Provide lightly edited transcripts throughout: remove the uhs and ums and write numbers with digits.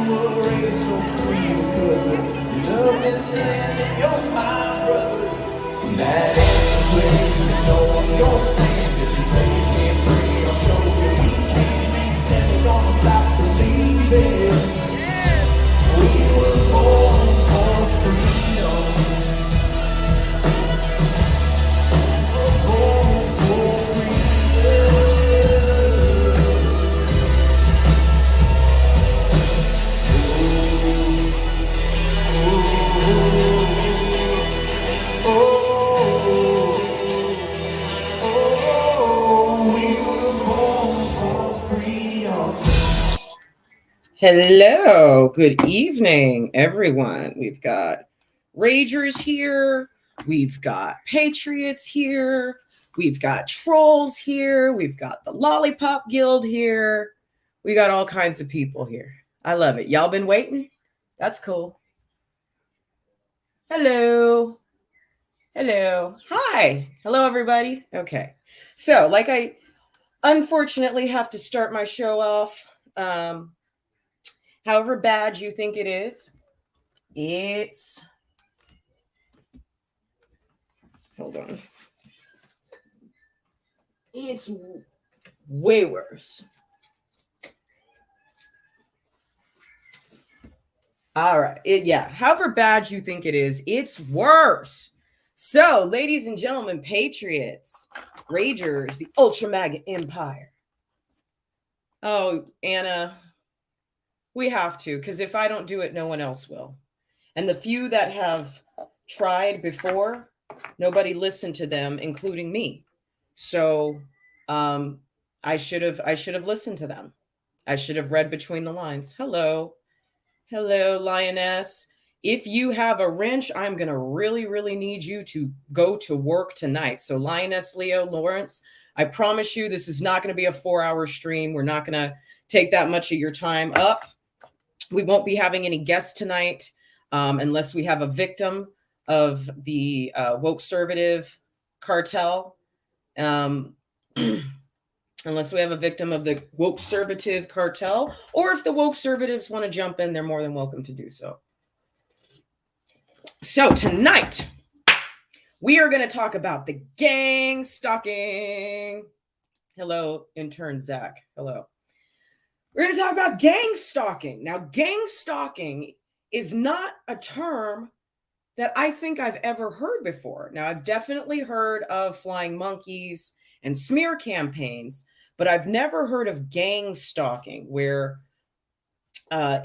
were raised so free because you love this land and you're my brother. That ends when you know your stand. If you say you can't breathe, I'll show you we can. Never gonna stop believing. We were born for freedom. We were born for freedom. Hello, good evening, everyone. We've got Ragers here. We've got Patriots here. We've got Trolls here. We've got the Lollipop Guild here. We got all kinds of people here. I love it. Y'all been waiting? That's cool. Hello. Hello. Hi. Hello, everybody. Okay. So, like I unfortunately have to start my show off. However bad you think it is, it's... Hold on. It's way worse. All right. However bad you think it is, it's worse. So, ladies and gentlemen, Patriots, Ragers, the Ultra Mega Empire. Oh, Anna, we have to, because if I don't do it, no one else will. And the few that have tried before, nobody listened to them, including me. So I should have listened to them. I should have read between the lines. Hello, Lioness. If you have a wrench, I'm gonna really, really need you to go to work tonight. So Lioness, Leo, Lawrence, I promise you, this is not going to be a 4-hour stream. We're not going to take that much of your time up. We won't be having any guests tonight unless we have a victim of the woke conservative cartel. Unless we have a victim of the woke conservative cartel, or if the woke conservatives want to jump in, they're more than welcome to do so. So tonight, we are going to talk about the gang stalking. Hello, intern Zach. Hello. We're going to talk about gang stalking. Now, gang stalking is not a term that I think I've ever heard before. Now, I've definitely heard of flying monkeys and smear campaigns, but I've never heard of gang stalking, where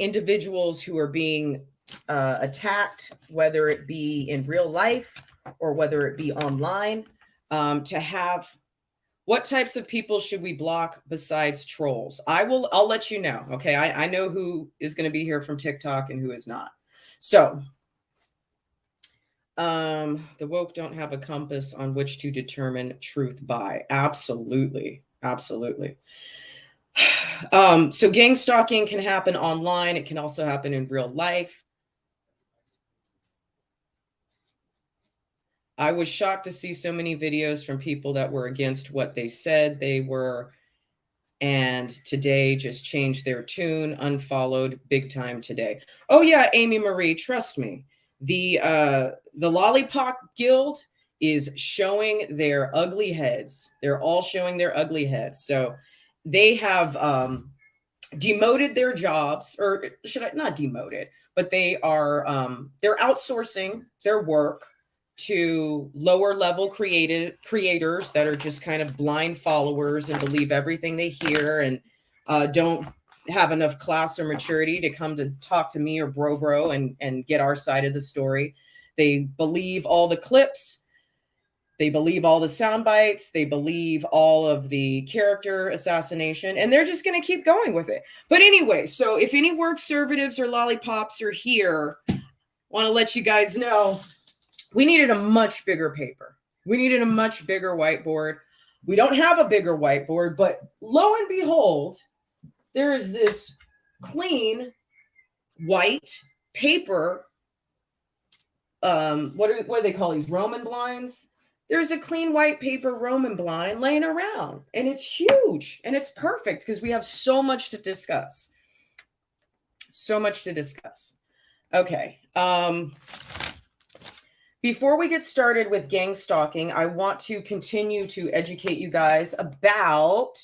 individuals who are being attacked, whether it be in real life or whether it be online, to have... What types of people should we block besides trolls? I'll let you know. Okay. I know who is going to be here from TikTok and who is not. So the woke don't have a compass on which to determine truth by. Absolutely. So gang stalking can happen online. It can also happen in real life. I was shocked to see so many videos from people that were against what they said they were, and today just changed their tune, unfollowed big time today. Oh yeah, Amy Marie, trust me. The Lollipop Guild is showing their ugly heads. They're all showing their ugly heads. So they have demoted their jobs, or should I not demoted, but they are they're outsourcing their work to lower level creators that are just kind of blind followers and believe everything they hear, and don't have enough class or maturity to come to talk to me or bro and get our side of the story. They believe all the clips. They believe all the sound bites. They believe all of the character assassination, and they're just going to keep going with it. But anyway, so if any work conservatives or lollipops are here, want to let you guys know, we needed a much bigger paper. We needed a much bigger whiteboard. We don't have a bigger whiteboard, but lo and behold, there is this clean white paper. What do they call these? Roman blinds? There's a clean white paper Roman blind laying around, and it's huge and it's perfect because we have so much to discuss. So much to discuss. Okay. Before we get started with gang stalking, I want to continue to educate you guys about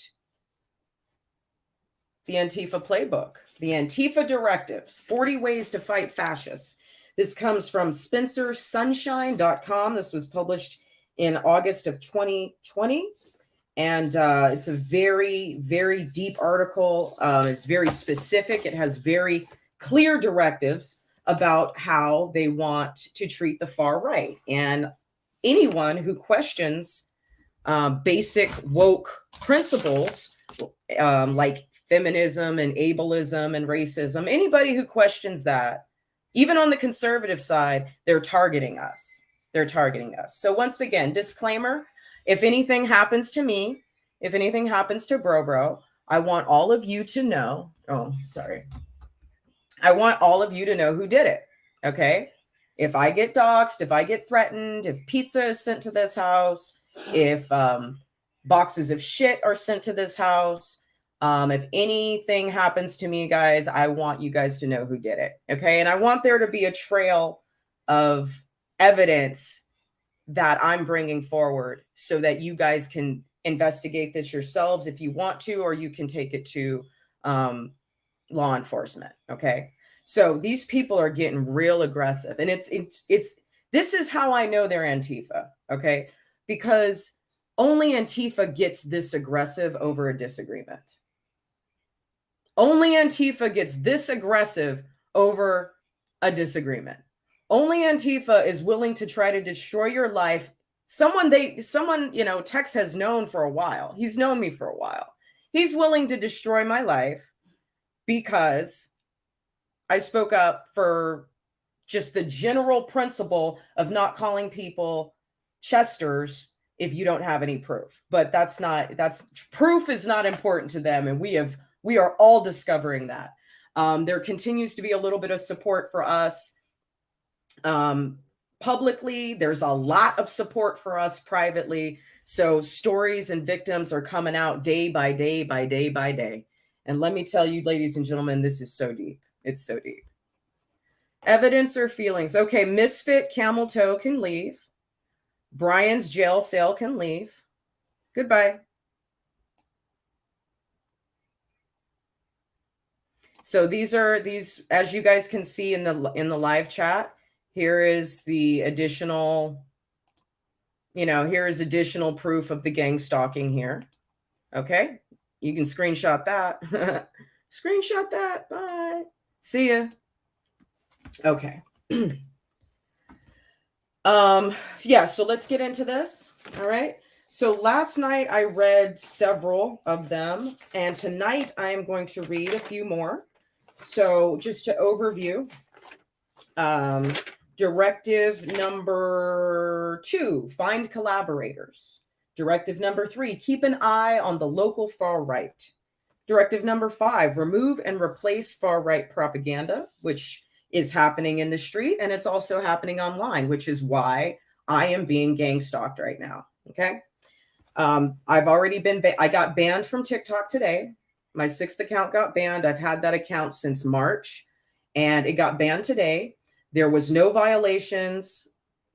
the Antifa playbook, the Antifa directives, 40 ways to fight fascists. This comes from spencersunshine.com. This was published in August of 2020. And it's a very, very deep article. It's very specific. It has very clear directives about how they want to treat the far right. And anyone who questions basic woke principles like feminism and ableism and racism, anybody who questions that, even on the conservative side, they're targeting us. They're targeting us. So once again, disclaimer, if anything happens to me, if anything happens to Bro, I want all of you to know, I want all of you to know who did it, okay? If I get doxxed, if I get threatened, if pizza is sent to this house, if boxes of shit are sent to this house, if anything happens to me, guys, I want you guys to know who did it, okay? And I want there to be a trail of evidence that I'm bringing forward so that you guys can investigate this yourselves if you want to, or you can take it to law enforcement. Okay. So these people are getting real aggressive, and this is how I know they're Antifa. Okay. Because only Antifa gets this aggressive over a disagreement. Only Antifa gets this aggressive over a disagreement. Only Antifa is willing to try to destroy your life. Someone, Tex has known for a while. He's known me for a while. He's willing to destroy my life because I spoke up for just the general principle of not calling people Chesters if you don't have any proof. But proof is not important to them. And we are all discovering that. There continues to be a little bit of support for us. Publicly, there's a lot of support for us privately. So stories and victims are coming out day by day by day by day. And let me tell you, ladies and gentlemen, this is so deep. It's so deep. Evidence or feelings. Okay, Misfit Camel Toe can leave. Brian's jail cell can leave. Goodbye. So these, as you guys can see in the live chat, here is the additional, here is additional proof of the gang stalking here. Okay. You can screenshot that. Screenshot that. Bye. See ya. Okay. Yeah, so let's get into this. All right. So last night I read several of them, and tonight I am going to read a few more. So just to overview, directive number 2, find collaborators. Directive number 3, keep an eye on the local far right. Directive number 5, remove and replace far right propaganda, which is happening in the street, and it's also happening online, which is why I am being gang stalked right now. Okay. I've already I got banned from TikTok today. My 6th account got banned. I've had that account since March, and it got banned today. There was no violations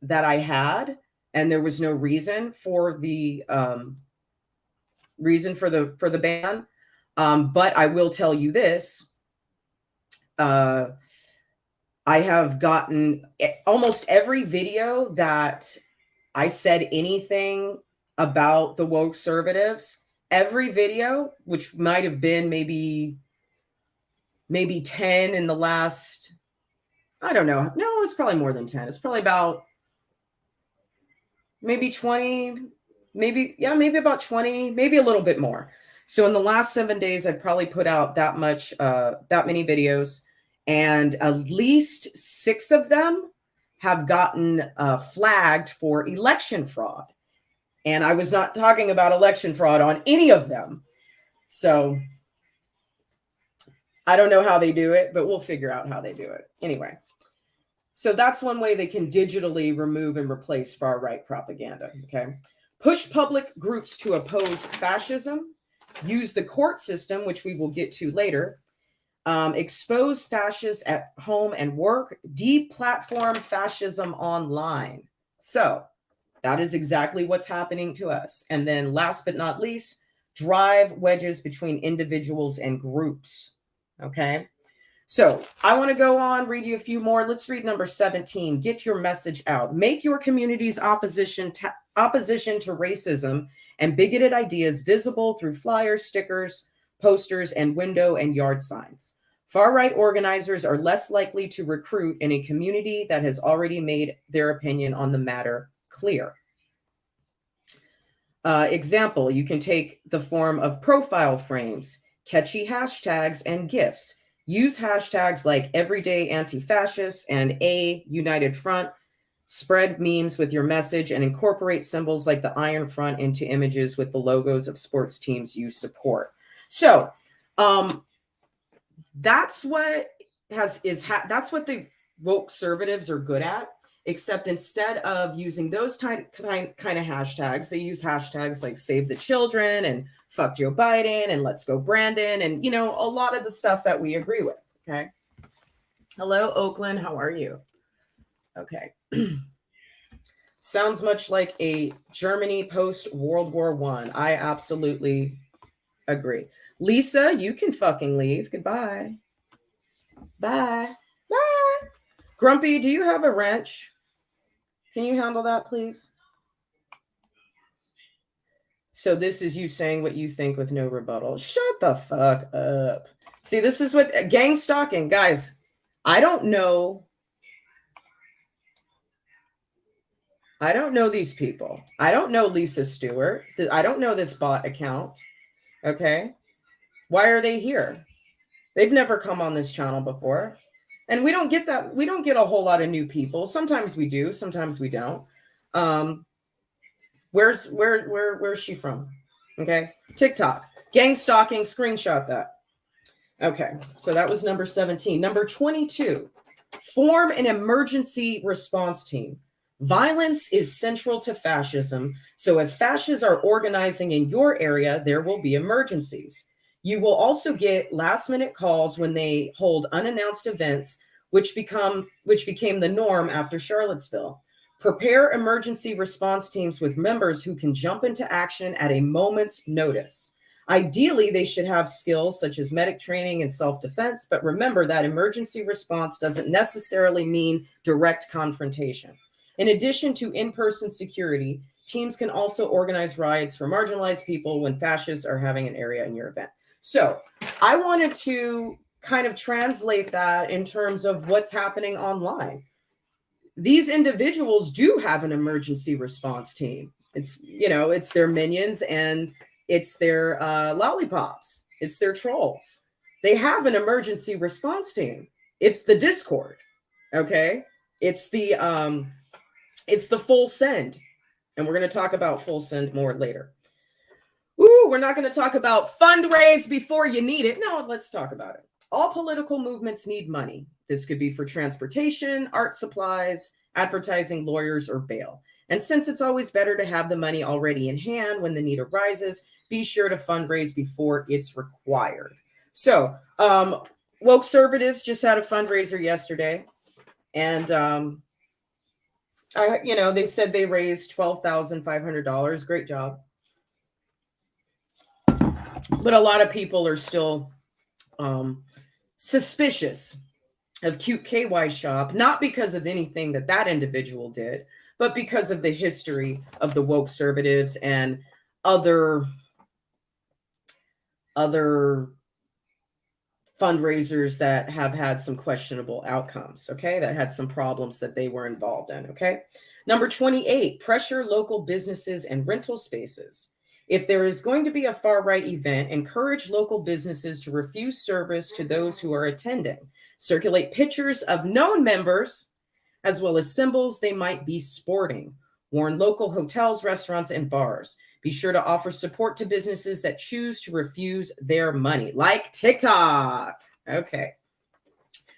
that I had, and there was no reason for the ban. But I will tell you this: I have gotten almost every video that I said anything about the woke conservatives. Every video, which might have been maybe 10 in the last, I don't know. No, it's probably more than 10. It's probably about maybe 20, maybe about 20, maybe a little bit more. So in the last 7 days, I've probably put out that many videos, and at least 6 of them have gotten flagged for election fraud. And I was not talking about election fraud on any of them. So I don't know how they do it, but we'll figure out how they do it. Anyway, so that's one way they can digitally remove and replace far right propaganda. Okay. Push public groups to oppose fascism. Use the court system, which we will get to later. Expose fascists at home and work, deplatform fascism online. So that is exactly what's happening to us. And then last but not least, drive wedges between individuals and groups. Okay. So I want to go on, read you a few more. Let's read number 17. Get your message out. Make your community's opposition to racism and bigoted ideas visible through flyers, stickers, posters, and window and yard signs. Far-right organizers are less likely to recruit in a community that has already made their opinion on the matter clear. Example, you can take the form of profile frames, catchy hashtags, and GIFs. Use hashtags like everyday anti-fascist and a united front. Spread memes with your message and incorporate symbols like the Iron Front into images with the logos of sports teams you support. So that's what that's what the woke conservatives are good at. Except instead of using those kind of hashtags, they use hashtags like Save the Children and Fuck Joe Biden and Let's Go Brandon and, you know, a lot of the stuff that we agree with. Okay. Hello, Oakland. How are you? Okay. Sounds much like a Germany post World War I. I absolutely agree. Lisa, you can fucking leave. Goodbye. Bye. Bye. Grumpy, do you have a wrench? Can you handle that, please? So this is you saying what you think with no rebuttal. Shut the fuck up. See, this is what gang stalking, guys. I don't know these people. I don't know Lisa Stewart. I don't know this bot account. Okay. Why are they here? They've never come on this channel before. And we don't get that. We don't get a whole lot of new people. Sometimes we do, sometimes we don't. Where's she from? Okay. TikTok. Gang stalking, screenshot that. Okay. So that was number 17. Number 22. Form an emergency response team. Violence is central to fascism. So if fascists are organizing in your area, there will be emergencies. You will also get last-minute calls when they hold unannounced events, which became the norm after Charlottesville. Prepare emergency response teams with members who can jump into action at a moment's notice. Ideally, they should have skills such as medic training and self-defense, but remember that emergency response doesn't necessarily mean direct confrontation. In addition to in-person security, teams can also organize riots for marginalized people when fascists are having an area in your event. So I wanted to kind of translate that in terms of what's happening online. These individuals do have an emergency response team. It's, you know, it's their minions and it's their lollipops. It's their trolls. They have an emergency response team. It's the Discord. Okay. It's the full send. And we're going to talk about full send more later. Ooh, we're not going to talk about fundraise before you need it. No, let's talk about it. All political movements need money. This could be for transportation, art supplies, advertising, lawyers, or bail. And since it's always better to have the money already in hand when the need arises, be sure to fundraise before it's required. So, woke conservatives just had a fundraiser yesterday. And, they said they raised $12,500. Great job. But a lot of people are still suspicious of Cute KY Shop, not because of anything that individual did, but because of the history of the woke conservatives and other fundraisers that have had some questionable outcomes, okay? That had some problems that they were involved in, okay? Number 28, pressure local businesses and rental spaces. If there is going to be a far-right event, encourage local businesses to refuse service to those who are attending. Circulate pictures of known members, as well as symbols they might be sporting. Warn local hotels, restaurants, and bars. Be sure to offer support to businesses that choose to refuse their money, like TikTok. Okay.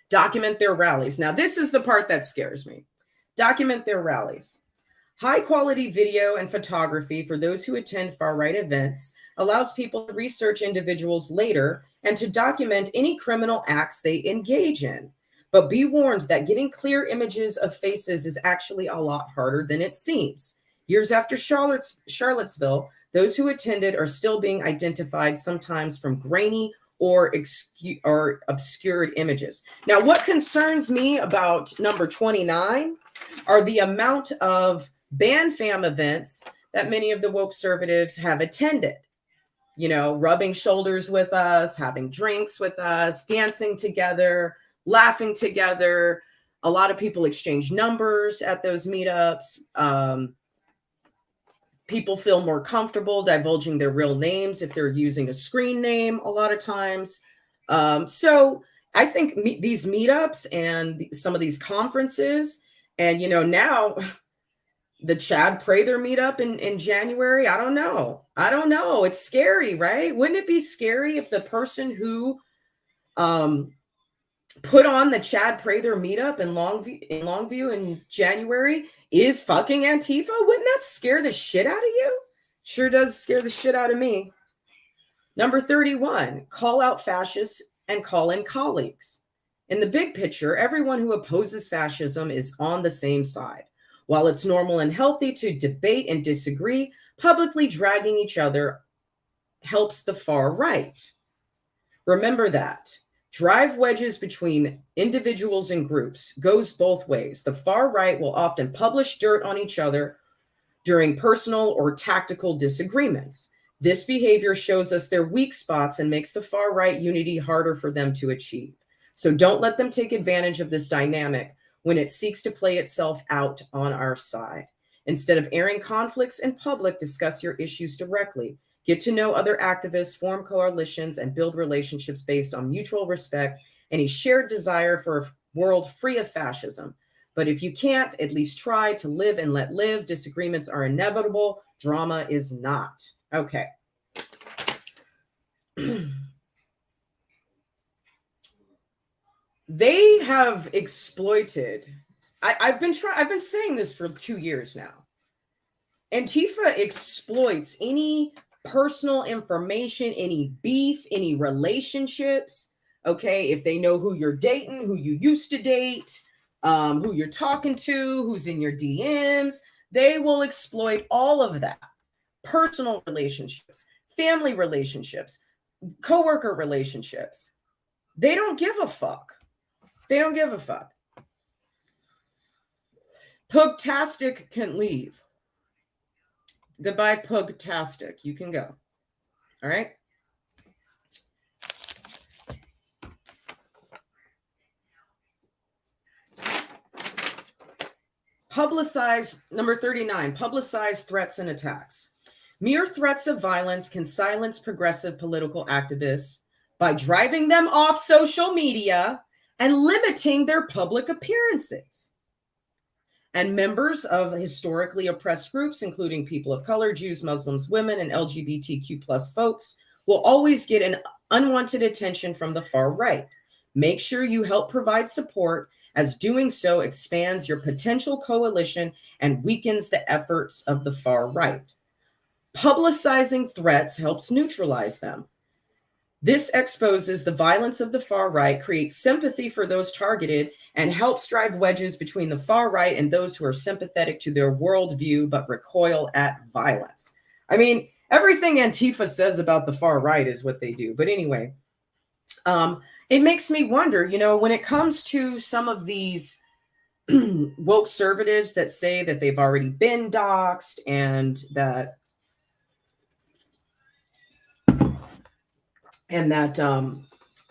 Document their rallies. Now, this is the part that scares me. Document their rallies. High-quality video and photography for those who attend far-right events allows people to research individuals later and to document any criminal acts they engage in. But be warned that getting clear images of faces is actually a lot harder than it seems. Years after Charlottesville, those who attended are still being identified, sometimes from grainy or obscured images. Now, what concerns me about number 29 are the amount of BANFAM events that many of the woke conservatives have attended. You know, rubbing shoulders with us, having drinks with us, dancing together, laughing together. A lot of people exchange numbers at those meetups. People feel more comfortable divulging their real names if they're using a screen name a lot of times. So I think these meetups and some of these conferences, and, you know, now the Chad Prather meetup in January, I don't know. It's scary, right? Wouldn't it be scary if the person who put on the Chad Prather meetup in Longview in January is fucking Antifa? Wouldn't that scare the shit out of you? Sure does scare the shit out of me. Number 31, call out fascists and call in colleagues. In the big picture, everyone who opposes fascism is on the same side. While it's normal and healthy to debate and disagree, publicly dragging each other helps the far right. Remember that. Drive wedges between individuals and groups goes both ways. The far right will often publish dirt on each other during personal or tactical disagreements. This behavior shows us their weak spots and makes the far right unity harder for them to achieve. So don't let them take advantage of this dynamic when it seeks to play itself out on our side. Instead of airing conflicts in public, discuss your issues directly. Get to know other activists, form coalitions, and build relationships based on mutual respect and a shared desire for a world free of fascism. But if you can't, at least try to live and let live. Disagreements are inevitable. Drama is not. Okay. They have exploited. I've been saying this for 2 years now. Antifa exploits any personal information, any beef, any relationships. Okay, if they know who you're dating, who you used to date, who you're talking to, who's in your DMs, they will exploit all of that. Personal relationships, family relationships, coworker relationships. They don't give a fuck. They don't give a fuck. Pugtastic can leave. Goodbye, Pugtastic. You can go. All right. Publicize, number 39, publicize threats and attacks. Mere threats of violence can silence progressive political activists by driving them off social media and limiting their public appearances. And members of historically oppressed groups, including people of color, Jews, Muslims, women, and LGBTQ plus folks, will always get an unwanted attention from the far right. Make sure you help provide support, as doing so expands your potential coalition and weakens the efforts of the far right. Publicizing threats helps neutralize them. This exposes the violence of the far right, creates sympathy for those targeted, and helps drive wedges between the far right and those who are sympathetic to their worldview but recoil at violence. I mean, everything Antifa says about the far right is what they do. But anyway, it makes me wonder, you know, when it comes to some of these woke conservatives that say that they've already been doxxed and that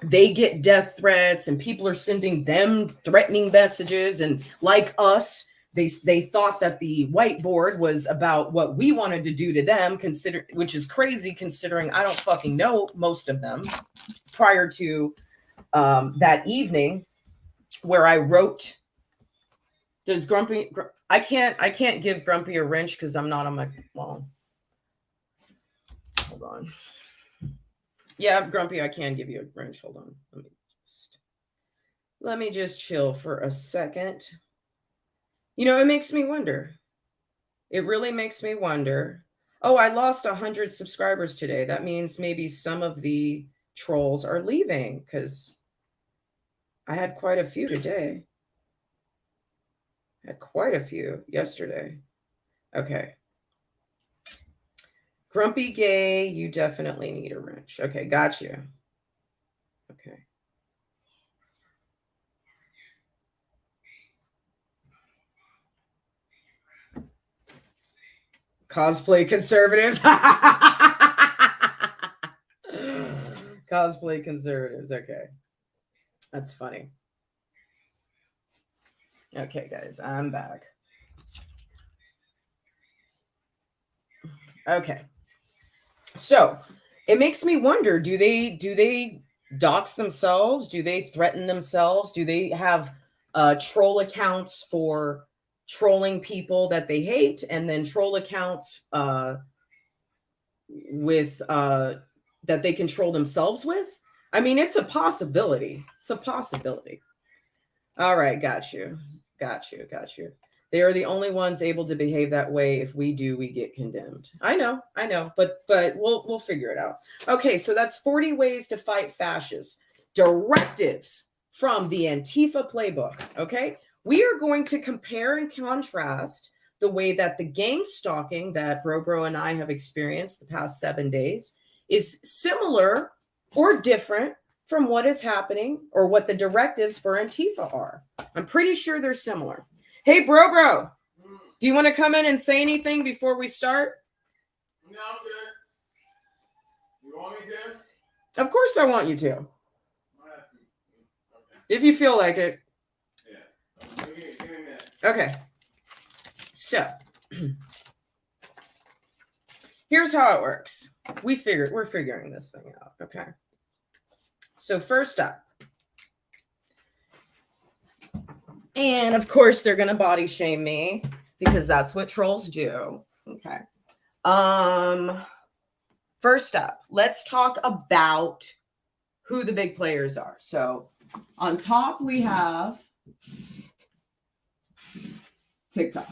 they get death threats and people are sending them threatening messages, and like us, they thought that the whiteboard was about what we wanted to do to them, which is crazy considering I don't fucking know most of them prior to that evening where I wrote. Does Grumpy? I can't give Grumpy a wrench because I'm not on my phone. Hold on. Yeah, Grumpy, I can give you a wrench. Hold on. Let me just chill for a second. You know, it makes me wonder. It really makes me wonder. Oh, I lost 100 subscribers today. That means maybe some of the trolls are leaving, because I had quite a few today. Had quite a few yesterday. Okay. Grumpy gay, you definitely need a wrench. Okay, got you. Okay. Cosplay conservatives. Cosplay conservatives. Okay. That's funny. Okay, guys, I'm back. Okay. So it makes me wonder, do they dox themselves? Do they threaten themselves? Do they have troll accounts for trolling people that they hate, and then troll accounts with that they control themselves with? I mean, it's a possibility. It's a possibility. All right, got you. They are the only ones able to behave that way. If we do, we get condemned. I know, but we'll figure it out. Okay, so that's 40 ways to fight fascists. Directives from the Antifa playbook. Okay, we are going to compare and contrast the way that the gang stalking that Bro and I have experienced the past 7 days is similar or different from what is happening or what the directives for Antifa are. I'm pretty sure they're similar. Hey, bro, do you want to come in and say anything before we start? No, I'm good. You want me to? Of course I want you to. Okay. If you feel like it. Yeah. Give me a minute. Okay. So, here's how it works. We're figuring this thing out, okay? So first up, and of course they're going to body shame me because that's what trolls do. Okay. First up, let's talk about who the big players are. So on top we have TikTok.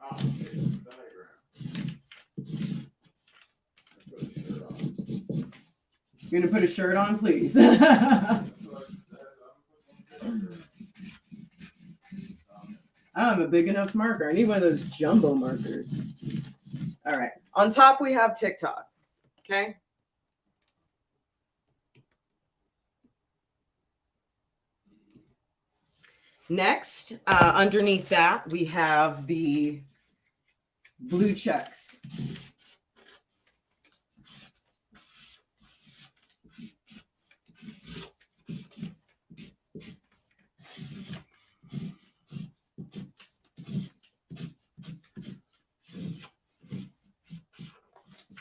Oh, it's diagram. You're going to put a shirt on, please. I don't have a big enough marker. I need one of those jumbo markers. All right. On top, we have TikTok. Okay. Next, underneath that, we have the blue checks.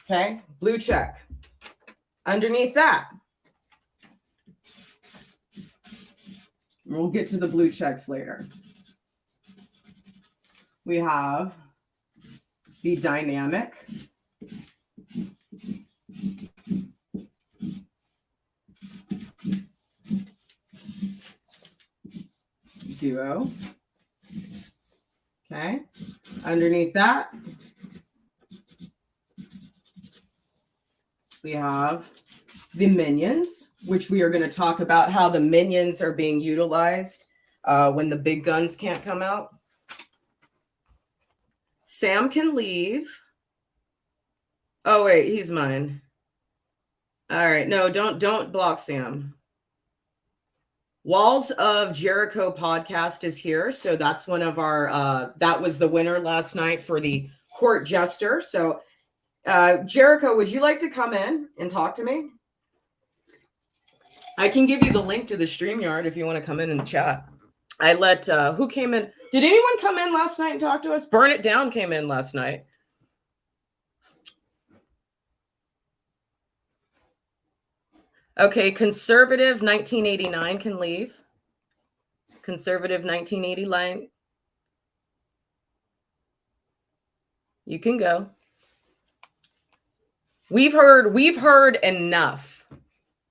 Okay, blue check. Underneath that, we'll get to the blue checks later. We have the dynamic. Duo. Okay, underneath that, we have the minions, which we are going to talk about how the minions are being utilized when the big guns can't come out. Sam can leave. Oh, wait, he's mine. All right, no, don't block Sam. Walls of Jericho podcast is here. So that's one of our, that was the winner last night for the court jester. So Jericho, would you like to come in and talk to me? I can give you the link to the StreamYard if you want to come in and chat. I let, who came in? Did anyone come in last night and talk to us? Burn It Down came in last night. Okay, conservative 1989 can leave. Conservative 1980 line. You can go. We've heard enough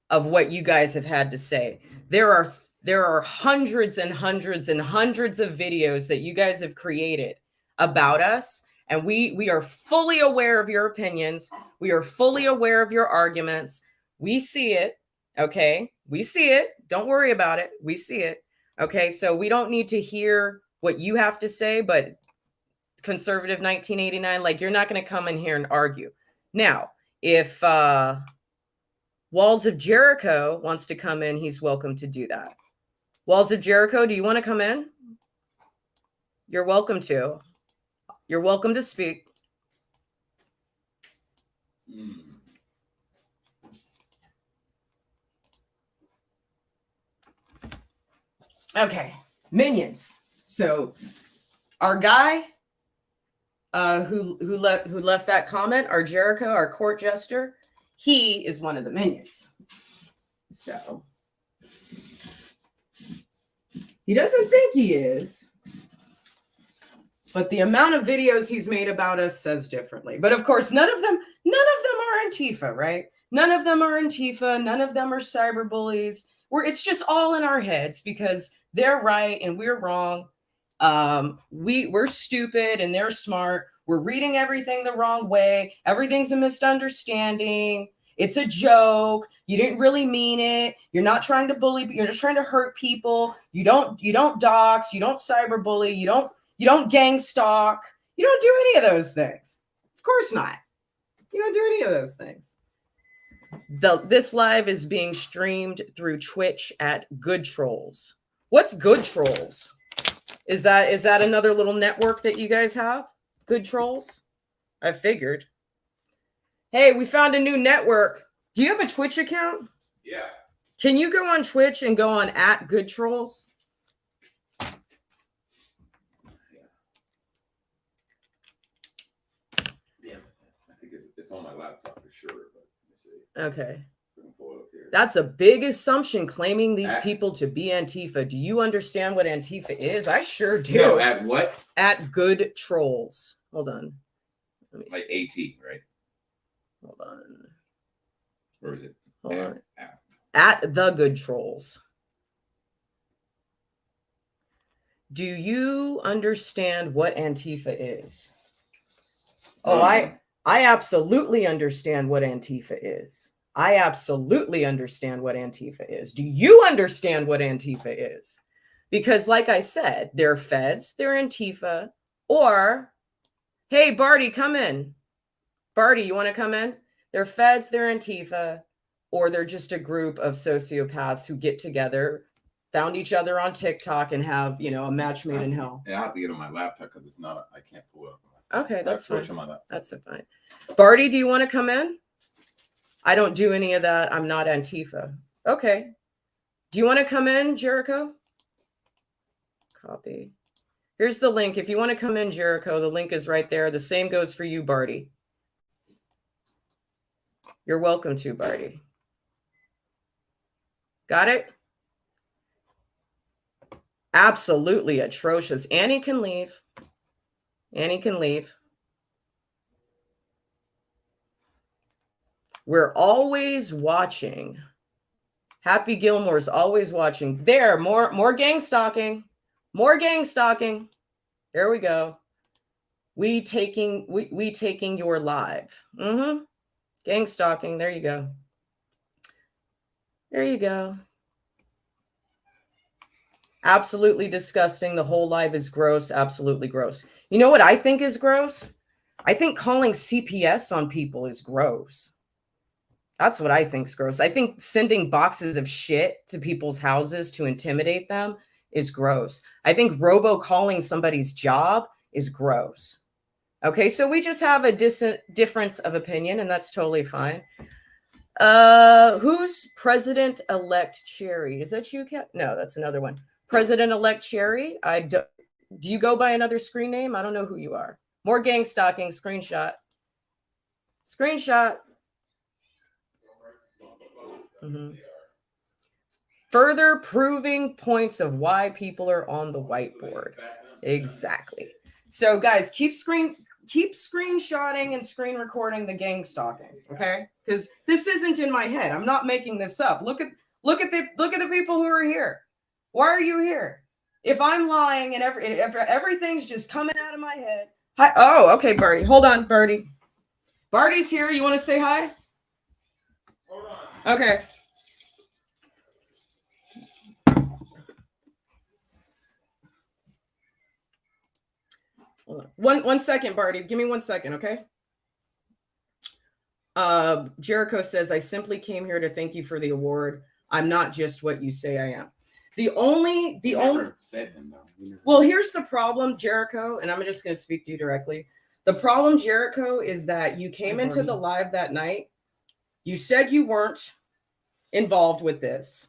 of what you guys have had to say. There are hundreds and hundreds and hundreds of videos that you guys have created about us, And we are fully aware of your opinions. We are fully aware of your arguments. We see it. Okay. We see it. Don't worry about it. We see it. Okay. So we don't need to hear what you have to say, but conservative 1989, like you're not going to come in here and argue. Now, if Walls of Jericho wants to come in, he's welcome to do that. Walls of Jericho, do you want to come in? You're welcome to. You're welcome to speak. Okay, minions. So our guy who left that comment, our Jericho, our court jester, he is one of the minions. So he doesn't think he is, but the amount of videos he's made about us says differently. But of course, none of them are Antifa, right? None of them are Antifa. None of them are cyberbullies. It's just all in our heads because they're right and we're wrong. We're stupid and they're smart. We're reading everything the wrong way. Everything's a misunderstanding. It's a joke. You didn't really mean it. You're not trying to bully. You're just trying to hurt people. You don't dox. You don't cyberbully. You don't gang stalk. You don't do any of those things. Of course not. You don't do any of those things. This live is being streamed through Twitch at Good Trolls. What's Good Trolls? Is that another little network that you guys have? Good Trolls? I figured. Hey, we found a new network. Do you have a Twitch account? Yeah. Can you go on Twitch and go on at Good Trolls? Yeah. I think it's on my laptop for sure. But Okay. That's a big assumption, claiming these people to be Antifa. Do you understand what Antifa is? I sure do. No, at what? At Good Trolls. Hold on. Let me see. AT, right? Hold on. Where is it? Hold on. At the Good Trolls. Do you understand what Antifa is? Oh, I absolutely understand what Antifa is. I absolutely understand what Antifa is. Do you understand what Antifa is? Because like I said, they're feds, they're Antifa, or, hey, Barty, come in. Barty, you want to come in? They're feds, they're Antifa, or they're just a group of sociopaths who get together, found each other on TikTok and have, a match made in hell. Yeah, I have to get on my laptop because it's not, I can't pull it up. Okay, that's fine. On my laptop. That's fine. Barty, do you want to come in? I don't do any of that. I'm not Antifa. Okay. Do you want to come in, Jericho? Copy. Here's the link. If you want to come in, Jericho, the link is right there. The same goes for you, Barty. You're welcome to, Barty. Got it? Absolutely atrocious. Annie can leave. Annie can leave. We're always watching. Happy Gilmore's always watching. There, more gang stalking. More gang stalking. There we go. We taking your live. Gang stalking. There you go. There you go. Absolutely disgusting. The whole live is gross. Absolutely gross. You know what I think is gross? I think calling CPS on people is gross. That's what I think is gross. I think sending boxes of shit to people's houses to intimidate them is gross. I think robocalling somebody's job is gross. Okay, so we just have a difference of opinion, and that's totally fine. Who's President-elect Cherry? Is that you, Kat? No, that's another one. President-elect Cherry? Do you go by another screen name? I don't know who you are. More gang stalking. Screenshot. Screenshot. Further proving points of why people are on the whiteboard. Exactly. So guys, keep screenshotting and screen recording the gang stalking, okay? Because this isn't in my head. I'm not making this up. Look at the people who are here. Why are you here? If I'm lying and if everything's just coming out of my head, Hi. Oh, okay, Birdie. Hold on, Birdie. Birdie's here. You want to say hi? Hold on. Okay. Hold on. One second, Birdie. Give me 1 second, okay? Jericho says, I simply came here to thank you for the award. I'm not just what you say I am. Well, here's the problem, Jericho, and I'm just going to speak to you directly. The problem, Jericho, is that you came into the live that night. You said you weren't involved with this.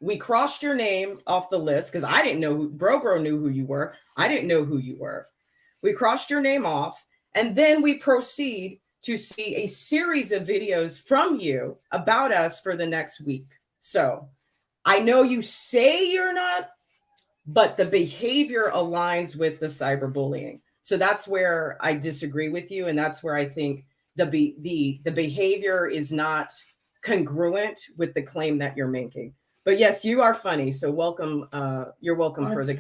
We crossed your name off the list because I didn't know who Bro knew who you were. I didn't know who you were. We crossed your name off, and then we proceed to see a series of videos from you about us for the next week. So I know you say you're not, but the behavior aligns with the cyberbullying. So that's where I disagree with you, and that's where I think the behavior is not congruent with the claim that you're making. But yes, you are funny. So welcome. You're welcome for the.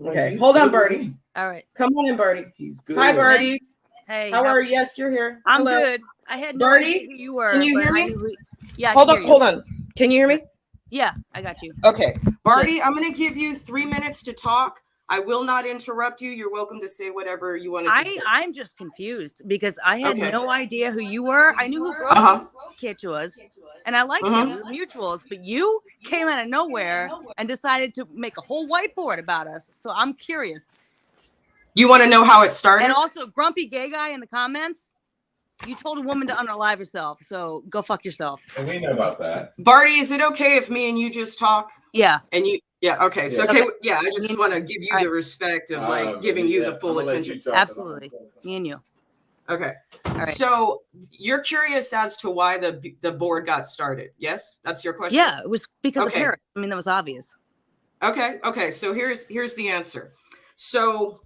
Okay, hold on, Birdie. All right. Come on in, Birdie. He's good. Hi, Birdie. Hey, How are you? Yes, you're here. I'm Hello. good. I had no Birdie, idea who you were. can you but hear I me? knew yeah. Hold on. Can you hear me? Yeah, I got you. Okay, Birdie, I'm going to give you 3 minutes to talk. I will not interrupt you. You're welcome to say whatever you want to say. I'm just confused because I had Okay. no idea who you were. I knew who Kitch was, and I liked him. We were mutuals, but you came out of nowhere and decided to make a whole whiteboard about us. So I'm curious. You want to know how it started? And also, grumpy gay guy in the comments. You told a woman to unalive herself, so go fuck yourself. And we know about that. Birdie, is it okay if me and you just talk? Yeah. And you, yeah, okay. So, Okay. yeah, I just want to give you the respect of like giving you the full attention. Absolutely. Me and you. Okay. All right. So you're curious as to why the board got started. Yes, that's your question. Yeah, it was because of Okay. Paris. I mean, that was obvious. Okay. So here's the answer. So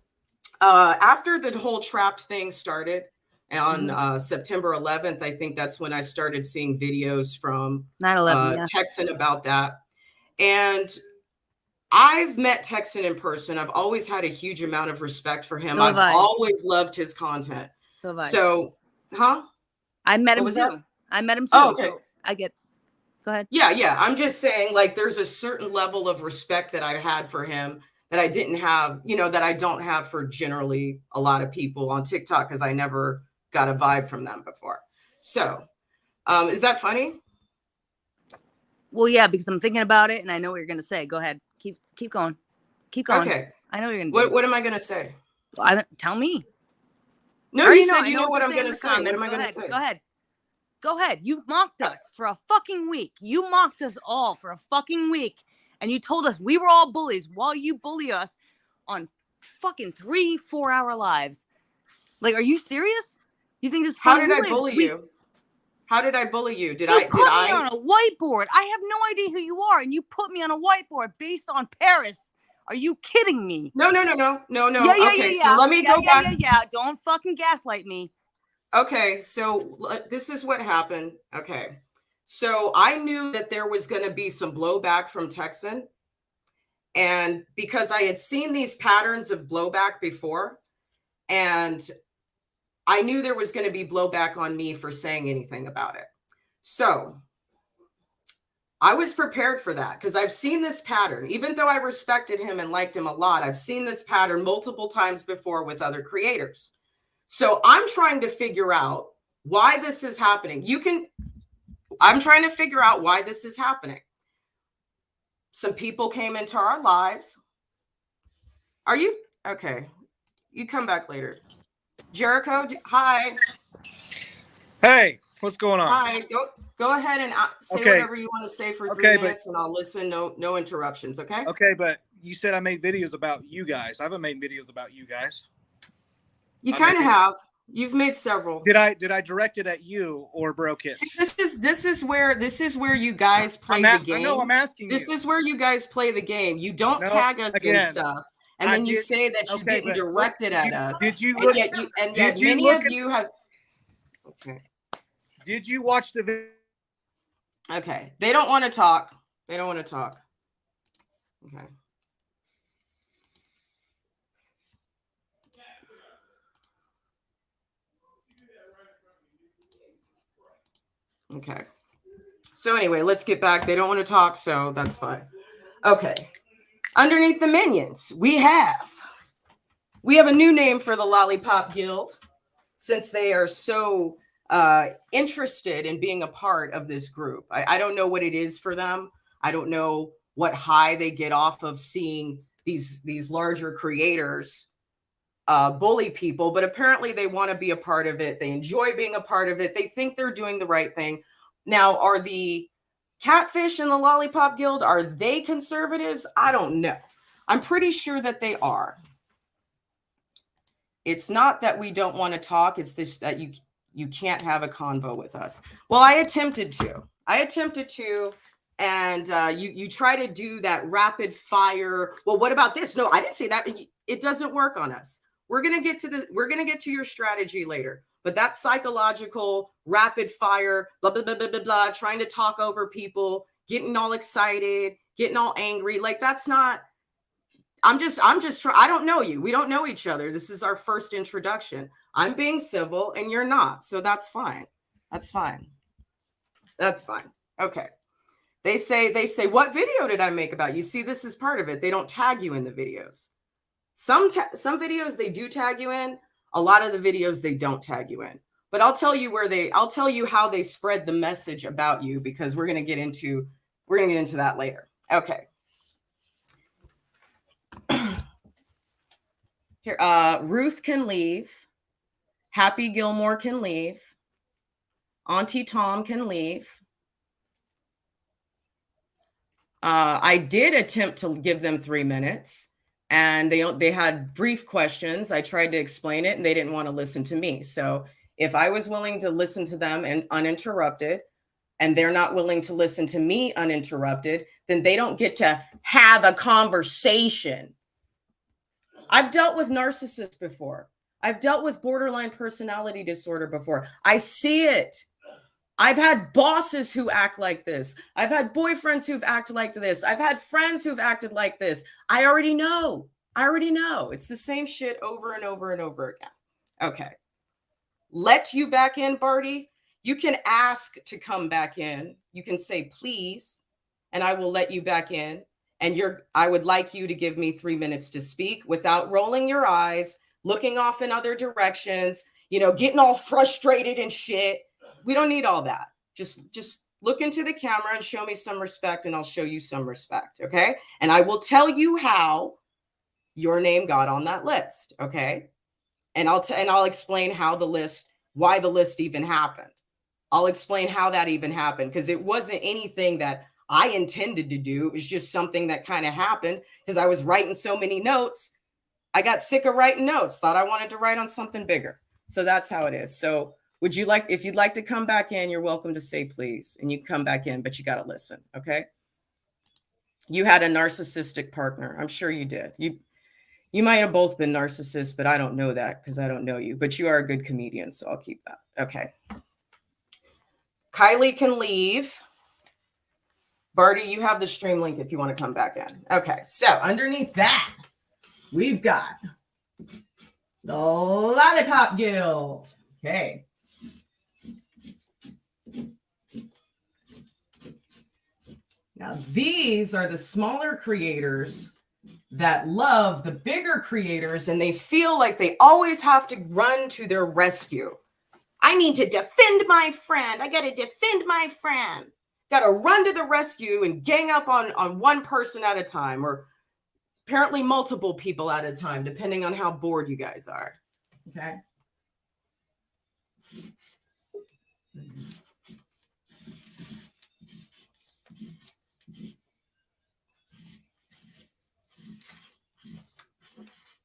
after the whole trapped thing started on September 11th, I think that's when I started seeing videos from 9/11. Texan about that. And I've met Texan in person. I've always had a huge amount of respect for him. So have I. I've always loved his content. So have I. So, I met him was too. that? I met him too. Oh, okay. So I get. Go ahead. Yeah. I'm just saying, like, there's a certain level of respect that I had for him that I didn't have, that I don't have for generally a lot of people on TikTok because I never got a vibe from them before. So, is that funny? Well, yeah, because I'm thinking about it and I know what you're gonna say. Go ahead. Keep going. Keep going. Okay. I know what you're gonna do. What am I gonna say? Tell me. No, you said you know what I'm gonna say. What am I gonna say? Go ahead. Go ahead. You mocked us for a fucking week. You mocked us all for a fucking week. And you told us we were all bullies while you bully us on fucking 3-4 hour lives. Like, are you serious? You think this? How did I bully you? How did I bully you? Did I? Put me on a whiteboard. I have no idea who you are, and you put me on a whiteboard based on Paris. Are you kidding me? No. Yeah, Okay, so let me go back. Yeah. Don't fucking gaslight me. Okay, so this is what happened. Okay, so I knew that there was going to be some blowback from Texan. And because I had seen these patterns of blowback before, and I knew there was going to be blowback on me for saying anything about it. So I was prepared for that because I've seen this pattern. Even though I respected him and liked him a lot, I've seen this pattern multiple times before with other creators. So I'm trying to figure out why this is happening. I'm trying to figure out why this is happening. Some people came into our lives. Are you okay? You come back later. Jericho, hi. Hey, what's going on? Hi. Go ahead and say whatever you want to say for 3 minutes, and I'll listen. No interruptions. Okay. Okay, but you said I made videos about you guys. I haven't made videos about you guys. You kind of have. You've made several. Did I direct it at you or Bro Kitch? This is where you guys play the game. I know, I'm asking This you. is where you guys play the game. You don't tag us in stuff, and then you say that you didn't direct it at us. Did you? And yet many of you have. Okay. Did you watch the video? Okay. They don't want to talk. Okay. Okay. So anyway, let's get back. They don't want to talk, so that's fine. Okay. Underneath the minions, we have a new name for the Lollipop Guild, since they are so interested in being a part of this group. I don't know what it is for them. I don't know what high they get off of seeing these larger creators bully people, but apparently they want to be a part of it. They enjoy being a part of it. They think they're doing the right thing. Now, are the Catfish and the Lollipop Guild, are they conservatives? I don't know. I'm pretty sure that they are. It's not that we don't want to talk. It's this that you can't have a convo with us. Well, I attempted to, and you try to do that rapid fire. Well, what about this? No, I didn't say that. It doesn't work on us. We're gonna get to your strategy later. But that psychological rapid fire, blah blah blah blah blah blah, trying to talk over people, getting all excited, getting all angry, like that's not. I'm just trying. I don't know you. We don't know each other. This is our first introduction. I'm being civil and you're not. So that's fine. That's fine. That's fine. Okay. They say, what video did I make about you? See, this is part of it. They don't tag you in the videos. Some videos they do tag you in. A lot of the videos they don't tag you in. But I'll tell you how they spread the message about you, because we're going to get into that later. Okay. Here, Ruth can leave. Happy Gilmore can leave. Auntie Tom can leave. I did attempt to give them 3 minutes, and they had brief questions. I tried to explain it, and they didn't want to listen to me. So if I was willing to listen to them and uninterrupted, and they're not willing to listen to me uninterrupted, then they don't get to have a conversation. I've dealt with narcissists before. I've dealt with borderline personality disorder before. I see it. I've had bosses who act like this. I've had boyfriends who've acted like this. I've had friends who've acted like this. I already know. It's the same shit over and over and over again. Okay. Let you back in, Barty. You can ask to come back in. You can say, please, and I will let you back in. And I would like you to give me 3 minutes to speak without rolling your eyes, looking off in other directions, getting all frustrated and shit. We don't need all that. Just look into the camera and show me some respect, and I'll show you some respect. Okay. And I will tell you how your name got on that list. Okay. And I'll explain why the list even happened. I'll explain how that even happened, because it wasn't anything that I intended to do. It was just something that kind of happened because I was writing so many notes. I got sick of writing notes, thought I wanted to write on something bigger. So that's how it is. So if you'd like to come back in, you're welcome to say please, and you can come back in, but you got to listen. Okay. You had a narcissistic partner. I'm sure you did. You might have both been narcissists, but I don't know that because I don't know you, but you are a good comedian. So I'll keep that. Okay. Kylie can leave. Barty, you have the stream link if you want to come back in. Okay, so underneath that, we've got the Lollipop Guild. Okay. Now, these are the smaller creators that love the bigger creators, and they feel like they always have to run to their rescue. I need to defend my friend. I got to defend my friend. Got to run to the rescue and gang up on one person at a time, or apparently multiple people at a time, depending on how bored you guys are. Okay.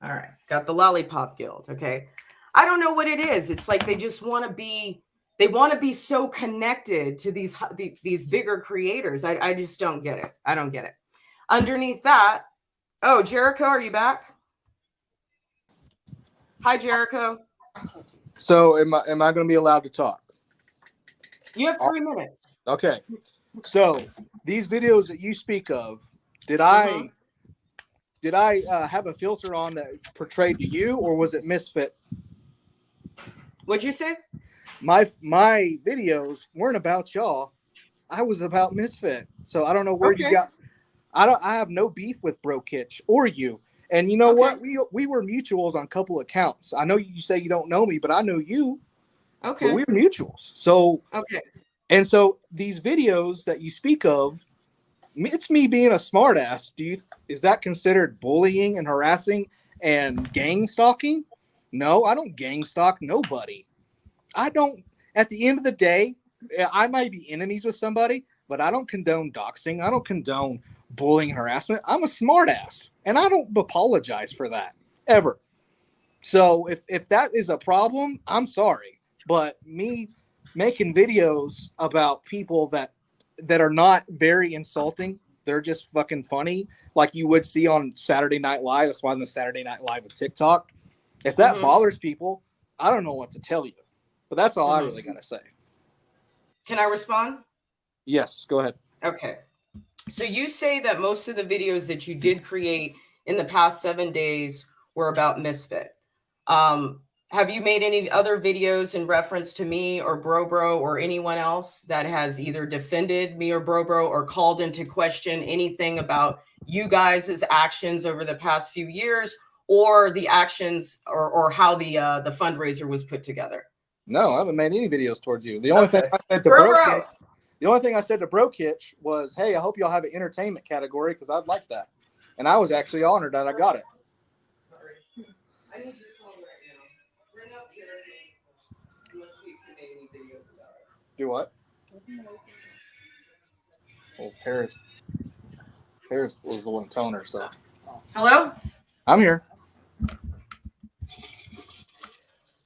All right. Got the Lollipop Guild. Okay. I don't know what it is. It's like they just want to be. They want to be so connected to these bigger creators. I just don't get it. I don't get it. Underneath that, oh, Jericho, are you back? Hi, Jericho. So am I going to be allowed to talk? You have 3 minutes. Okay. So these videos that you speak of, did I have a filter on that portrayed to you, or was it Misfit? What'd you say? my videos weren't about y'all. I was about Misfit. So I don't know where you got. I have no beef with Bro Kitch or you. And you know what? We were mutuals on a couple accounts. I know you say you don't know me, but I know you. Okay. But we're mutuals. So okay. And so these videos that you speak of, it's me being a smartass. Is that considered bullying and harassing and gang stalking? No, I don't gang stalk nobody. I don't. At the end of the day, I might be enemies with somebody, but I don't condone doxing. I don't condone bullying and harassment. I'm a smartass, and I don't apologize for that ever. So if that is a problem, I'm sorry, but me making videos about people that are not very insulting, they're just fucking funny, like you would see on Saturday Night Live. That's why I'm the Saturday Night Live of TikTok. If that bothers people, I don't know what to tell you, but that's all I really gotta say. Can I respond? Yes, go ahead. Okay. So you say that most of the videos that you did create in the past 7 days were about Misfit. Have you made any other videos in reference to me or Bro or anyone else that has either defended me or Bro or called into question anything about you guys' actions over the past few years, or the actions or how the fundraiser was put together? No, I haven't made any videos towards you. The only thing I said to Bro Kitch, the only thing I said to Bro Kitch was, "Hey, I hope y'all have an entertainment category because I'd like that," and I was actually honored that I got it. Sorry. I need your phone right now. Bring up Jeremy. Let's see if you made any videos about it. Do what? Well, Paris was the one telling her, so. Hello? I'm here.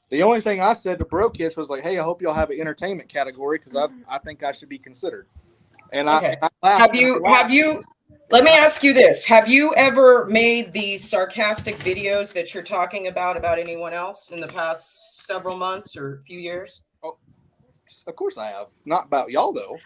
The only thing I said to Bro Kitch was like, "Hey, I hope y'all have an entertainment category because I think I should be considered." And Okay. I laughed. Have you? Let me ask you this: have you ever made these sarcastic videos that you're talking about anyone else in the past several months or few years? Oh, of course I have. Not about y'all though.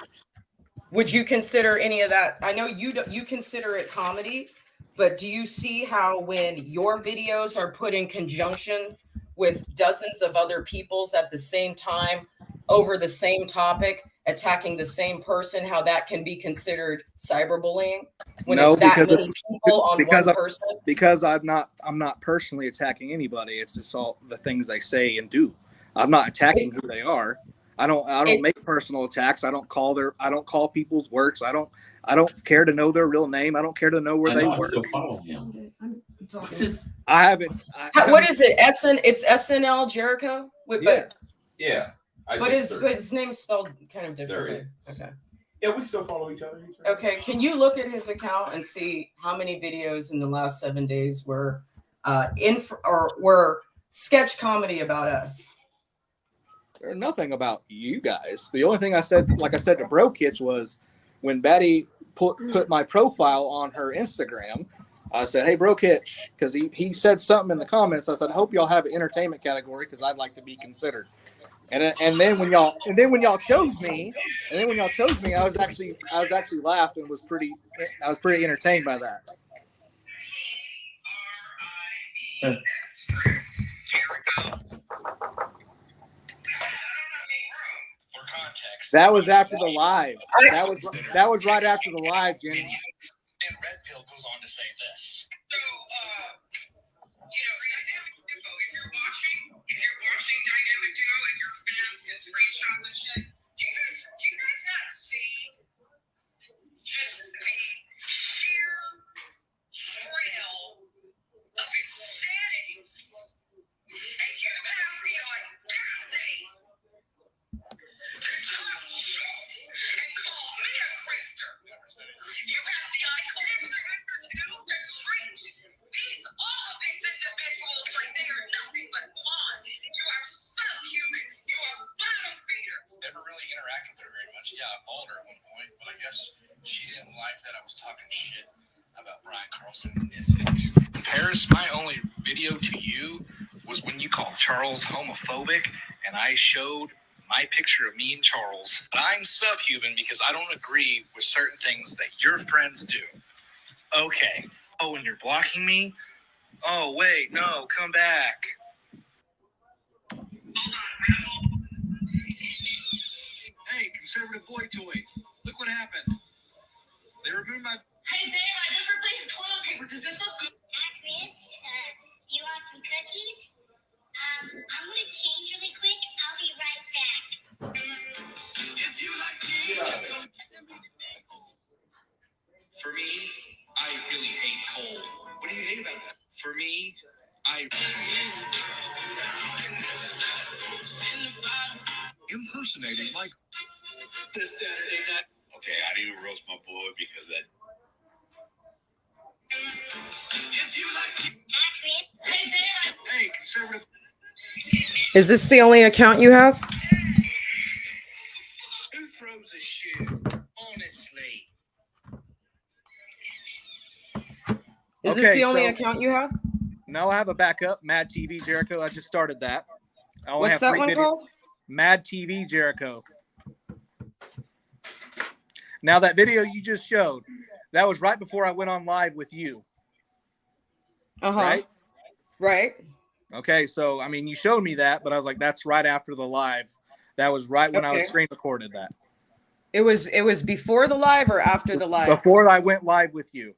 Would you consider any of that? I know you consider it comedy, but do you see how when your videos are put in conjunction with dozens of other people's at the same time over the same topic, attacking the same person, how that can be considered cyberbullying when it's that many people on one person? Because I'm not personally attacking anybody. It's just all the things they say and do. I'm not attacking who they are. I don't make personal attacks. I don't call people's works. I don't care to know their real name. I don't care to know where they work. I haven't. What is it? It's SNL Jericho. Yeah. But his name's spelled kind of differently. Okay. Yeah, we still follow each other. Okay. Can you look at his account and see how many videos in the last 7 days were were sketch comedy about us? There's nothing about you guys. The only thing I said, like I said to Bro Kitch, was when Betty put my profile on her Instagram, I said, "Hey, Bro Kitch," because he said something in the comments. I said, "I hope y'all have an entertainment category because I'd like to be considered." And then when y'all chose me, I was actually laughed and I was pretty entertained by that. That was after the live. That was right after the live, Jenny. And Red Pill goes on to say this. So, if you're watching Dynamic Duo and your fans can screenshot this shit, do you guys not see just the sheer trail of insanity? And you have the audacity to talk shit and call me a grifter. You have the audacity to treat all of these individuals like they are nothing but pawns. You are subhuman. You are bottom feeders. Never really interacted with her very much. Yeah, I followed her at one point, but I guess she didn't like that I was talking shit about Brian Carlson and Misfit. Paris, my only video to you was when you called Charles homophobic, and I showed my picture of me and Charles. But I'm subhuman because I don't agree with certain things that your friends do. Okay. Oh, and you're blocking me? Oh, wait, no, come back. Hold on, conservative boy toy. Look what happened. They removed my... Hey, babe, I just replaced the toilet paper. Does this look good? Chris, you want some cookies? I'm gonna change really quick. I'll be right back. If you like me, for me, I really hate cold. What do you hate about that? For me, I impersonating Mike. This Saturday night. Okay, how do you roast my boy because that? If you like me, hey, babe, hey, conservative. Is this the only account you have? Who throws a shoe? Honestly. Is this Okay, the only so- account you have? No, I have a backup. Mad TV Jericho. I just started that. I only What's have that 3 one videos. called? Mad TV Jericho. Now that video you just showed, that was right before I went on live with you, Uh-huh. right? Right. Okay, so I mean, you showed me that, but I was like, that's right after the live. That was right when I was Okay. screen recorded that. It was before the live or after the live? Before I went live with you.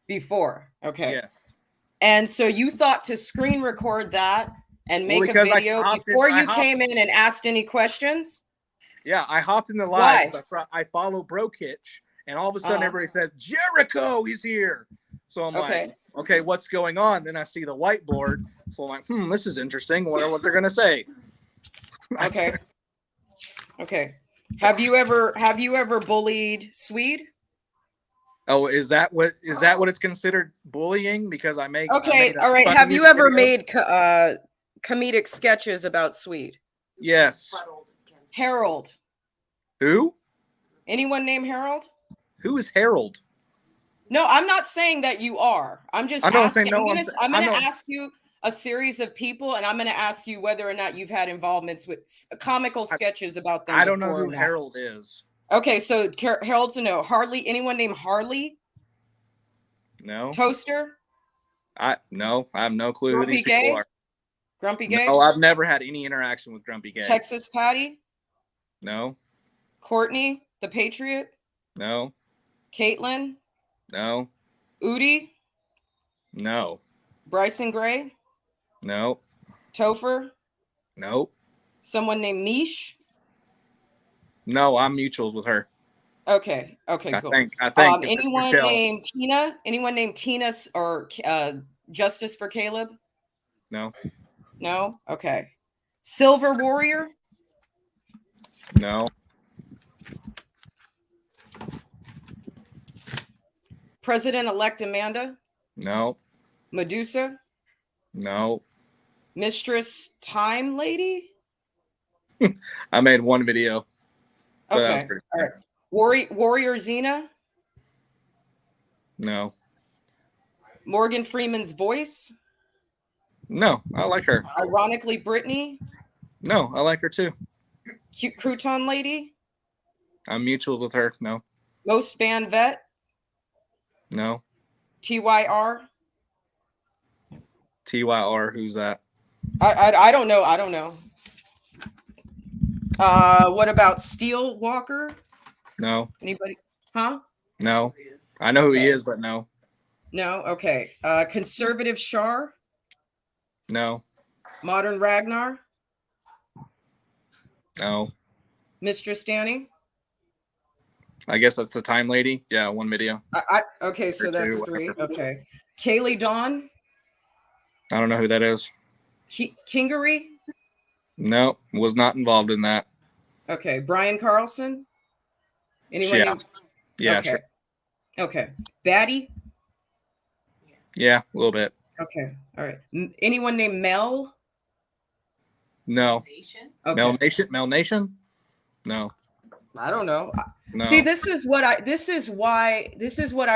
Before. Okay. Yes. And so you thought to screen record that and Well, make a because I video hopped in- before I you hopped- came in and asked any questions? Yeah, I hopped in the Why? live. I follow Brokitch, and all of a sudden Uh-huh. everybody said, Jericho, he's here. So I'm Okay. like, okay, what's going on? Then I see the whiteboard. So I'm like, this is interesting. Wonder what they're going to say. Okay. Okay. Have you ever bullied Swede? Oh, is that what it's considered bullying? Because I make Okay. a All right. funny Have you ever video? made comedic sketches about Swede? Yes. Harold. Who? Anyone named Harold? Who is Harold? No, I'm not saying that you are. I'm just I don't asking. say no, I'm I gonna know. ask you a series of people, and I'm gonna ask you whether or not you've had involvements with comical sketches about them. I don't know before who or not. Harold is. Okay, so Harold's a no. Harley. Anyone named Harley? No. Toaster? I have no clue who Grumpy these people Gay? are. Grumpy Gay? No, I've never had any interaction with Grumpy Gay. Texas Patty? No. Courtney, the Patriot? No. Caitlin? No. Udi? No. Bryson Gray? No. Topher? No. Someone named Mish? No, I'm mutuals with her. Okay. Okay, cool. I think Anyone named Tina? Anyone named Tina or Justice for Caleb? No. No? Okay. Silver Warrior? No. President-elect Amanda? No. Medusa? No. Mistress Time Lady? I made one video. but that was Okay. pretty- All right. Warrior Xena? No. Morgan Freeman's voice? No, I like her. Ironically, Brittany? No, I like her too. Cute Crouton Lady? I'm mutuals with her. No. Most Band Vet? No. TYR? TYR, who's that? I don't know. I don't know. What about Steel Walker? No. Anybody? Huh? No. I know who he Okay. is, but no. No? Okay. Conservative Shar? No. Modern Ragnar? No. Mistress Danny? I guess that's the time lady. Yeah, one video. Okay, so Or that's two, 3. whatever. Okay. Kaylee Dawn? I don't know who that is. Kingery? No, was not involved in that. Okay. Brian Carlson? Anyone? Yeah. named- Yeah, okay. sure. Okay. Batty? Yeah, a little bit. Okay. All right. Anyone named Mel? No. Okay. Mel Nation? Mel Nation? No. I don't know. No. See, this is what I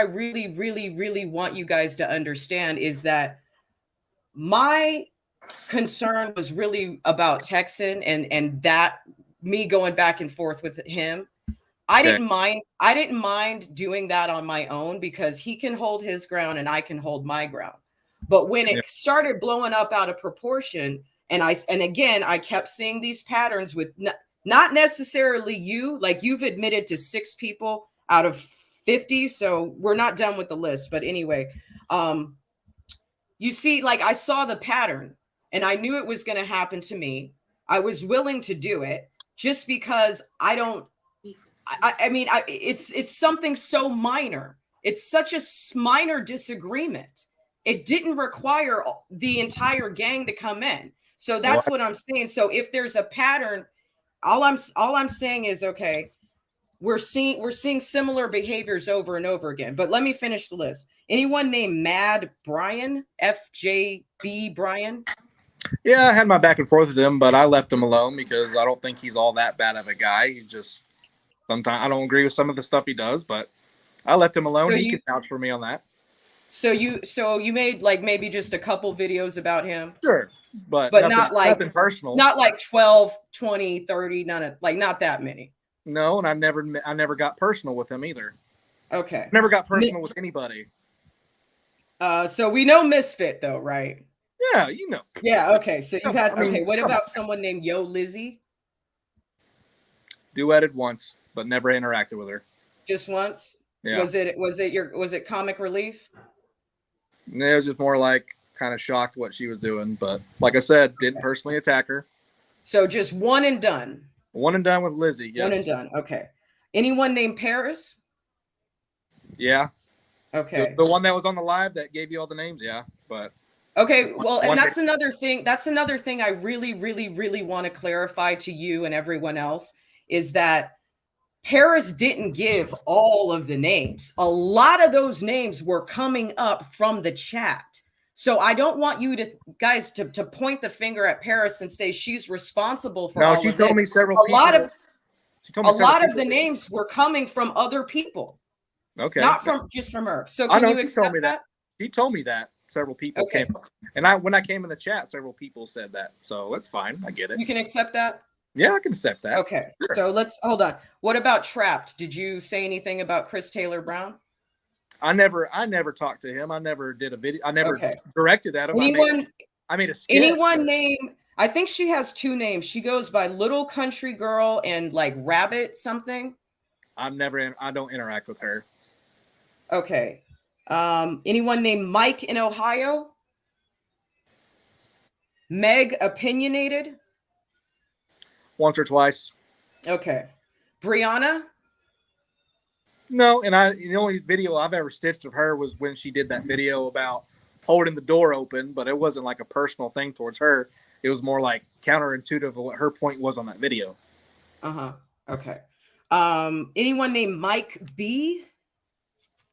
really, really, really want you guys to understand is that my concern was really about Texan and that me going back and forth with him. I didn't mind doing that on my own because he can hold his ground and I can hold my ground. But when it started blowing up out of proportion, and again, I kept seeing these patterns with not necessarily you, like you've admitted to 6 people out of 50, so we're not done with the list. But anyway, you see, like I saw the pattern and I knew it was going to happen to me. I was willing to do it just because I mean, it's something so minor. It's such a minor disagreement. It didn't require the entire gang to come in. So that's what I'm saying. So if there's a pattern, all I'm saying is, okay, we're seeing similar behaviors over and over again. But let me finish the list. Anyone named Mad Brian, FJB Brian? Yeah, I had my back and forth with him, but I left him alone because I don't think he's all that bad of a guy. He just sometimes I don't agree with some of the stuff he does, but I left him alone. So he can vouch for me on that. So you made like maybe just a couple videos about him? Sure, but not like nothing personal. Not like 12, 20, 30, none of like not that many. No, and I never got personal with him either. Okay. Never got personal with anybody. So we know Misfit though, right? Yeah, you know. Yeah, okay. So you've had I mean, what about someone named Yo Lizzie? Duetted once, but never interacted with her. Just once? Yeah. Was it comic relief? It was just more like kind of shocked what she was doing, but like I said, didn't personally attack her. So just one and done. One and done with Lizzie. Yes. One and done. Okay. Anyone named Paris? Yeah. Okay. The one that was on the live that gave you all the names, yeah. But okay, well, and that's another thing. That's another thing I really, really, really want to clarify to you and everyone else is that Paris didn't give all of the names. A lot of those names were coming up from the chat. So I don't want you to guys to point the finger at Paris and say she's responsible for all of this. No, she told me several people. A lot of the names were coming from other people. Okay. Not just from her. So can you accept that? She told me that several people came. And when I came in the chat, several people said that. So that's fine. I get it. You can accept that? Yeah, I can accept that. Okay. Sure. So let's hold on. What about Trapped? Did you say anything about Chris Taylor Brown? I never talked to him. I never did a video. I never directed at him. I made a sketch. Anyone name? I think she has 2 names. She goes by Little Country Girl and like Rabbit something. I don't interact with her. Okay. Anyone named Mike in Ohio? Meg Opinionated? Once or twice. Okay. Brianna? No, and the only video I've ever stitched of her was when she did that video about holding the door open, but it wasn't like a personal thing towards her. It was more like counterintuitive of what her point was on that video. Uh-huh. Okay. Anyone named Mike B?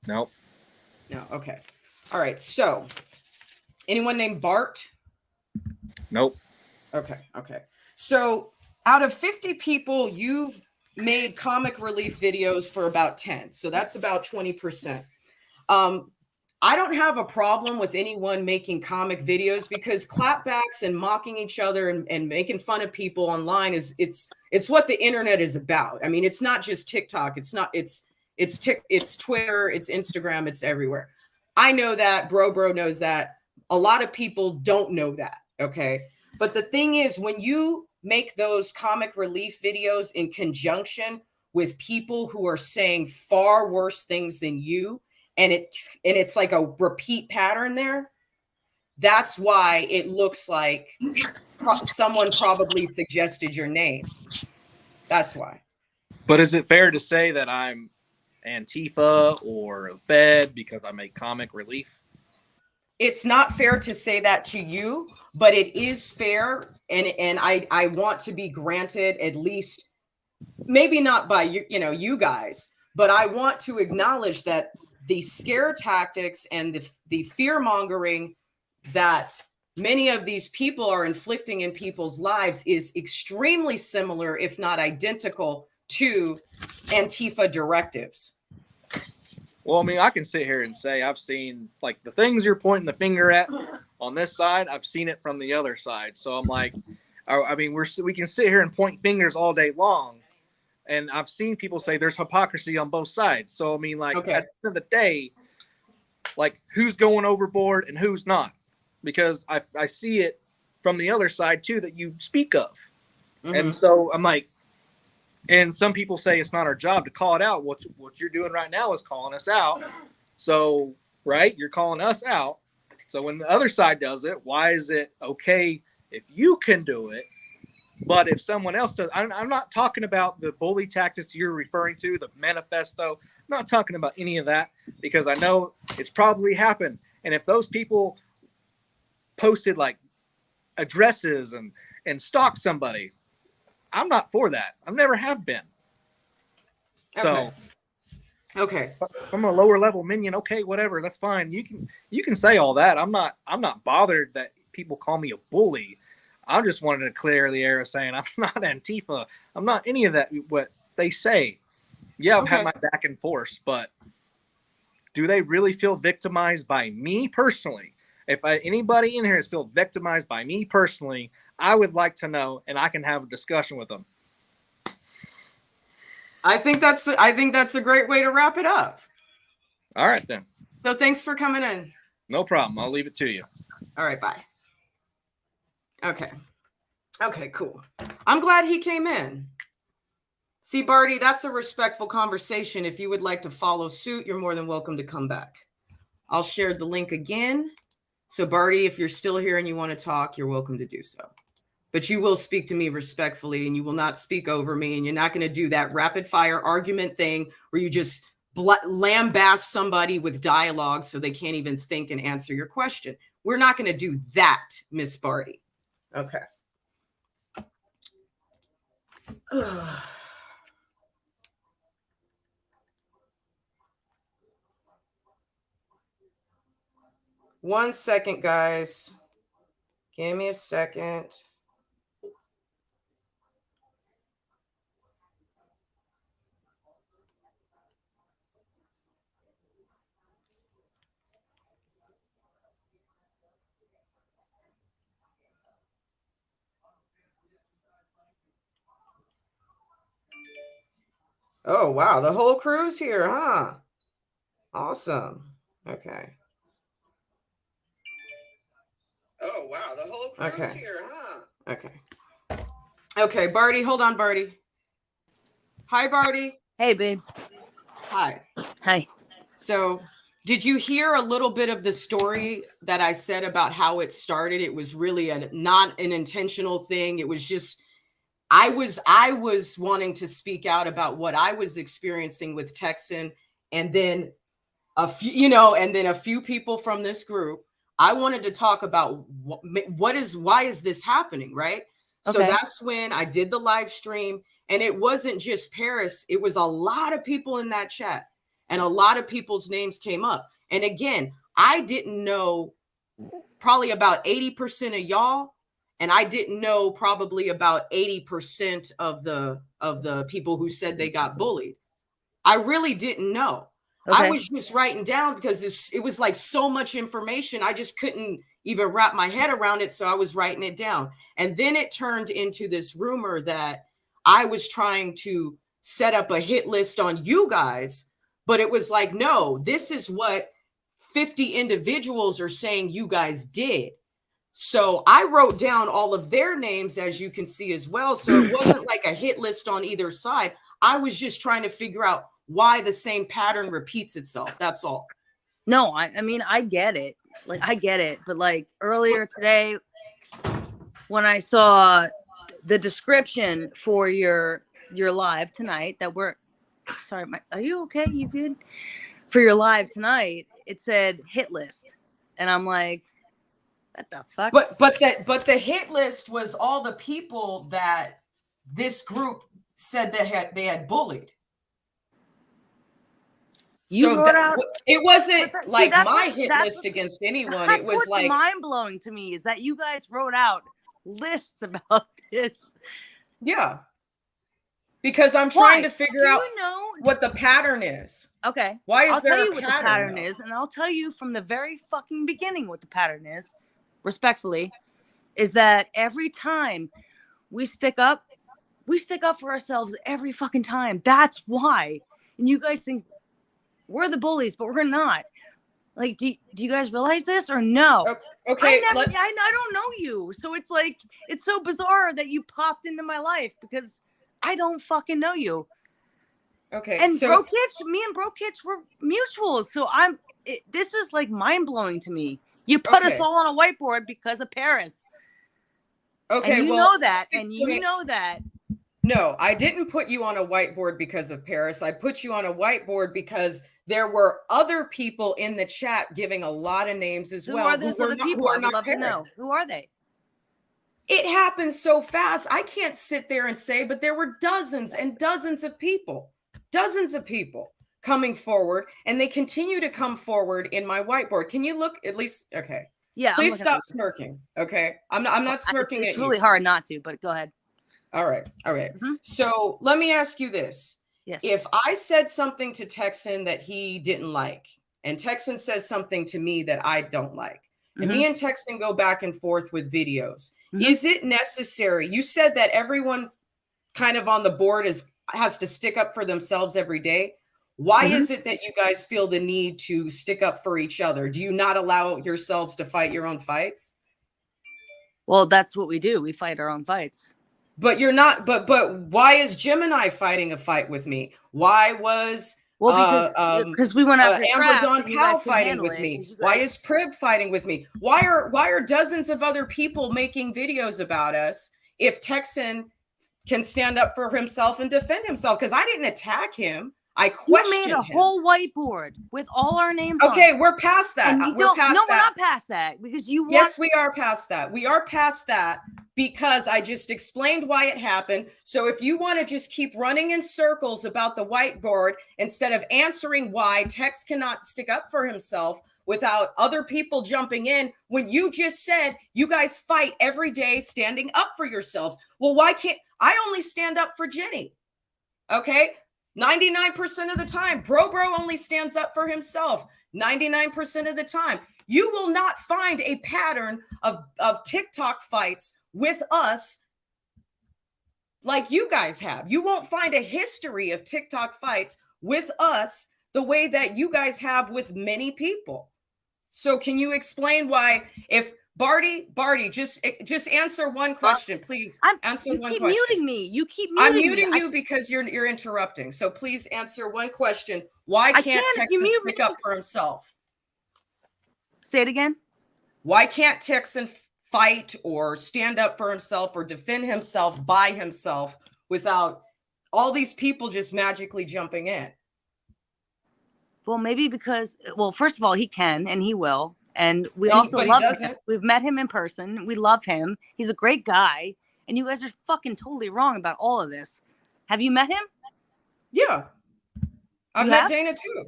Nope. No. Okay. All right. So anyone named Bart? Nope. Okay. Okay. So out of 50 people, you've made comic relief videos for about 10. So that's about 20%. I don't have a problem with anyone making comic videos because clapbacks and mocking each other and making fun of people online it's what the internet is about. I mean, it's not just TikTok. It's Twitter, it's Instagram, it's everywhere. I know that. Bro knows that. A lot of people don't know that. Okay. But the thing is, when you make those comic relief videos in conjunction with people who are saying far worse things than you, and it's like a repeat pattern there, that's why it looks like someone probably suggested your name. That's why. But is it fair to say that I'm Antifa or Fed because I make comic relief? It's not fair to say that to you, but it is fair, and I want to be granted at least, maybe not by you guys, but I want to acknowledge that the scare tactics and the fear mongering that many of these people are inflicting in people's lives is extremely similar, if not identical, to Antifa directives. Well, I mean, I can sit here and say I've seen like the things you're pointing the finger at on this side. I've seen it from the other side. So I'm like, I mean, we can sit here and point fingers all day long. And I've seen people say there's hypocrisy on both sides. So, I mean, like at the end of the day, like who's going overboard and who's not? Because I see it from the other side too that you speak of. Mm-hmm. And so I'm like, And some people say it's not our job to call it out. What you're doing right now is calling us out. So, right, you're calling us out. So when the other side does it, why is it okay if you can do it? But if someone else does, I'm not talking about the bully tactics you're referring to, the manifesto. I'm not talking about any of that because I know it's probably happened. And if those people posted like addresses and stalked somebody, I'm not for that. I never have been. So, okay. from a lower level minion, okay, whatever, that's fine. You can say all that. I'm not bothered that people call me a bully. I just wanted to clear the air of saying I'm not Antifa. I'm not any of that. What they say. Yeah, I've had my back and forth, but do they really feel victimized by me personally? If anybody in here is feel victimized by me personally, I would like to know, and I can have a discussion with them. I think that's a great way to wrap it up. All right, then. So thanks for coming in. No problem. I'll leave it to you. All right, bye. Okay. Okay, cool. I'm glad he came in. See, Barty, that's a respectful conversation. If you would like to follow suit, you're more than welcome to come back. I'll share the link again. So, Barty, if you're still here and you want to talk, you're welcome to do so. But you will speak to me respectfully, and you will not speak over me, and you're not going to do that rapid fire argument thing where you just lambast somebody with dialogue so they can't even think and answer your question. We're not going to do that, Miss Barty. Okay. One second, guys. Give me a second. Oh, wow. The whole crew's here, huh? Awesome. Okay. Oh, wow. The whole crew's here, huh? Okay. Okay, Barty. Hold on, Barty. Hi, Barty. Hey, babe. Hi. Hi. So, did you hear a little bit of the story that I said about how it started? It was really not an intentional thing. It was just I was wanting to speak out about what I was experiencing with Texan, and then a few people from this group. I wanted to talk about why is this happening, right? So that's when I did the live stream, and it wasn't just Paris. It was a lot of people in that chat, and a lot of people's names came up. And again, I didn't know probably about 80% of y'all, and I didn't know probably about 80% of the people who said they got bullied. I really didn't know. I was just writing down because it was like so much information. I just couldn't even wrap my head around it. So I was writing it down. And then it turned into this rumor that I was trying to set up a hit list on you guys. But it was like, no, this is what 50 individuals are saying you guys did. So I wrote down all of their names, as you can see as well. So it wasn't like a hit list on either side. I was just trying to figure out why the same pattern repeats itself. That's all. No, I mean, I get it. Like, I get it. But like earlier today, when I saw the description for your live tonight that sorry, are you okay? You good? For your live tonight, it said hit list. And I'm like, what the fuck? But the hit list was all the people that this group said they had bullied. You wrote out. It wasn't like my hit list against anyone. It was like mind blowing to me is that you guys wrote out lists about this. Yeah, because I'm trying to figure out what the pattern is. Okay, why is I'll there tell a you what the pattern is, and I'll tell you from the very fucking beginning what the pattern is. Respectfully, is that every time we stick up for ourselves every fucking time. That's why. And you guys think we're the bullies, but we're not. Like, do you guys realize this or no? Okay. I don't know you. So it's like, it's so bizarre that you popped into my life because I don't fucking know you. Okay. And so me and Bro Kitch were mutuals. So this is like mind blowing to me. You put us Okay. all on a whiteboard because of Paris. okay, And you well, know that. let's And you explain- know that. No, I didn't put you on a whiteboard because of Paris. I put you on a whiteboard because there were other people in the chat giving a lot of names as Who well. are those other people? I would love to know. Who are they? It happens so fast. I can't sit there and say, but there were dozens and dozens of people coming forward, and they continue to come forward in my whiteboard. Can you look at least? Okay. Yeah. Please stop smirking. Okay. I'm not smirking It's at really you. hard not to, but go ahead. All right. Mhm. So let me ask you this. Yes. If I said something to Texan that he didn't like, and Texan says something to me that I don't like, and me and Texan go back and forth with videos, is it necessary? You said that everyone kind of on the board has to stick up for themselves every day. Why is it that you guys feel the need to stick up for each other? Do you not allow yourselves to fight your own fights? Well, that's what we do. We fight our own fights. But you're not. But why is Gemini fighting a fight with me? Why was because we went after Amber Kraft Dawn and you Cow guys couldn't fighting handle with it, me? 'cause you Why guys- is Prib fighting with me? Why are dozens of other people making videos about us if Texan can stand up for himself and defend himself? Because I didn't attack him. I You questioned made a him. whole whiteboard with all our names on Okay, it. we're past that. And you We're don't. past No, we're that. not past that because you want. Yes, we are past that. We are past that because I just explained why it happened. So if you want to just keep running in circles about the whiteboard instead of answering why Tex cannot stick up for himself without other people jumping in, when you just said you guys fight every day standing up for yourselves. Well, why can't I only stand up for Jenny? Okay. 99% of the time, bro only stands up for himself. 99% of the time. You will not find a pattern of TikTok fights with us like you guys have. You won't find a history of TikTok fights with us the way that you guys have with many people. So can you explain why, if Barty, just answer one question, please. Answer one question. You keep muting me. You keep muting I'm me. muting you because you're interrupting. So please answer one question. Why I can't can't. You Texan mute stick me. up for himself? Say it again. Why can't Texan fight or stand up for himself or defend himself by himself without all these people just magically jumping in? Well, maybe because, well, first of all, he can and he will. And we And also but he love him. doesn't. We've met him in person. We love him. He's a great guy. And you guys are fucking totally wrong about all of this. Have you met him? Yeah. I've You met have? Dana too.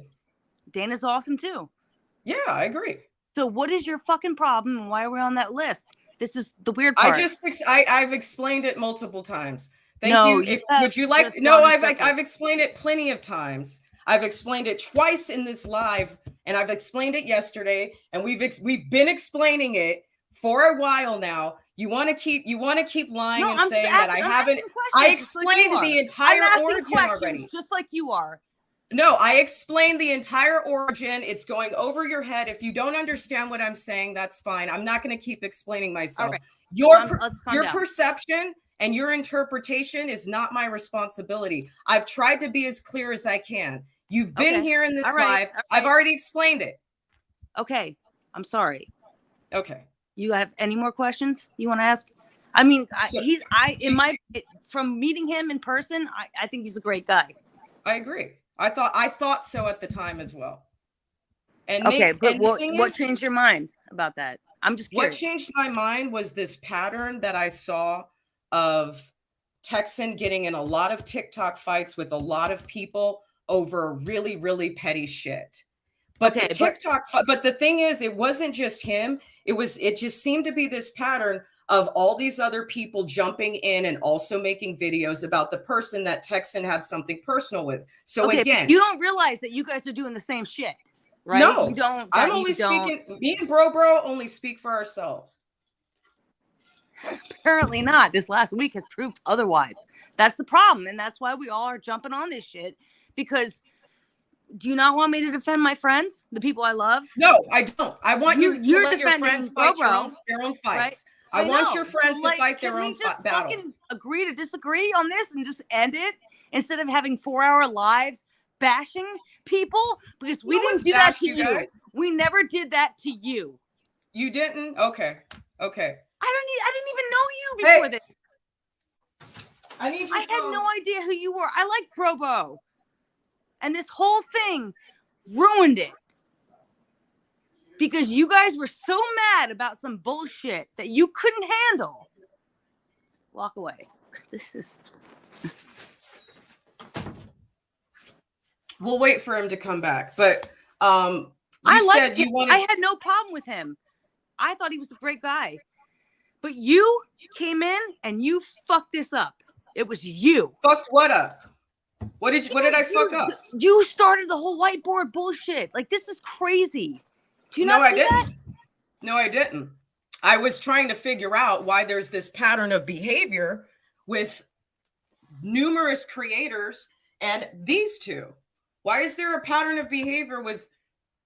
Dana's awesome too. Yeah, I agree. So what is your fucking problem and why are we on that list? This is the weird part. I've explained it multiple times. Thank No, you. you If have would you like? just No, gone in I've circles. explained it plenty of times. I've explained it twice in this live, and I've explained it yesterday, and we've been explaining it for a while now. You want to keep lying No, and I'm saying just that I asking- haven't. I'm I asking questions just like you explained the are. entire I'm asking origin questions already. just like you are. No, I explained the entire origin. It's going over your head. If you don't understand what I'm saying, that's fine. I'm not going to keep explaining myself. right. Let's calm Your down. perception and your interpretation is not my responsibility. I've tried to be as clear as I can. You've been Okay. here in this All right. live. All I've right. already explained it. Okay. I'm sorry. Okay. You have any more questions you want to ask? I mean, So- from meeting him in person, I think he's a great guy. I agree. I thought so at the time as well. And Okay, but and the thing what is, changed your mind about that? I'm just what curious. changed my mind was this pattern that I saw of Texan getting in a lot of TikTok fights with a lot of people over really, really petty shit. But Okay, the TikTok, but the thing is, it wasn't just him. It just seemed to be this pattern of all these other people jumping in and also making videos about the person that Texan had something personal with. So Okay, again, but you don't realize that you guys are doing the same shit, right? no, You don't. I'm that only you don't- speaking. Me and bro only speak for ourselves. Apparently not. This last week has proved otherwise. That's the problem, and that's why we all are jumping on this shit. Because do you not want me to defend my friends, the people I love? No, I don't. I want you to You're let your defending friends fight Bro, their own fights. right? I want know. your friends So, to fight can their we own just battles. fucking agree to disagree on this and just end it instead of having 4-hour lives bashing people? Because we No didn't one's do that bashed to you you. guys. We never did that to you. You didn't? Okay. Okay. I didn't even know you before Hey, this. I need your I had phone. no idea who you were. I like Brobo. And this whole thing ruined it. Because you guys were so mad about some bullshit that you couldn't handle. Walk away. This is... We'll wait for him to come back. But I you liked said him. you wanted. I had no problem with him. I thought he was a great guy. But you came in and you fucked this up. It was you. Fucked what up? What did I fuck up? You started the whole whiteboard bullshit. Like, this is crazy. Do you No, not I see didn't. that? No, I didn't. I was trying to figure out why there's this pattern of behavior with numerous creators and these two. Why is there a pattern of behavior with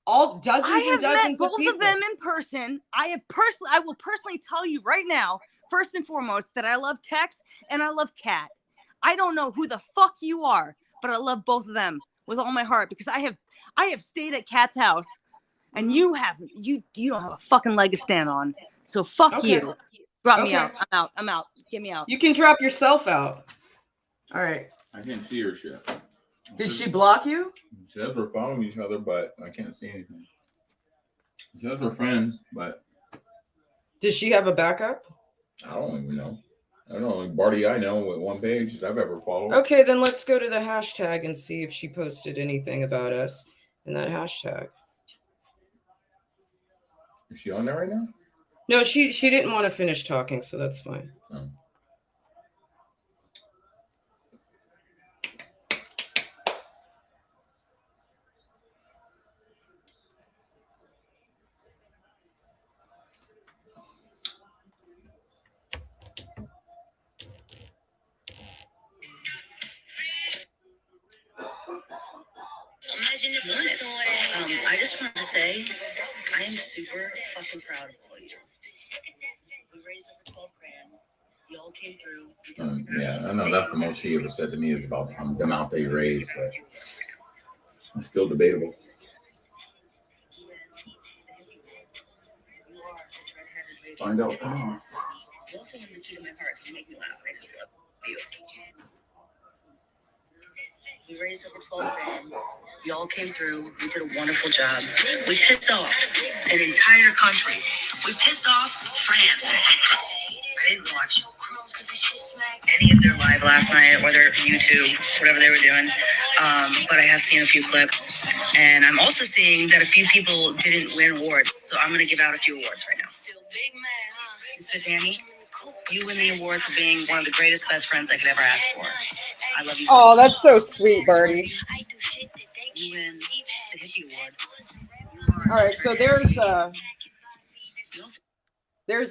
all dozens and dozens met of both people? of them in person. I will personally tell you right now, first and foremost, that I love Tex and I love Kat. I don't know who the fuck you are, but I love both of them with all my heart because I have stayed at Kat's house and you don't have a fucking leg to stand on. So fuck you. Drop me out. I'm out. Get me out. You can drop yourself out. All right. I can't see her shit. Did she block you? She says we're following each other, but I can't see anything. She says we're friends, but Does she have a backup? I don't even know. I don't know. Barty, I know with one page that I've ever followed. Okay, then let's go to the hashtag and see if she posted anything about us in that hashtag. Is she on there right now? No, she didn't want to finish talking, so that's fine. Oh. I just want to say, I am super fucking proud of all of you. We raised over 12 grand. Y'all came through. Yeah, I know that's the most she ever said to me is about the amount they raised, but it's still debatable. Find out. You also have the key to my heart. You make me laugh. I just love you. We raised over 12 grand. Y'all came through. We did a wonderful job. We pissed off an entire country. We pissed off France. I didn't watch any of their live last night, whether YouTube, whatever they were doing. But I have seen a few clips. And I'm also seeing that a few people didn't win awards. So I'm going to give out a few awards right now. Mr. Danny, you win the award for being one of the greatest best friends I could ever ask for. I love you so much. that's so sweet, Birdie. You win the Hippie Award. All right, so there's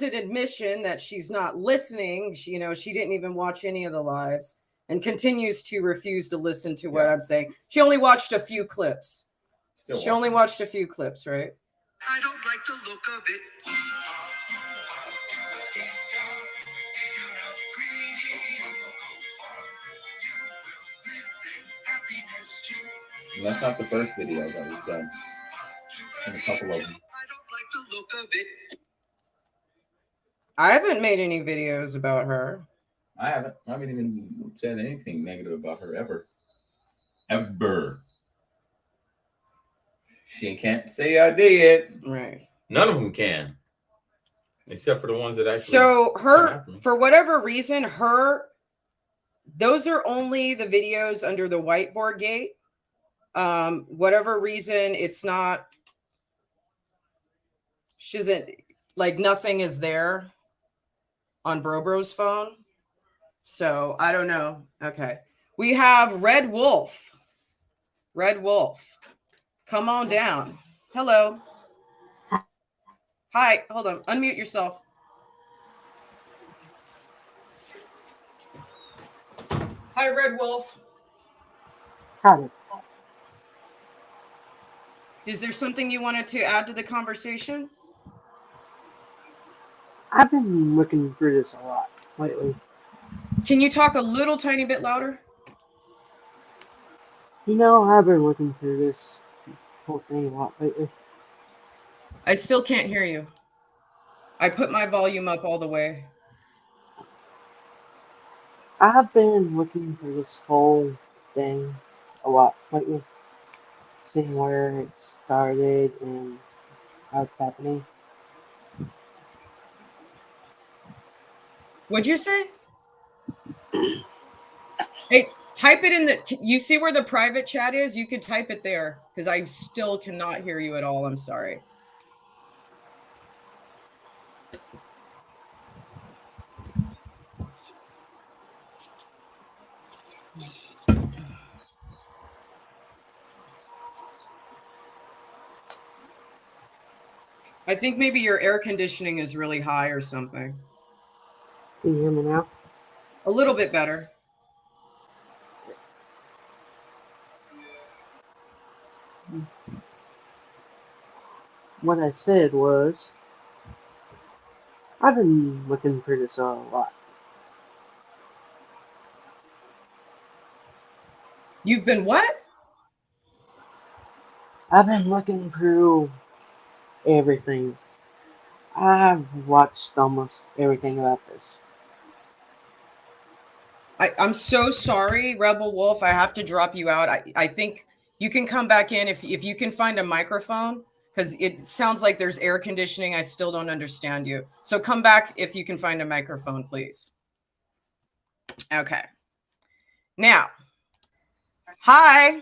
an admission that she's not listening. She didn't even watch any of the lives and continues to refuse to listen to what I'm saying. She only watched a few clips. Only watched a few clips, right? I don't like the look of it. And that's not the first video that was done. And a couple of them. I don't like the look of it. I haven't made any videos about her. I haven't even said anything negative about her ever. Ever. She can't say I did. Right. None of them can. Except for the ones that actually. So for whatever reason, those are only the videos under the whiteboard gate. Whatever reason, it's not. She isn't like nothing is there on Bro's phone. So I don't know. Okay. We have Red Wolf. Red Wolf. Come on down. Hello. Hi. Hold on. Unmute yourself. Hi, Red Wolf. Hi. Is there something you wanted to add to the conversation? I've been looking through this a lot lately. Can you talk a little tiny bit louder? You know, I've been looking through this whole thing a lot lately. I still can't hear you. I put my volume up all the way. I've been looking through this whole thing a lot lately, seeing where it started and how it's happening. What'd you say? Hey, type it in the, you see where the private chat is? You could type it there because I still cannot hear you at all. I'm sorry. I think maybe your air conditioning is really high or something. Can you hear me now? A little bit better. What I said was, I've been looking through this a lot. You've been what? I've been looking through everything. I've watched almost everything about this. I'm so sorry, Rebel Wolf. I have to drop you out. I think you can come back in if you can find a microphone, because it sounds like there's air conditioning. I still don't understand you. So come back if you can find a microphone, please. Okay. Now, hi.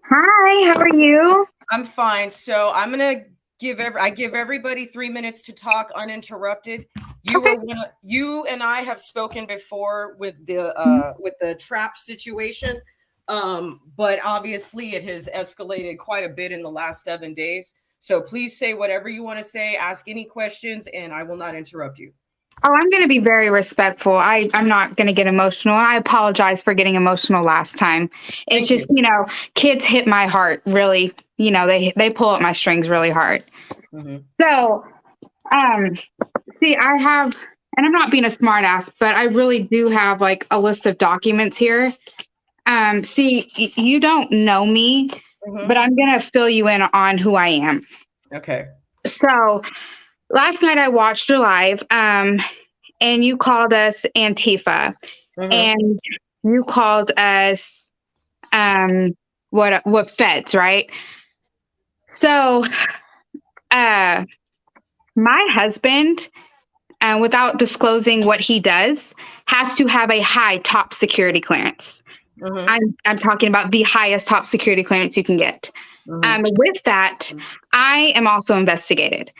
Hi, how are you? I'm fine. So I'm gonna give everybody 3 minutes to talk uninterrupted. You and I have spoken before with the trap situation, but obviously it has escalated quite a bit in the last 7 days. So please say whatever you want to say, ask any questions, and I will not interrupt you. Oh, I'm going to be very respectful. I'm not going to get emotional. And I apologize for getting emotional last time. It's just, kids hit my heart really, they pull up my strings really hard. Mm-hmm. So, see, I have, and I'm not being a smart ass, but I really do have like a list of documents here. See, you don't know me, but I'm going to fill you in on who I am. Okay. So last night I watched your live, and you called us Antifa, and you called us what feds, right? So my husband, without disclosing what he does, has to have a high top security clearance. I'm talking about the highest top security clearance you can get. With that, I am also investigated.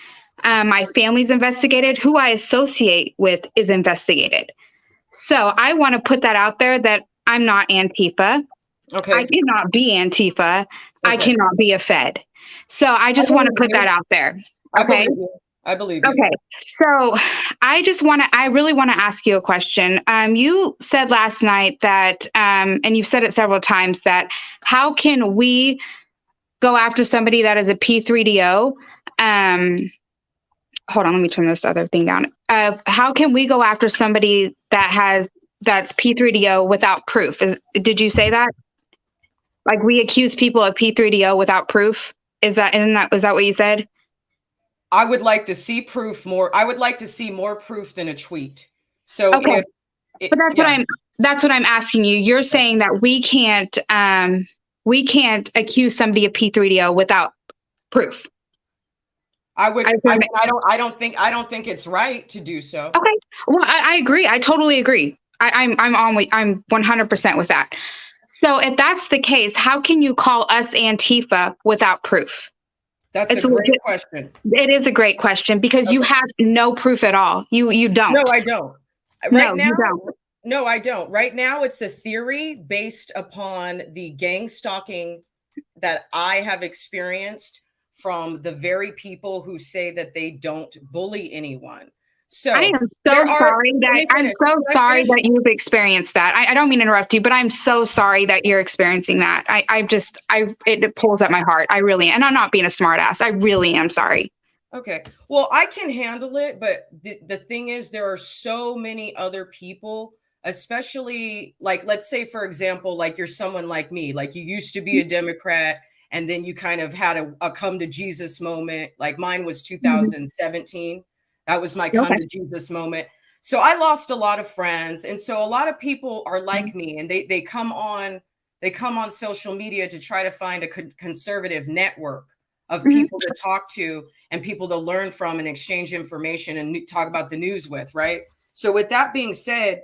My family's investigated. Who I associate with is investigated. So I want to put that out there that I'm not Antifa. Okay. I cannot be Antifa. Okay. I cannot be a Fed. So I just want to put that out there. Okay. I believe you. Okay. So I really want to ask you a question. You said last night that, and you've said it several times, that how can we go after somebody that is a P3DO? Hold on, let me turn this other thing down. How can we go after somebody that's P3DO without proof? Did you say that? Like we accuse people of P3DO without proof? Is that what you said? I would like to see proof more. I would like to see more proof than a tweet. So okay. But that's what I'm asking you. You're saying that we can't accuse somebody of P3DO without proof. I don't think it's right to do so. Okay. Well, I agree. I totally agree. I'm 100% with that. So if that's the case, how can you call us Antifa without proof? That's a great question. It is a great question because you have no proof at all. You don't. No, I don't. You don't. No, I don't. Right now, it's a theory based upon the gang stalking that I have experienced from the very people who say that they don't bully anyone. So I am so sorry that you've experienced that. I don't mean to interrupt you, but I'm so sorry that you're experiencing that. It pulls at my heart. I really am. And I'm not being a smart ass. I really am sorry. Okay. Well, I can handle it, but the thing is, there are so many other people, especially like, let's say, for example, like you're someone like me, like you used to be a Democrat and then you kind of had a come to Jesus moment. Like mine was 2017. That was my come Okay. to Jesus moment. So I lost a lot of friends. And so a lot of people are like me and they come on social media to try to find a conservative network of people to talk to and people to learn from and exchange information and talk about the news with, right? So with that being said,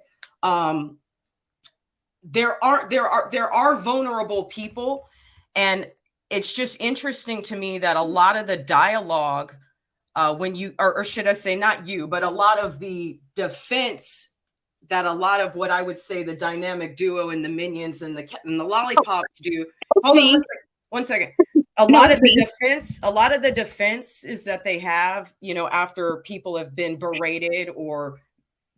there are vulnerable people, and it's just interesting to me that a lot of the dialogue, when you, or should I say not you, but a lot of the defense that a lot of what I would say the dynamic duo and the minions and the lollipops do. Hold on one second. A lot of the defense is that they have, you know, after people have been berated or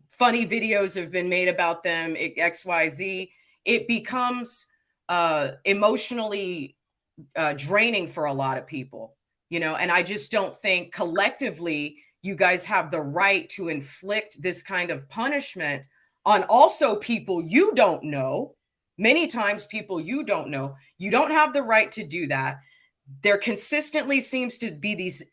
funny videos have been made about them, XYZ, it becomes emotionally draining for a lot of people, you know, and I just don't think collectively you guys have the right to inflict this kind of punishment on also people you don't know. Many times people you don't know. You don't have the right to do that. There consistently seems to be these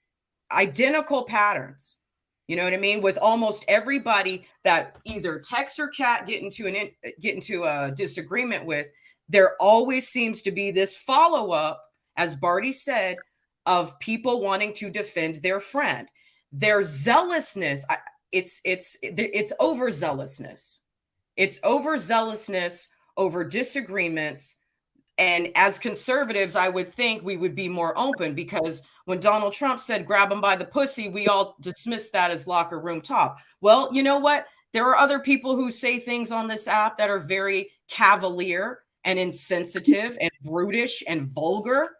identical patterns. You know what I mean? With almost everybody that either Tex or Cat get into a disagreement with, there always seems to be this follow-up, as Barty said, of people wanting to defend their friend. Their zealousness, it's overzealousness. It's overzealousness over disagreements. And as conservatives, I would think we would be more open, because when Donald Trump said grab him by the pussy, we all dismissed that as locker room talk. Well, you know what? There are other people who say things on this app that are very cavalier and insensitive and brutish and vulgar.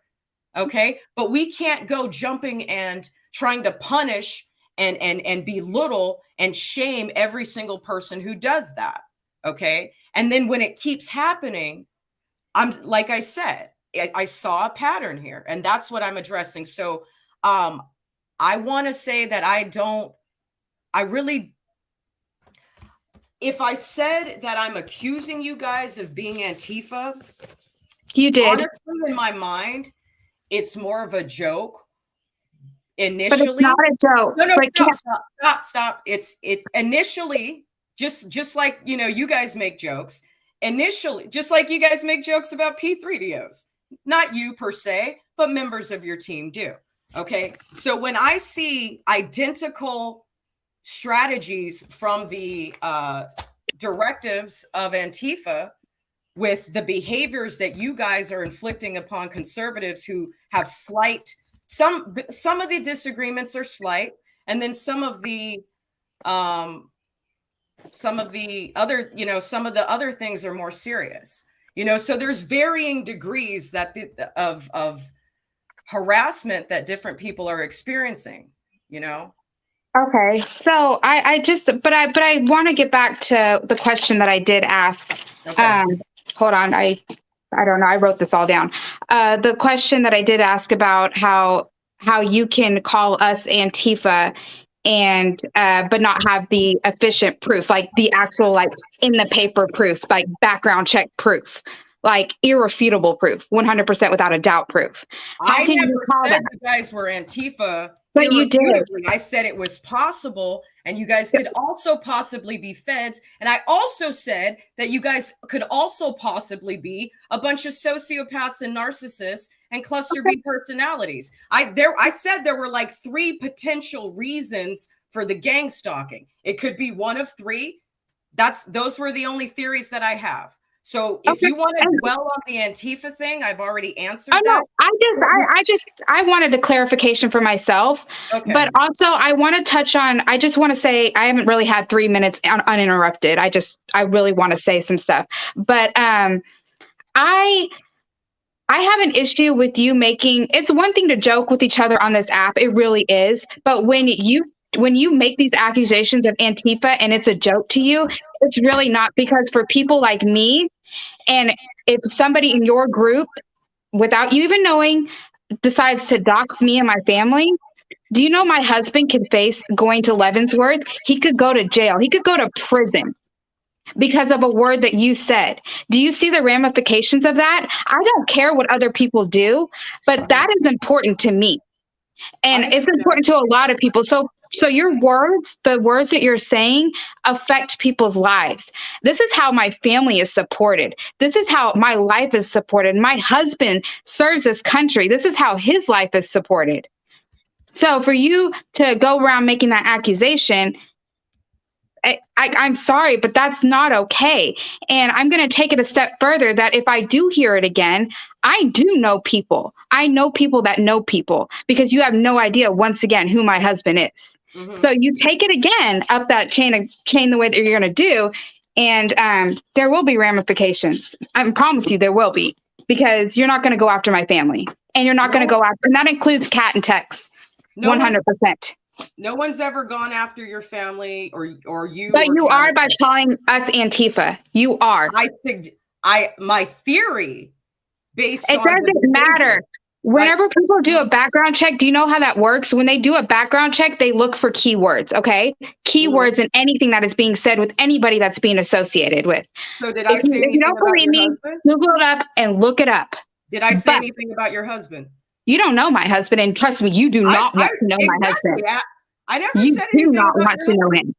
Okay. But we can't go jumping and trying to punish and belittle and shame every single person who does that. Okay. And then when it keeps happening, I'm like I said, I saw a pattern here, and that's what I'm addressing. So I want to say that if I said that I'm accusing you guys of being Antifa, you did. Honestly, in my mind, it's more of a joke. Initially, but it's not a joke. No, stop. It's initially just like, you know, you guys make jokes. Initially, just like you guys make jokes about P3DOs. Not you per se, but members of your team do. Okay. So when I see identical strategies from the directives of Antifa with the behaviors that you guys are inflicting upon conservatives who have some of the disagreements are slight, and then some of the other things are more serious, you know. So there's varying degrees of harassment that different people are experiencing, you know. Okay, so I want to get back to the question that I did ask. Okay. Hold on, I don't know, I wrote this all down. The question that I did ask about how you can call us Antifa and but not have the efficient proof, like the actual, like in the paper proof, like background check proof, like irrefutable proof, 100% without a doubt proof. I never said you guys were Antifa. But you did. I said it was possible, and you guys could also possibly be feds. And I also said that you guys could also possibly be a bunch of sociopaths and narcissists and cluster B personalities. I said there were like 3 potential reasons for the gang stalking. It could be one of 3. Those were the only theories that I have. So if you want to dwell on the Antifa thing, I've already answered that. I wanted a clarification for myself. Okay. But also I want to touch on, I just want to say, I haven't really had 3 minutes uninterrupted. I really want to say some stuff. But I have an issue with you it's one thing to joke with each other on this app. It really is. But when you make these accusations of Antifa and it's a joke to you, it's really not, because for people like me, and if somebody in your group, without you even knowing, decides to dox me and my family, Do you know my husband could face going to Leavenworth? He could go to jail. He could go to prison because of a word that you said. Do you see the ramifications of that? I don't care what other people do, but that is important to me. And it's important to a lot of people. So your words, the words that you're saying affect people's lives. This is how my family is supported. This is how my life is supported. My husband serves this country. This is how his life is supported. So for you to go around making that accusation, I'm sorry, but that's not okay. And I'm going to take it a step further that if I do hear it again, I do know people. I know people that know people, because you have no idea, once again, who my husband is. Mm-hmm. So you take it again up that chain the way that you're going to do, and there will be ramifications. I promise you there will be, because you're not going to go after my family, and you're not going to go after, and that includes Kat and Tex, 100%. No one's ever gone after your family or you. But you are by calling us Antifa. You are. My theory based on. It doesn't matter. Whenever people do a background check, do you know how that works? When they do a background check, they look for keywords, okay? Keywords in anything that is being said with anybody that's being associated with. So did I say anything about your husband? If you don't believe me, Google it up and look it up. Did I say anything about your husband? You don't know my husband, and trust me, you do not want to know my husband. I never said anything. You do not want to know him.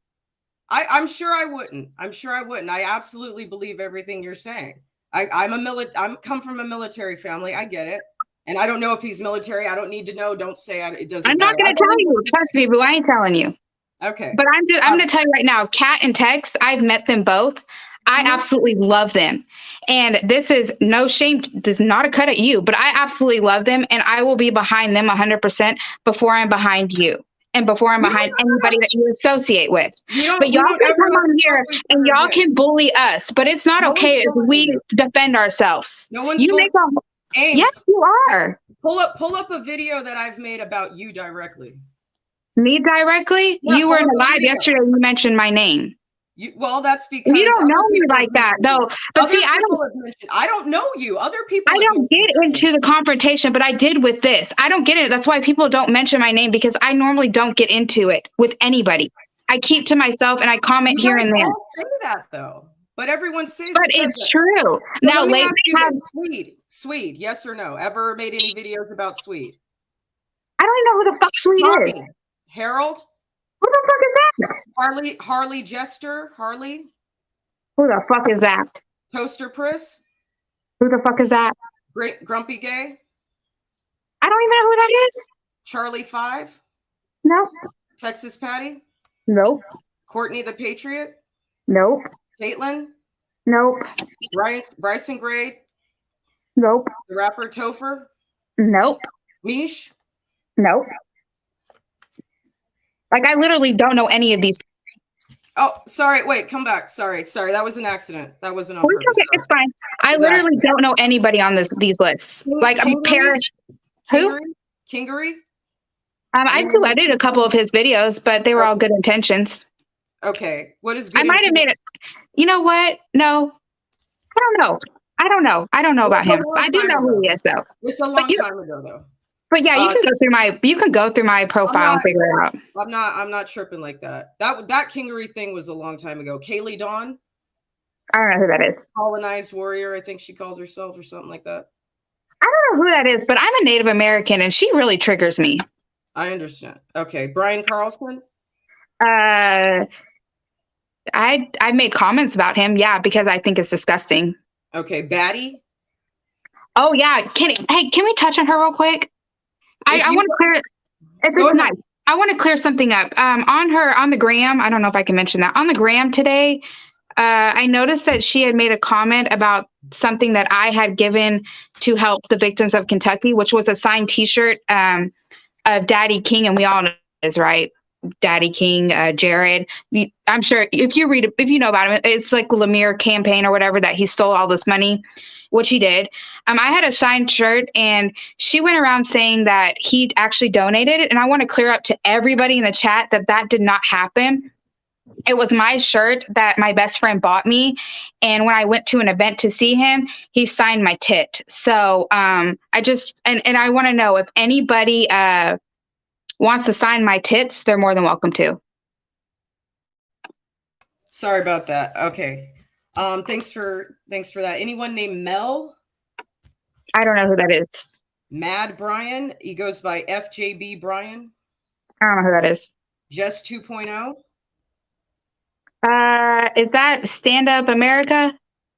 I'm sure I wouldn't. I absolutely believe everything you're saying. I'm come from a military family. I get it. And I don't know if he's military. I don't need to know. Don't say it doesn't. I'm not going to tell you. Trust me, but I ain't telling you. Okay. But I'm going to tell you right now, Kat and Tex, I've met them both. I absolutely love them. And this is no shame. This is not a cut at you, but I absolutely love them. And I will be behind them 100% before I'm behind you. And before I'm behind anybody that you associate with. But y'all can come on here and y'all can bully us. But it's not okay if we defend ourselves. No one's Yes, you are. Pull up a video that I've made about you directly. Me directly? Yeah, you were in a live yesterday. You mentioned my name. Well, that's because you don't know me like that, though. But see, I don't know you. Other people. I don't get into the confrontation, but I did with this. I don't get it. That's why people don't mention my name, because I normally don't get into it with anybody. I keep to myself and I comment here and there. All say that though, but everyone says. But it's true. Now, lately, Swede, yes or no? Ever made any videos about Swede? I don't even know who the fuck Swede is. Harold. Who the fuck is that? Harley Jester. Harley. Who the fuck is that? Toaster Priss. Who the fuck is that? Great Grumpy Gay. I don't even know who that is. Charlie 5. Nope. Texas Patty. Nope. Courtney the Patriot. Nope. Caitlin. Nope. Bryson Grade. Nope. The rapper Topher. Nope. Mish. Nope. Like, I literally don't know any of these. Oh, sorry. Wait, come back. Sorry. That was an accident. That wasn't on purpose. Okay, it's fine. I literally don't know anybody on these lists. Like, I'm Paris. Who? Kingery? I did a couple of his videos, but they were all good intentions. Okay. What is good? I might have made it. You know what? No. I don't know. I don't know about him. I do know who he is, though. It's a long time ago, though. But yeah, you can go through my profile and figure it out. I'm not tripping like that. That Kingery thing was a long time ago. Kaylee Dawn. I don't know who that is. Colonized warrior, I think she calls herself, or something like that. I don't know who that is, but I'm a Native American and she really triggers me. I understand. Okay. Brian Carlson. I made comments about him, yeah, because I think it's disgusting. Okay, Batty. Oh yeah. Can we touch on her real quick? I want to clear it. It's nice. I want to clear something up. On the gram, I don't know if I can mention that. On the gram today, I noticed that she had made a comment about something that I had given to help the victims of Kentucky, which was a signed T-shirt of Daddy King, and we all know this, right? Daddy King, Jared. I'm sure if you know about him, it's like Lemire campaign or whatever, that he stole all this money, which he did. I had a signed shirt and she went around saying that he actually donated it. And I want to clear up to everybody in the chat that did not happen. It was my shirt that my best friend bought me. And when I went to an event to see him, he signed my tit. So I want to know if anybody wants to sign my tits, they're more than welcome to. Sorry about that. Okay. Thanks for that. Anyone named Mel? I don't know who that is. Mad Brian. He goes by FJB Brian. I don't know who that is. Just 2.0. Is that Stand Up America?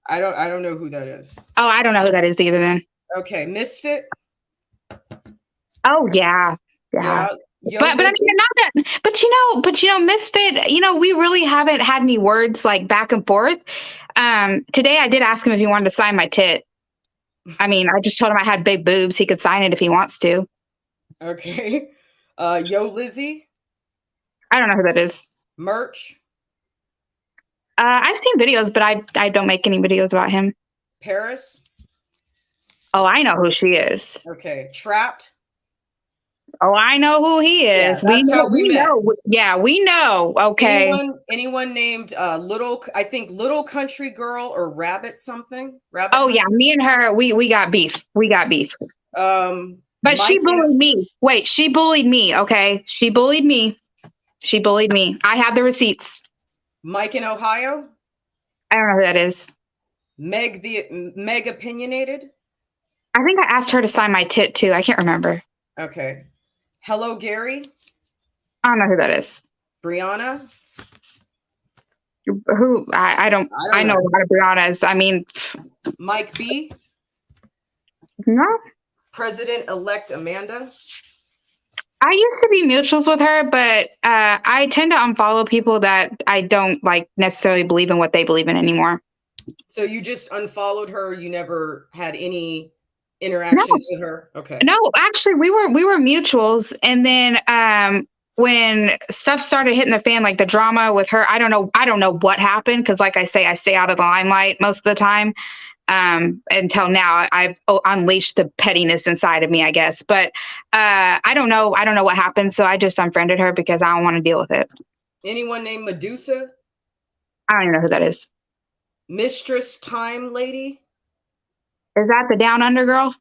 I don't know who that is. Oh, I don't know who that is either then. Okay, Misfit. Oh yeah. Yo, But I mean, not that. But you know, Misfit. You know, we really haven't had any words like back and forth. Today I did ask him if he wanted to sign my tit. I mean, I just told him I had big boobs. He could sign it if he wants to. Okay. Yo Lizzie. I don't know who that is. Merch. I've seen videos, but I don't make any videos about him. Paris. Oh, I know who she is. Okay. Trapped. Oh, I know who he is. Yeah, that's how we met. know. Yeah, we know. Okay. Anyone named Little Country Girl or Rabbit something? Rabbit. Oh yeah, me and her, we got beef. We got beef. But she bullied me. Wait, she bullied me. Okay, she bullied me. She bullied me. I have the receipts. Mike in Ohio. I don't know who that is. Meg Opinionated. I think I asked her to sign my tit too. I can't remember. Okay. Hello, Gary. I don't know who that is. Brianna. Who? I don't I know a lot of Briannas. I mean, Mike B. No. President-elect Amanda. I used to be mutuals with her, but I tend to unfollow people that I don't like necessarily believe in what they believe in anymore. So you just unfollowed her. You never had any interactions with her. Okay. No, actually, we were mutuals, and then when stuff started hitting the fan, like the drama with her, I don't know what happened because, like I say, I stay out of the limelight most of the time. Until now, I've unleashed the pettiness inside of me, I guess. But I don't know what happened, so I just unfriended her because I don't want to deal with it. Anyone named Medusa? I don't even know who that is. Mistress Time Lady? Is that the Down Under girl?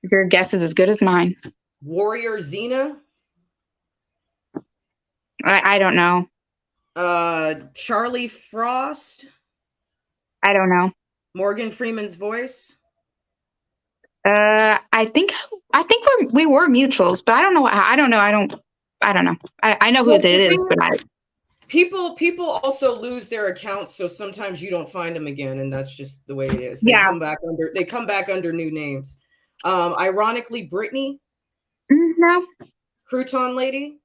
Your guess is as good as mine. Warrior Xena? I don't know. Charlie Frost? I don't know. Morgan Freeman's voice? I think we were mutuals, but I don't know. I don't know. I know who it is, but people also lose their accounts, so sometimes you don't find them again, and that's just the way it is. They come back under new names. Ironically, Brittany? No. Crouton Lady?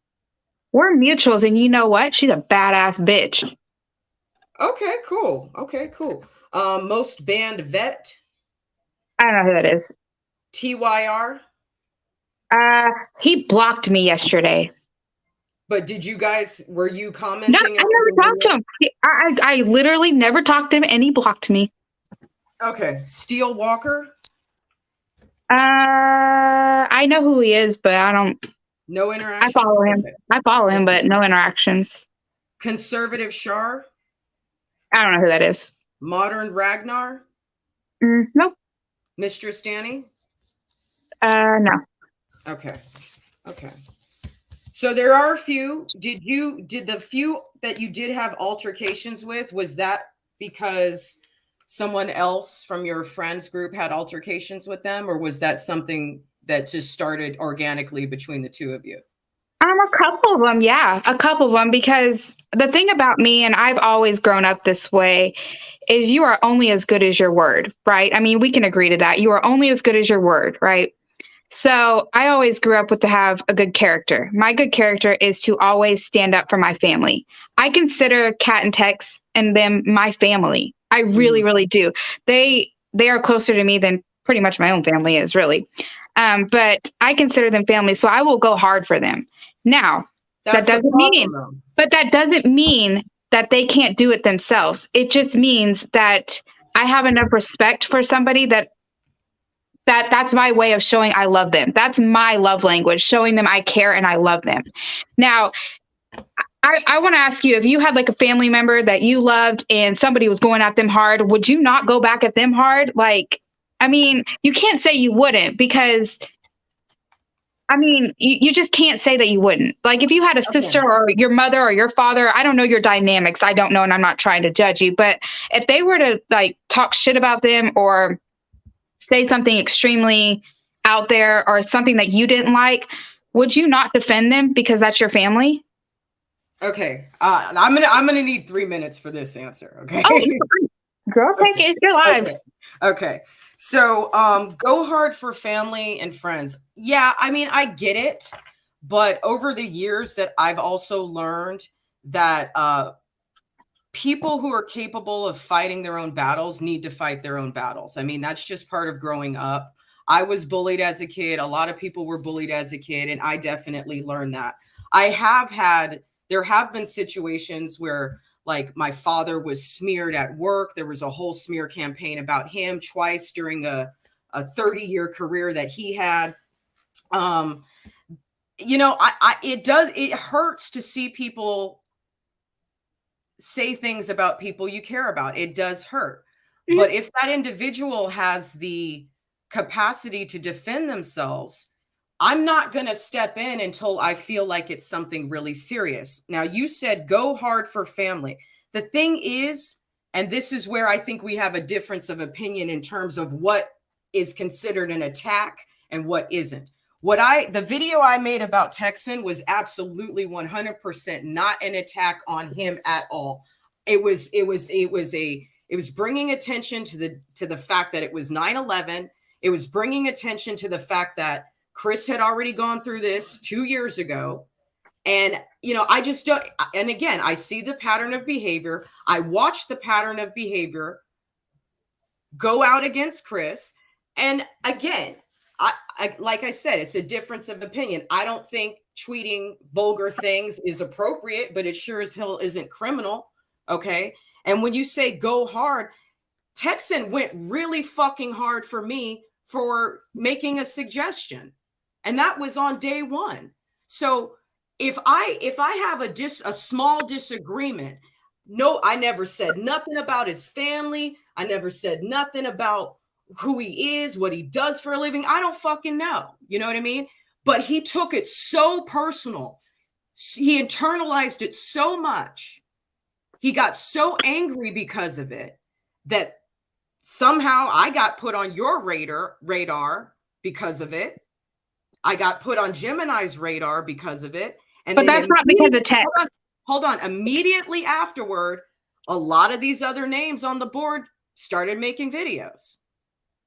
We're mutuals, and you know what? She's a badass bitch. Okay, cool. Most banned vet? I don't know who that is. TYR? He blocked me yesterday. But were you commenting? No, I never talked to him. I literally never talked to him, and he blocked me. Okay. Steel Walker? I know who he is, but I don't. No interactions? I follow him, but no interactions. Conservative Shar? I don't know who that is. Modern Ragnar? Nope. Mistress Danny? No. Okay. So there are a few. Did the few that you did have altercations with, was that because someone else from your friends group had altercations with them, or was that something that just started organically between the two of you? A couple of them, yeah. A couple of them, because the thing about me, and I've always grown up this way, is you are only as good as your word, right? I mean, we can agree to that. You are only as good as your word, right? So I always grew up with to have a good character. My good character is to always stand up for my family. I consider Kat and Tex and them my family. I really, really do. They are closer to me than pretty much my own family is, really. But I consider them family, so I will go hard for them. Now, that doesn't mean that they can't do it themselves. It just means that I have enough respect for somebody that's my way of showing I love them. That's my love language, showing them I care and I love them. Now, I want to ask you, if you had like a family member that you loved and somebody was going at them hard, would you not go back at them hard? Like, I mean, you can't say you wouldn't, because I mean, you just can't say that you wouldn't. Like, if you had a sister or your mother or your father, I don't know your dynamics. I don't know, and I'm not trying to judge you. But if they were to, like, talk shit about them or say something extremely out there or something that you didn't like, would you not defend them because that's your family? Okay. I'm gonna need 3 minutes for this answer. Okay. Oh, girl, take it. It's your live. Okay. So, go hard for family and friends. Yeah, I mean, I get it, but over the years that I've also learned that people who are capable of fighting their own battles need to fight their own battles. I mean, that's just part of growing up. I was bullied as a kid. A lot of people were bullied as a kid, and I definitely learned that. There have been situations where, like, my father was smeared at work. There was a whole smear campaign about him twice during a 30-year career that he had. You know, it hurts to see people say things about people you care about. It does hurt. Mhm. But if that individual has the capacity to defend themselves, I'm not going to step in until I feel like it's something really serious. Now, you said go hard for family. The thing is, and this is where I think we have a difference of opinion in terms of what is considered an attack and what isn't. The video I made about Texan was absolutely 100% not an attack on him at all. It was bringing attention to the fact that it was 9/11. It was bringing attention to the fact that Chris had already gone through this 2 years ago. And, you know, I just don't. And again, I see the pattern of behavior. I watched the pattern of behavior go out against Chris. And again, like I said, it's a difference of opinion. I don't think tweeting vulgar things is appropriate, but it sure as hell isn't criminal. Okay. And when you say go hard, Texan went really fucking hard for me for making a suggestion. And that was on day one. So if I have a small disagreement, no, I never said nothing about his family. I never said nothing about who he is, what he does for a living. I don't fucking know. You know what I mean? But he took it so personal. He internalized it so much. He got so angry because of it that somehow I got put on your radar because of it. I got put on Gemini's radar because of it. And but that's not because of tech. Hold on. Immediately afterward, a lot of these other names on the board started making videos.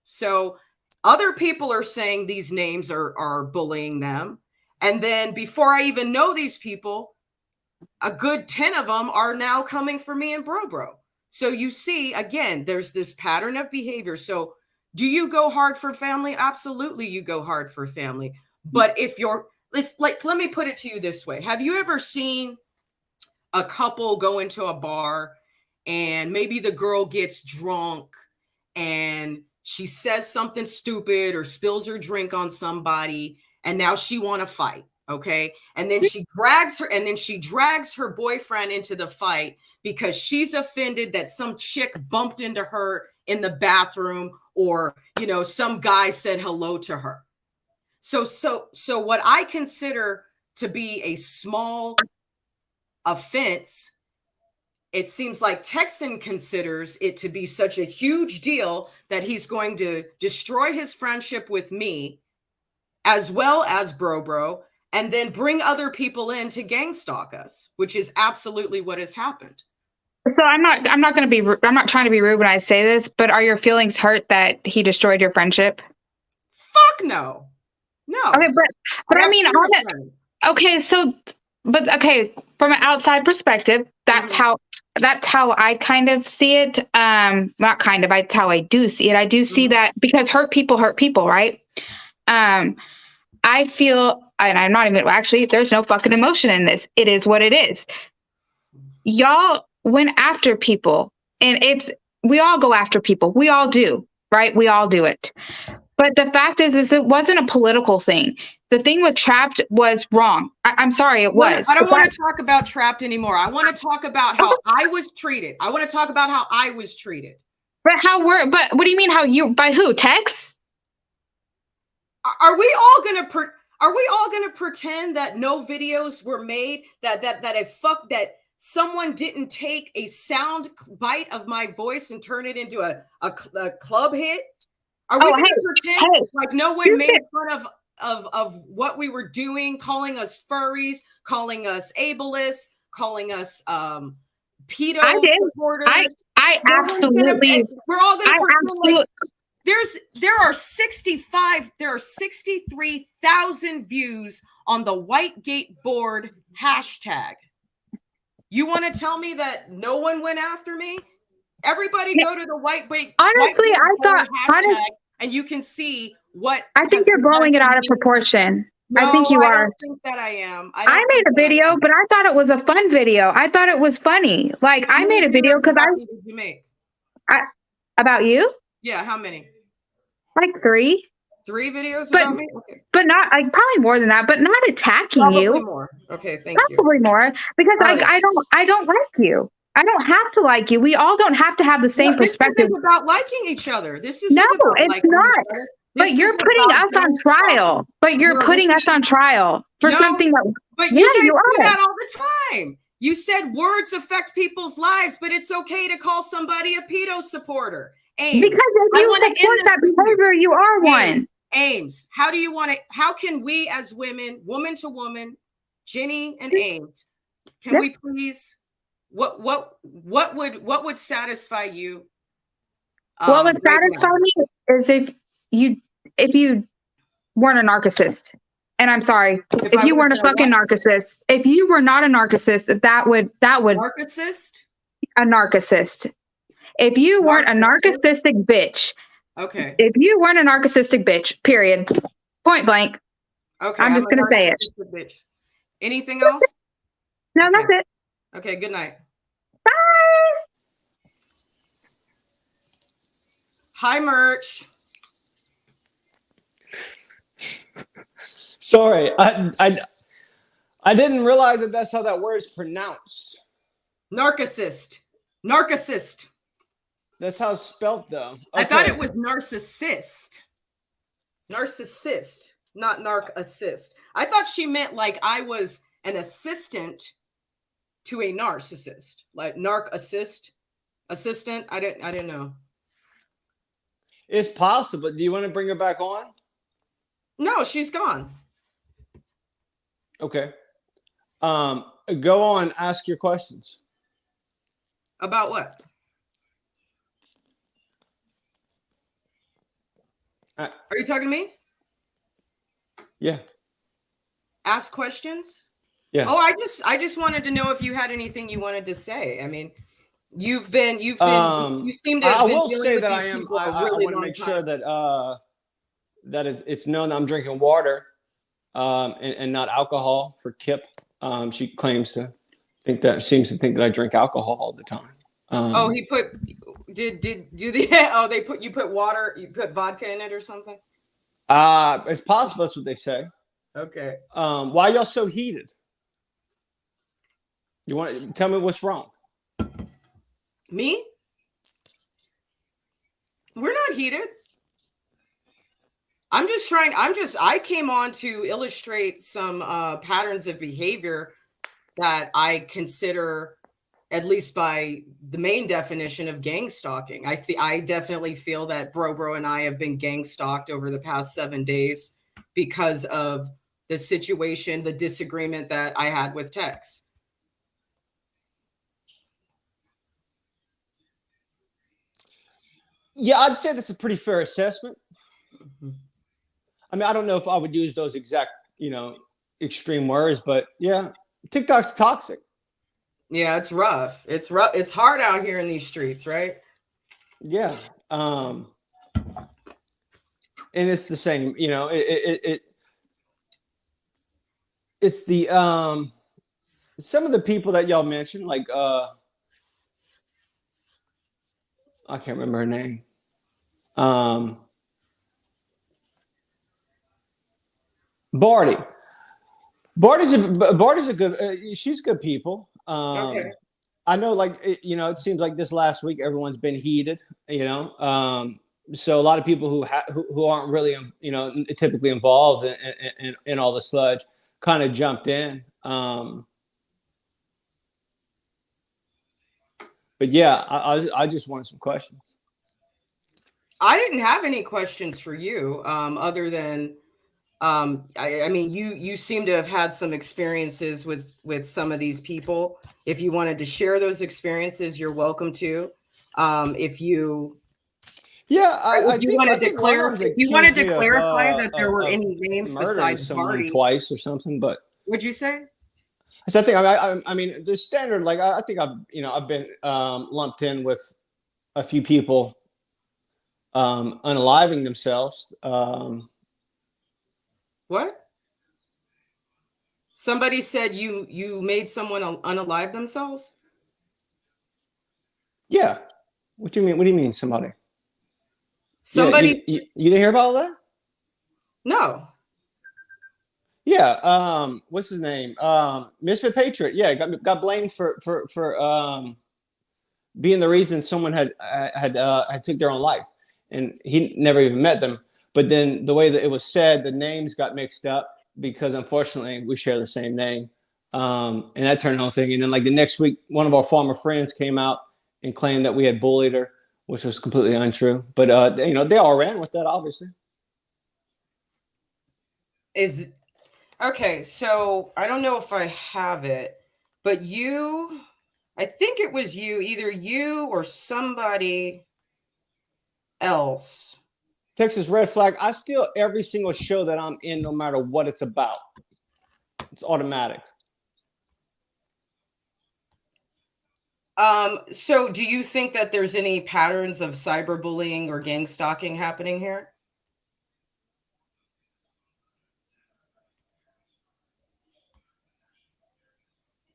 So other people are saying these names are bullying them. And then before I even know these people, a good 10 of them are now coming for me and Bro. So you see, again, there's this pattern of behavior. So do you go hard for family? Absolutely, you go hard for family. But if let me put it to you this way. Have you ever seen a couple go into a bar and maybe the girl gets drunk and she says something stupid or spills her drink on somebody and now she want to fight? Okay. And then she drags her boyfriend into the fight because she's offended that some chick bumped into her in the bathroom or, you know, some guy said hello to her. So what I consider to be a small offense, it seems like Texan considers it to be such a huge deal that he's going to destroy his friendship with me as well as Bro, and then bring other people in to gang stalk us, which is absolutely what has happened. So I'm not trying to be rude when I say this, but are your feelings hurt that he destroyed your friendship? Fuck no. No. Okay, but I mean, okay, so, but okay, from an outside perspective, that's how I kind of see it. Not kind of, that's how I do see it. I do see that because hurt people, right? I feel, and I'm not even, actually, there's no fucking emotion in this. It is what it is. Y'all went after people, and we all go after people. We all do, right? We all do it. But the fact is it wasn't a political thing. The thing with Trapped was wrong. I'm sorry, it was. I don't want to talk about Trapped anymore. I want to talk about how I was treated. I want to talk about how I was treated. But what do you mean by who? Tex? Are we all going to, Are we all going to pretend that no videos were made, that someone didn't take a sound bite of my voice and turn it into a club hit? Are we going to pretend like no one made fun of what we were doing, calling us furries, calling us ableists, calling us pedo supporters? I absolutely. We're all going to pretend like there are 63,000 views on the Whitegate board hashtag. You want to tell me that no one went after me? Everybody go to the Whitegate. Honestly, I thought and you can see what. I think you're blowing it out of proportion. No, I think you are. I don't think that I am. I made a video, but I thought it was a fun video. I thought it was funny. Like I made a video because did you make? About you? Yeah, how many? Like 3. 3 videos about me? Okay. But not like probably more than that, but not attacking Probably you. More. Okay, thank you. Probably more because I don't like you. I don't have to like you. We all don't have to have the same perspective. This isn't about liking each other. This isn't about it's liking not. Each other. But you're putting us on trial. But you're putting us on trial for something that. But you guys do that all the time. You said words affect people's lives, but it's okay to call somebody a pedo supporter. Ames, because if you support that behavior, you are one. Ames, how do you want it? How can we as women, woman to woman, Jenny and Ames, can we please? What would satisfy you? What would satisfy me is if you weren't a narcissist. And I'm sorry, if you weren't a fucking narcissist, if you were not a narcissist, that would narcissist? A narcissist. If you weren't a narcissistic bitch. Okay. If you weren't a narcissistic bitch, period. Point blank. Okay. I'm just gonna say it. Bitch. Anything else? No, that's it. Okay, good night. Bye. Hi, Merch. Sorry, I didn't realize that that's how that word is pronounced. Narcissist. That's how it's spelled, though. Okay. I thought it was narcissist. Narcissist, not narc assist. I thought she meant like I was an assistant to a narcissist, like narc assistant. I didn't know. It's possible. Do you want to bring her back on? No, she's gone. Okay. Go on. Ask your questions. About what? Are you talking to me? Yeah. Ask questions? Yeah. Oh, I just wanted to know if you had anything you wanted to say. I mean, you seem to have I been will dealing say with that these I am people I really want to long make time. sure that it's known I'm drinking water and not alcohol for Kip. She claims to think that I drink alcohol all the time. He put water, you put vodka in it or something? It's possible that's what they say. Okay. Why y'all so heated? You want to tell me what's wrong? Me? We're not heated. I came on to illustrate some patterns of behavior that I consider, at least by the main definition of gang stalking. I definitely feel that Bro and I have been gang stalked over the past 7 days because of the situation, the disagreement that I had with Tex. Yeah, I'd say that's a pretty fair assessment. Mm-hmm. I mean, I don't know if I would use those exact, extreme words, but yeah, TikTok's toxic. Yeah, it's rough. It's rough. It's hard out here in these streets, right? Yeah. And it's the same, it's the some of the people that y'all mentioned, like I can't remember her name. Barty's a good. She's good people. Okay. I know, it seems like this last week everyone's been heated. So a lot of people who aren't really, you know, typically involved in all the sludge kind of jumped in. But yeah, I just wanted some questions. I didn't have any questions for you, other than, I mean, you seem to have had some experiences with some of these people. If you wanted to share those experiences, you're welcome to. If you I if you think wanted to one of clarify, them if you wanted accused to me clarify that there were of any names murdering besides someone Barty, twice or something. But what'd you say? so I mean, the standard, like I think I've been lumped in with a few people unaliving themselves. What? Somebody said you made someone unalive themselves? Yeah. What do you mean? What do you mean, somebody? Yeah, Somebody you didn't hear about all that? No. Yeah. What's his name? Misfit Patriot. Yeah, got blamed for being the reason someone had took their own life, and he never even met them. But then the way that it was said, the names got mixed up because unfortunately we share the same name, and that turned the whole thing. And then like the next week, one of our former friends came out and claimed that we had bullied her, which was completely untrue. But you know, they all ran with that, obviously. Is okay, so I don't know if I have it, but I think it was either you or somebody else. Texas Red Flag. I steal every single show that I'm in, no matter what it's about. It's automatic. So do you think that there's any patterns of cyberbullying or gang stalking happening here?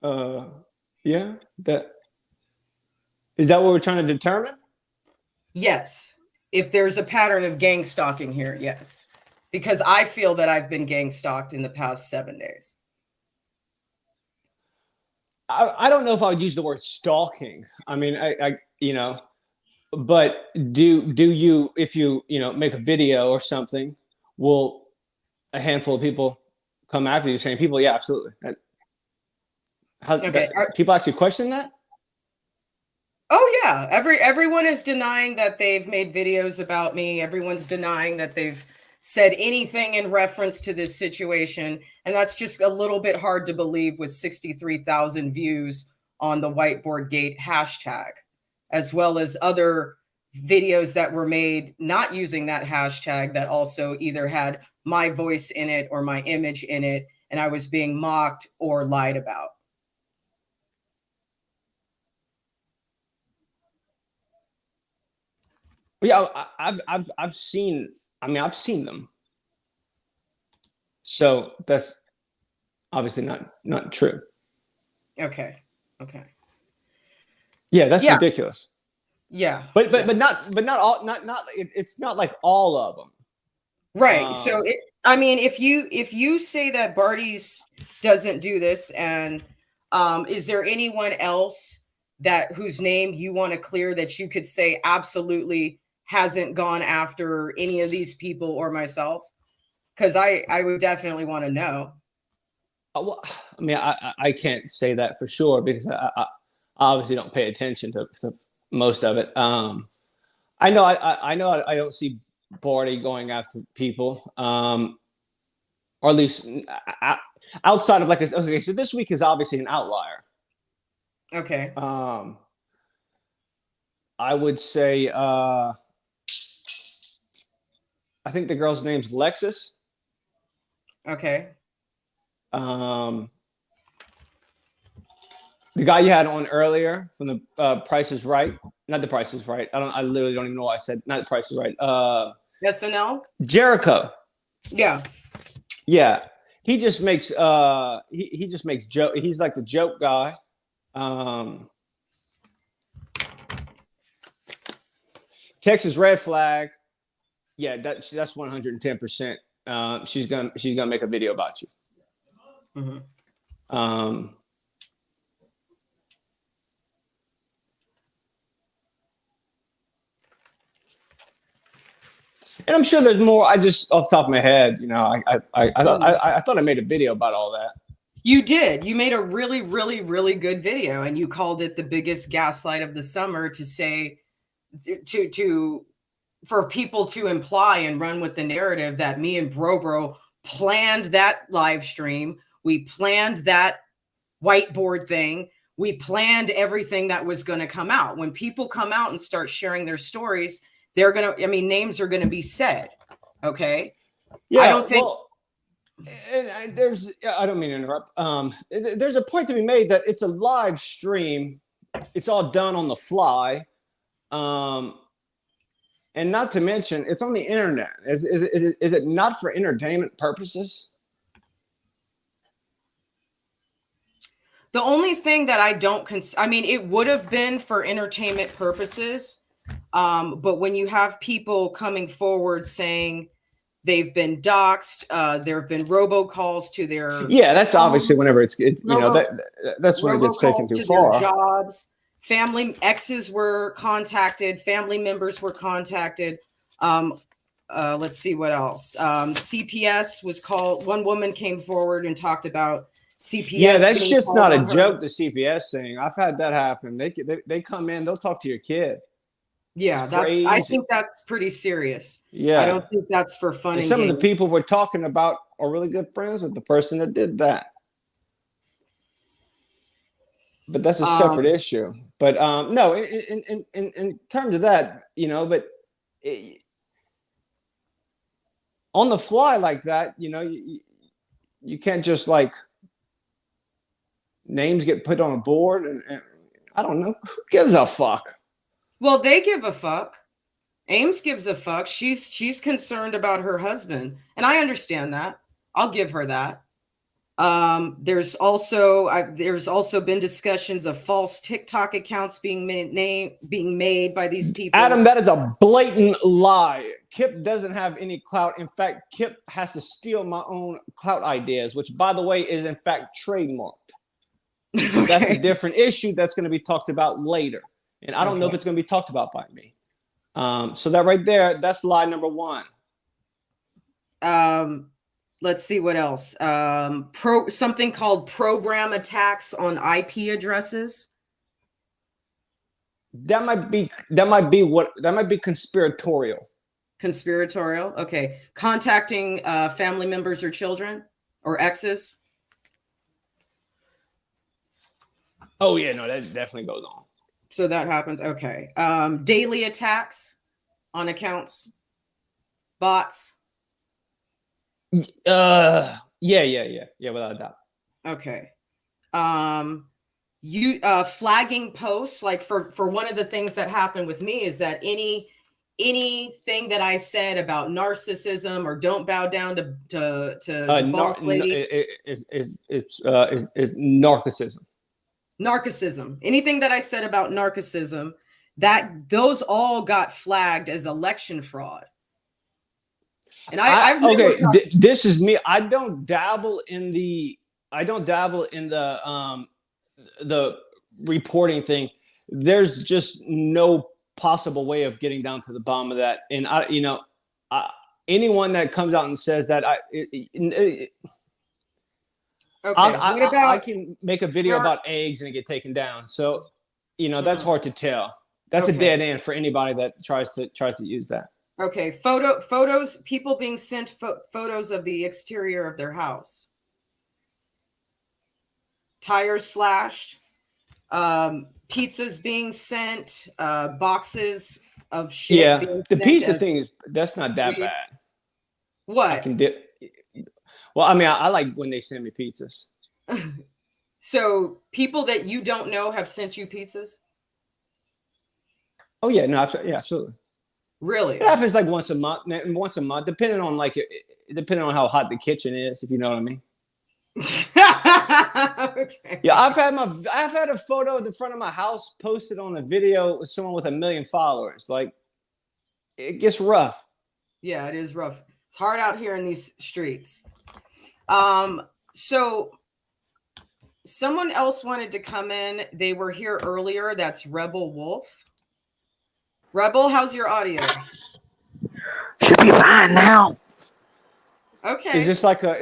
Yeah. Is that what we're trying to determine? Yes. If there's a pattern of gang stalking here, yes. Because I feel that I've been gang stalked in the past 7 days. I don't know if I would use the word stalking. I mean, I you know, but do you, if you make a video or something, will a handful of people come after you saying people? Yeah, absolutely. Okay. People actually question that? Oh yeah, everyone is denying that they've made videos about me. Everyone's denying that they've said anything in reference to this situation, and that's just a little bit hard to believe with 63,000 views on the Whiteboard Gate hashtag, as well as other videos that were made not using that hashtag that also either had my voice in it or my image in it, and I was being mocked or lied about. Yeah, I've seen. I mean, I've seen them. So that's obviously not true. Okay. Yeah, that's ridiculous. Yeah. But not all. It's not like all of them. Right. So I mean, if you say that Barty's doesn't do this, and is there anyone else whose name you want to clear that you could say absolutely hasn't gone after any of these people or myself? Because I would definitely want to know. Well, I mean, I can't say that for sure because I obviously don't pay attention to most of it. I know I don't see Barty going after people, or at least outside of okay. So this week is obviously an outlier. Okay. I would say I think the girl's name's Lexus. Okay. The guy you had on earlier from the Price is Right, not the Price is Right. I literally don't even know why I said not the Price is Right. SNL. Jericho. Yeah. Yeah. He just makes he just makes joke. He's like the joke guy. Texas Red Flag. Yeah, that's 110%. She's gonna make a video about you. Mm-hmm. And I'm sure there's more. I just off the top of my head, you know, I thought I made a video about all that. You did. You made a really, really, really good video, and you called it the biggest gaslight of the summer to say for people to imply and run with the narrative that me and Bro planned that live stream. We planned that whiteboard thing. We planned everything that was going to come out. When people come out and start sharing their stories, they're going to, I mean, names are going to be said. Okay. Yeah. I don't think. Well, and I don't mean to interrupt. There's a point to be made that it's a live stream. It's all done on the fly. And not to mention, it's on the internet. Is it not for entertainment purposes? The only thing that I don't, I mean, it would have been for entertainment purposes. But when you have people coming forward saying they've been doxxed, there have been robocalls to their. Yeah, that's obviously whenever it's you know, that's when it gets taken too far. Their jobs. Family exes were contacted. Family members were contacted. Let's see what else. CPS was called. One woman came forward and talked about CPS. Yeah, that's just not a joke. The CPS thing. I've had that happen. They come in. They'll talk to your kid. Yeah, I think that's pretty serious. Yeah, I don't think that's for fun. And some of the people we're talking about are really good friends with the person that did that. But that's a separate issue. But no, in terms of that, you know, but on the fly like that, you know, you can't just like names get put on a board and I don't know, who gives a fuck? Well, they give a fuck. Ames gives a fuck. She's concerned about her husband, and I understand that. I'll give her that. There's also been discussions of false TikTok accounts being made by these people. Adam, that is a blatant lie. Kip doesn't have any clout. In fact, Kip has to steal my own clout ideas, which, by the way, is in fact trademarked. Okay. That's a different issue that's going to be talked about later. And I don't know if it's going to be talked about by me. So that right there, that's lie number one. Let's see what else. Something called program attacks on IP addresses. That might be conspiratorial. Conspiratorial. Okay. Contacting family members or children or exes. Oh yeah, no, that definitely goes on. So that happens. Okay. Daily attacks on accounts, bots. Yeah, without a doubt. Okay. You flagging posts, like for one of the things that happened with me is that anything that I said about narcissism or don't bow down to the boss lady is narcissism. Narcissism. Anything that I said about narcissism, that those all got flagged as election fraud. And this is me. I don't dabble in the reporting thing. There's just no possible way of getting down to the bottom of that. And anyone that comes out and says that I can make a video about eggs and it get taken down. So, that's hard to tell. That's a dead end for anybody that tries to use that. Okay, photos, people being sent photos of the exterior of their house. Tires slashed, pizzas being sent, boxes of shit. Yeah, the pizza thing that's not that bad. What? Well, I mean, I like when they send me pizzas. So people that you don't know have sent you pizzas? Oh yeah, no, absolutely. Really? It happens like once a month, depending on how hot the kitchen is, if you know what I mean. Okay. Yeah, I've had a photo of the front of my house posted on a video with someone with 1 million followers. Like, it gets rough. Yeah, it is rough. It's hard out here in these streets. So someone else wanted to come in. They were here earlier. That's Rebel Wolf. Rebel, how's your audio? Should be fine now. Okay. Is this like a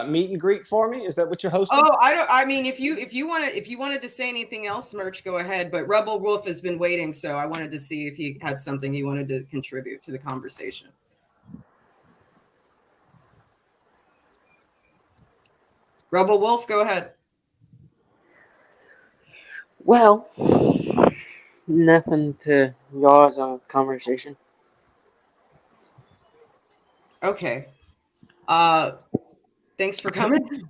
meet and greet for me? Is that what you're hosting? Oh, I mean, if you wanted to say anything else, Merch, go ahead. But Rebel Wolf has been waiting, so I wanted to see if he had something he wanted to contribute to the conversation. Rebel Wolf, go ahead. Well, nothing to y'all's conversation. Okay. Thanks for coming.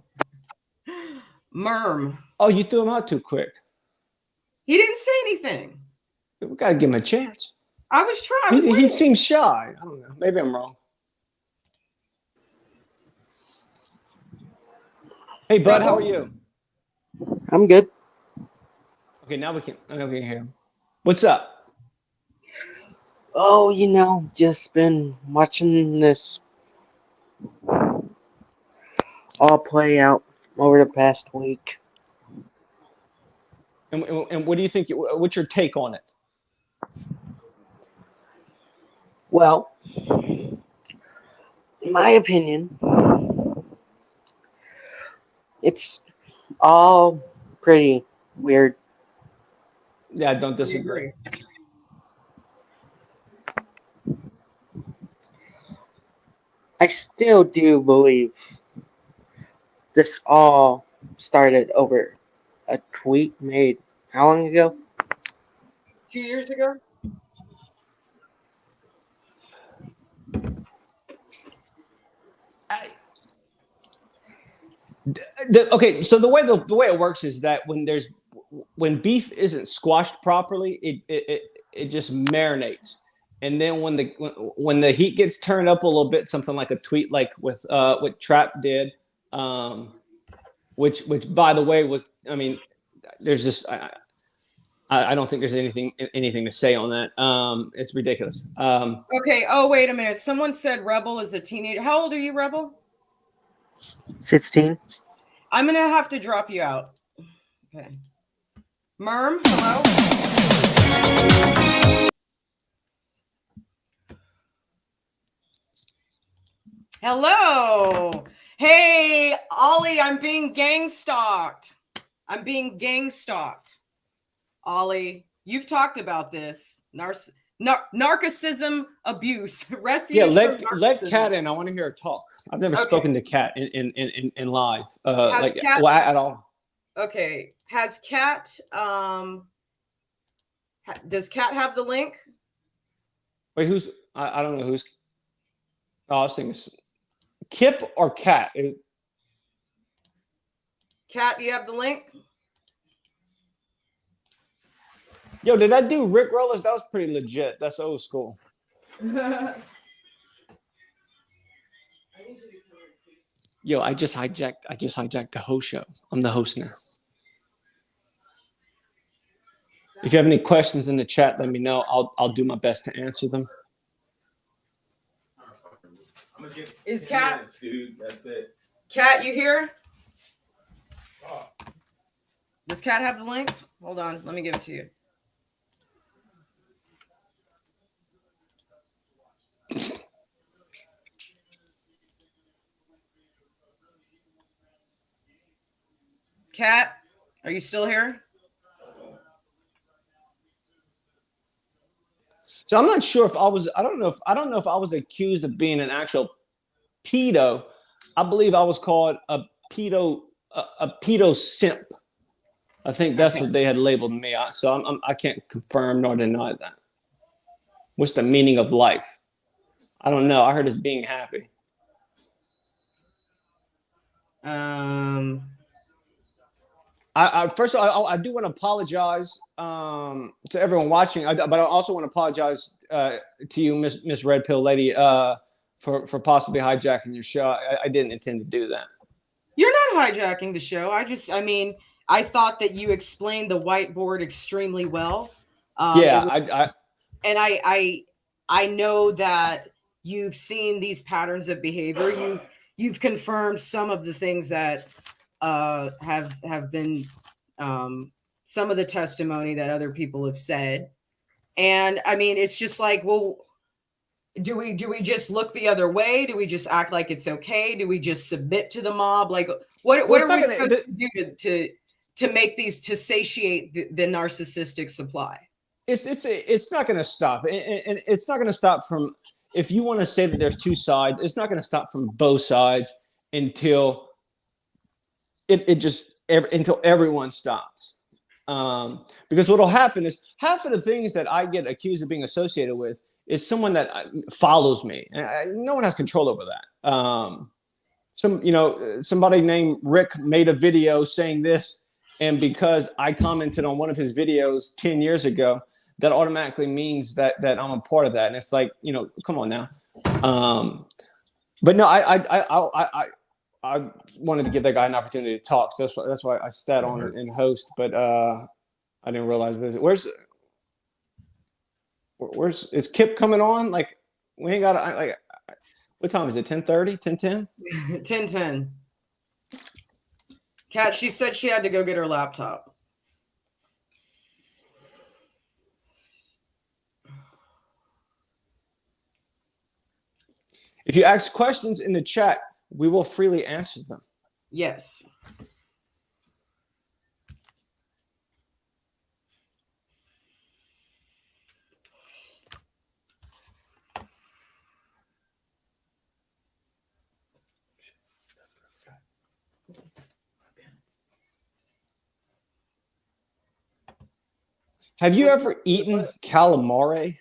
Merm. Oh, you threw him out too quick. He didn't say anything. We gotta give him a chance. I was trying. He seems shy. I don't know. Maybe I'm wrong. Hey, bud, how are you? I'm good. Okay, now we can hear him. What's up? Oh, just been watching this all play out over the past week. And what do you think? What's your take on it? Well, in my opinion, it's all pretty weird. Yeah, I don't disagree. I still do believe this all started over a tweet made how long ago? 2 years ago. Okay, so the way it works is that when beef isn't squashed properly, it just marinates, and then when the heat gets turned up a little bit, something like a tweet like with what Trap did, which by the way was, I mean, there's just I don't think there's anything to say on that. It's ridiculous. Okay. Oh, wait a minute. Someone said Rebel is a teenager. How old are you, Rebel? 16. I'm gonna have to drop you out. Okay. Merm, hello. Hello. Hey, Ollie, I'm being gang stalked. Ollie, you've talked about this. Narcissism abuse. Refuge. Yeah, let Kat in. I want to hear her talk. I've never spoken to Kat in live, Kat, at all. Okay. Has Kat does Kat have the link? Wait, who's I don't know who's. Oh, I was thinking Kip or Kat. Kat, do you have the link? Yo, did that do Rick Rollers? That was pretty legit. That's old school. Yo, I just hijacked the host show. I'm the host now. If you have any questions in the chat, let me know. I'll do my best to answer them. Is Kat? Dude, that's it. Kat, you here? Does Kat have the link? Hold on, let me give it to you. Kat, are you still here? So I'm not sure if I was. I don't know if I was accused of being an actual pedo. I believe I was called a pedo simp. I think that's what they had labeled me. So I can't confirm nor deny that. What's the meaning of life? I don't know. I heard it's being happy. First of all, I do want to apologize to everyone watching, but I also want to apologize to you, Miss Red Pill Lady, for possibly hijacking your show. I didn't intend to do that. You're not hijacking the show. I thought that you explained the whiteboard extremely well. I know that you've seen these patterns of behavior. You've confirmed some of the things that have been some of the testimony that other people have said. And I mean, it's just like, well, do we just look the other way? Do we just act like it's okay? Do we just submit to the mob? Like, what are we supposed to do to make these, to satiate the narcissistic supply? It's not going to stop, and it's not going to stop from, if you want to say that there's two sides, it's not going to stop from both sides until until everyone stops. Because what'll happen is, half of the things that I get accused of being associated with is someone that follows me, and no one has control over that. Somebody named Rick made a video saying this, and because I commented on one of his videos 10 years ago, that automatically means that I'm a part of that. And it's like, come on now. But no, I wanted to give that guy an opportunity to talk. So that's why I sat on it and host. But I didn't realize where's is Kip coming on? Like, we ain't got like, what time is it? 10:30, 10:10? 10:10. Kat, she said she had to go get her laptop. If you ask questions in the chat, we will freely answer them. Yes. Have you ever eaten calamari?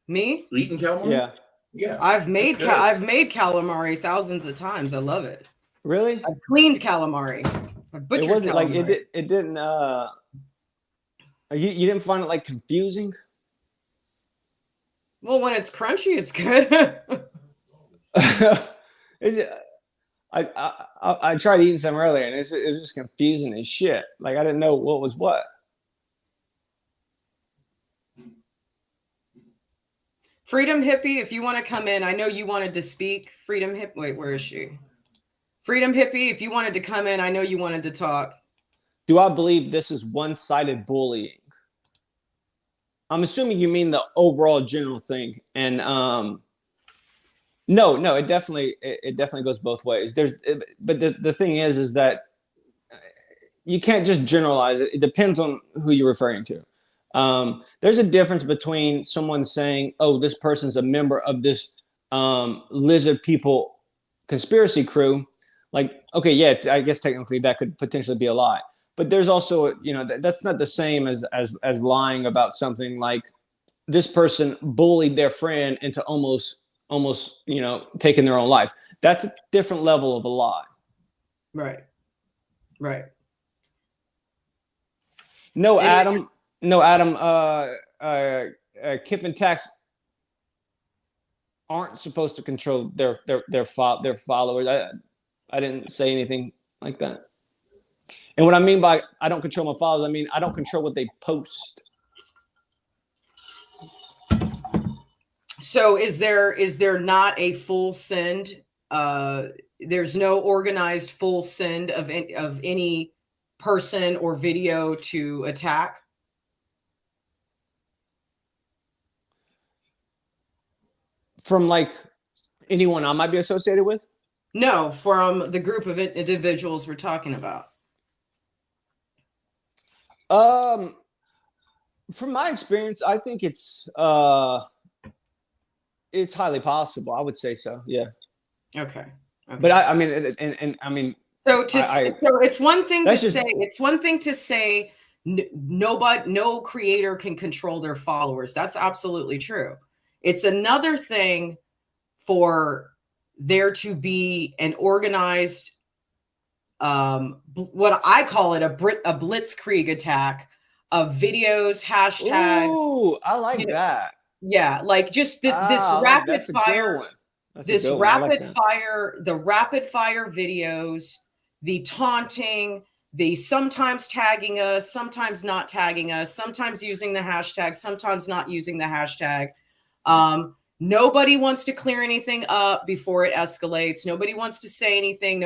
Me? Eating calamari? Yeah. Yeah. I've made calamari thousands of times. I love it. Really? I've cleaned calamari. I've butchered It wasn't calamari. like it didn't you didn't find it like confusing? Well, when it's crunchy, it's good. I tried eating some earlier, and it was just confusing as shit. Like, I didn't know what was what. Freedom Hippie, if you want to come in, I know you wanted to speak. Freedom Hippie, wait, where is she? Freedom Hippie, if you wanted to come in, I know you wanted to talk. Do I believe this is one-sided bullying? I'm assuming you mean the overall general thing, and no, it definitely goes both ways. But the thing is that you can't just generalize it. It depends on who you're referring to. There's a difference between someone saying, "Oh, this person's a member of this lizard people conspiracy crew." Like, okay, yeah, I guess technically that could potentially be a lie. But there's also, that's not the same as lying about something like this person bullied their friend into almost, taking their own life. That's a different level of a lie. Right. Right. No, Adam, Kip and Tax aren't supposed to control their followers. I didn't say anything like that. And what I mean by I don't control my followers, I mean I don't control what they post. So is there not a full send? There's no organized full send of any person or video to attack? From like anyone I might be associated with? No, from the group of individuals we're talking about. From my experience, I think it's highly possible. I would say so. Yeah. Okay. But I mean, so it's one thing to say. It's one thing to say no creator can control their followers. That's absolutely true. It's another thing for there to be an organized, what I call it, a blitzkrieg attack of videos, hashtags. Ooh, I like that. Yeah, like just this rapid fire. This rapid fire, the rapid fire videos, the taunting, the sometimes tagging us, sometimes not tagging us, sometimes using the hashtag, sometimes not using the hashtag. Nobody wants to clear anything up before it escalates. Nobody wants to say anything.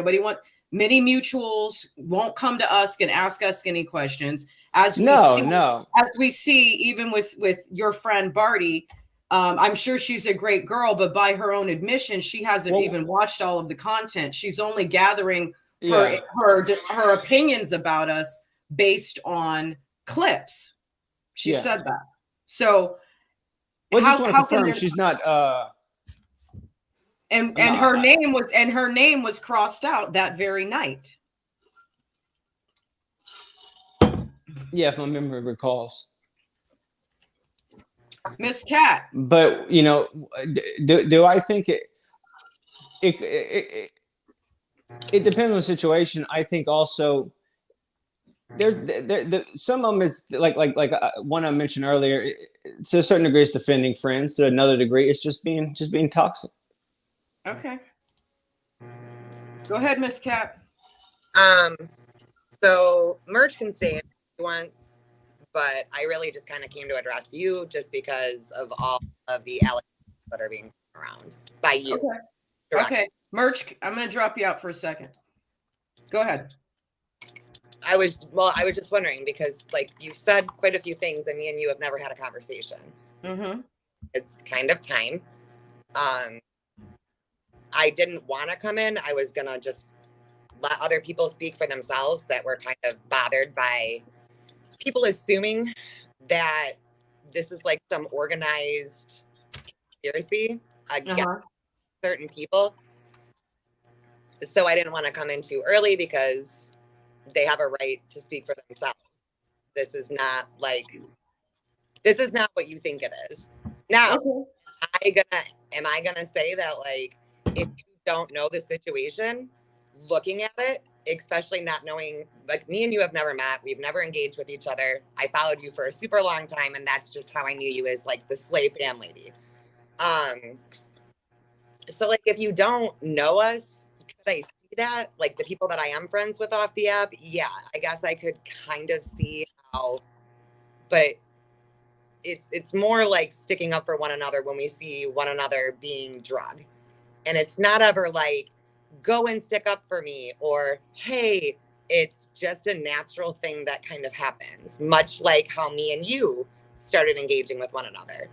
Many mutuals won't come to us and ask us any questions. as we No, see, no. as we see, even with your friend Barty. I'm sure she's a great girl, but by her own admission, she hasn't even watched all of the content. She's only gathering her opinions about us based on clips. She said that. So, well, I just want to confirm she's not. And her name was crossed out that very night. Yeah, if my memory recalls. Miss Cat. But you know, do I think it depends on the situation. I think also there's some of them is like one I mentioned earlier. To a certain degree, it's defending friends. To another degree, it's just being toxic. Okay. Go ahead, Miss Cat. So Merch can say it once, but I really just kind of came to address you just because of all of the allegations that are being thrown around by you. Okay. Merch, I'm going to drop you out for a second. Go ahead. I was just wondering because like you said quite a few things and me and you have never had a conversation. So it's kind of time. I didn't want to come in. I was going to just let other people speak for themselves that were kind of bothered by people assuming that this is like some organized conspiracy against certain people. So I didn't want to come in too early because they have a right to speak for themselves. This is not what you think it is. Now, am I gonna say that like if you don't know the situation, looking at it, especially not knowing, like me and you have never met, we've never engaged with each other. I followed you for a super long time, and that's just how I knew you as like the slave fan lady. So like if you don't know us, could I see that? Like the people that I am friends with off the app, yeah, I guess I could kind of see how, but it's more like sticking up for one another when we see one another being drugged. And it's not ever like, go and stick up for me, or hey, it's just a natural thing that kind of happens, much like how me and you started engaging with one another.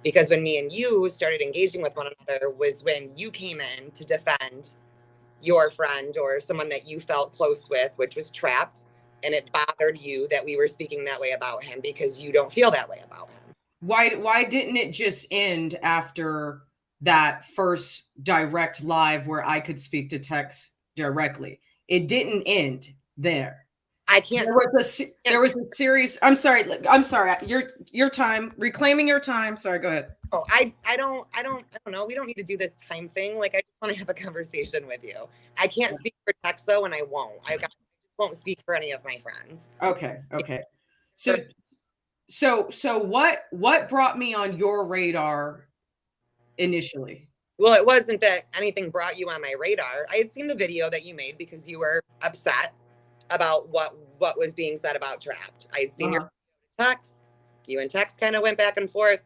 Because when me and you started engaging with one another was when you came in to defend your friend or someone that you felt close with, which was trapped, and it bothered you that we were speaking that way about him because you don't feel that way about him. Why didn't it just end after that first direct live where I could speak to Tex directly? It didn't end there. I can't. There was a series. I'm sorry. Your time. Reclaiming your time. Sorry. Go ahead. Oh, I don't know. We don't need to do this time thing. Like I just want to have a conversation with you. I can't speak for Tex though, and I won't. I won't speak for any of my friends. Okay. So what brought me on your radar initially? Well, it wasn't that anything brought you on my radar. I had seen the video that you made because you were upset about what was being said about Trapped. I had seen your text. You and Tex kind of went back and forth.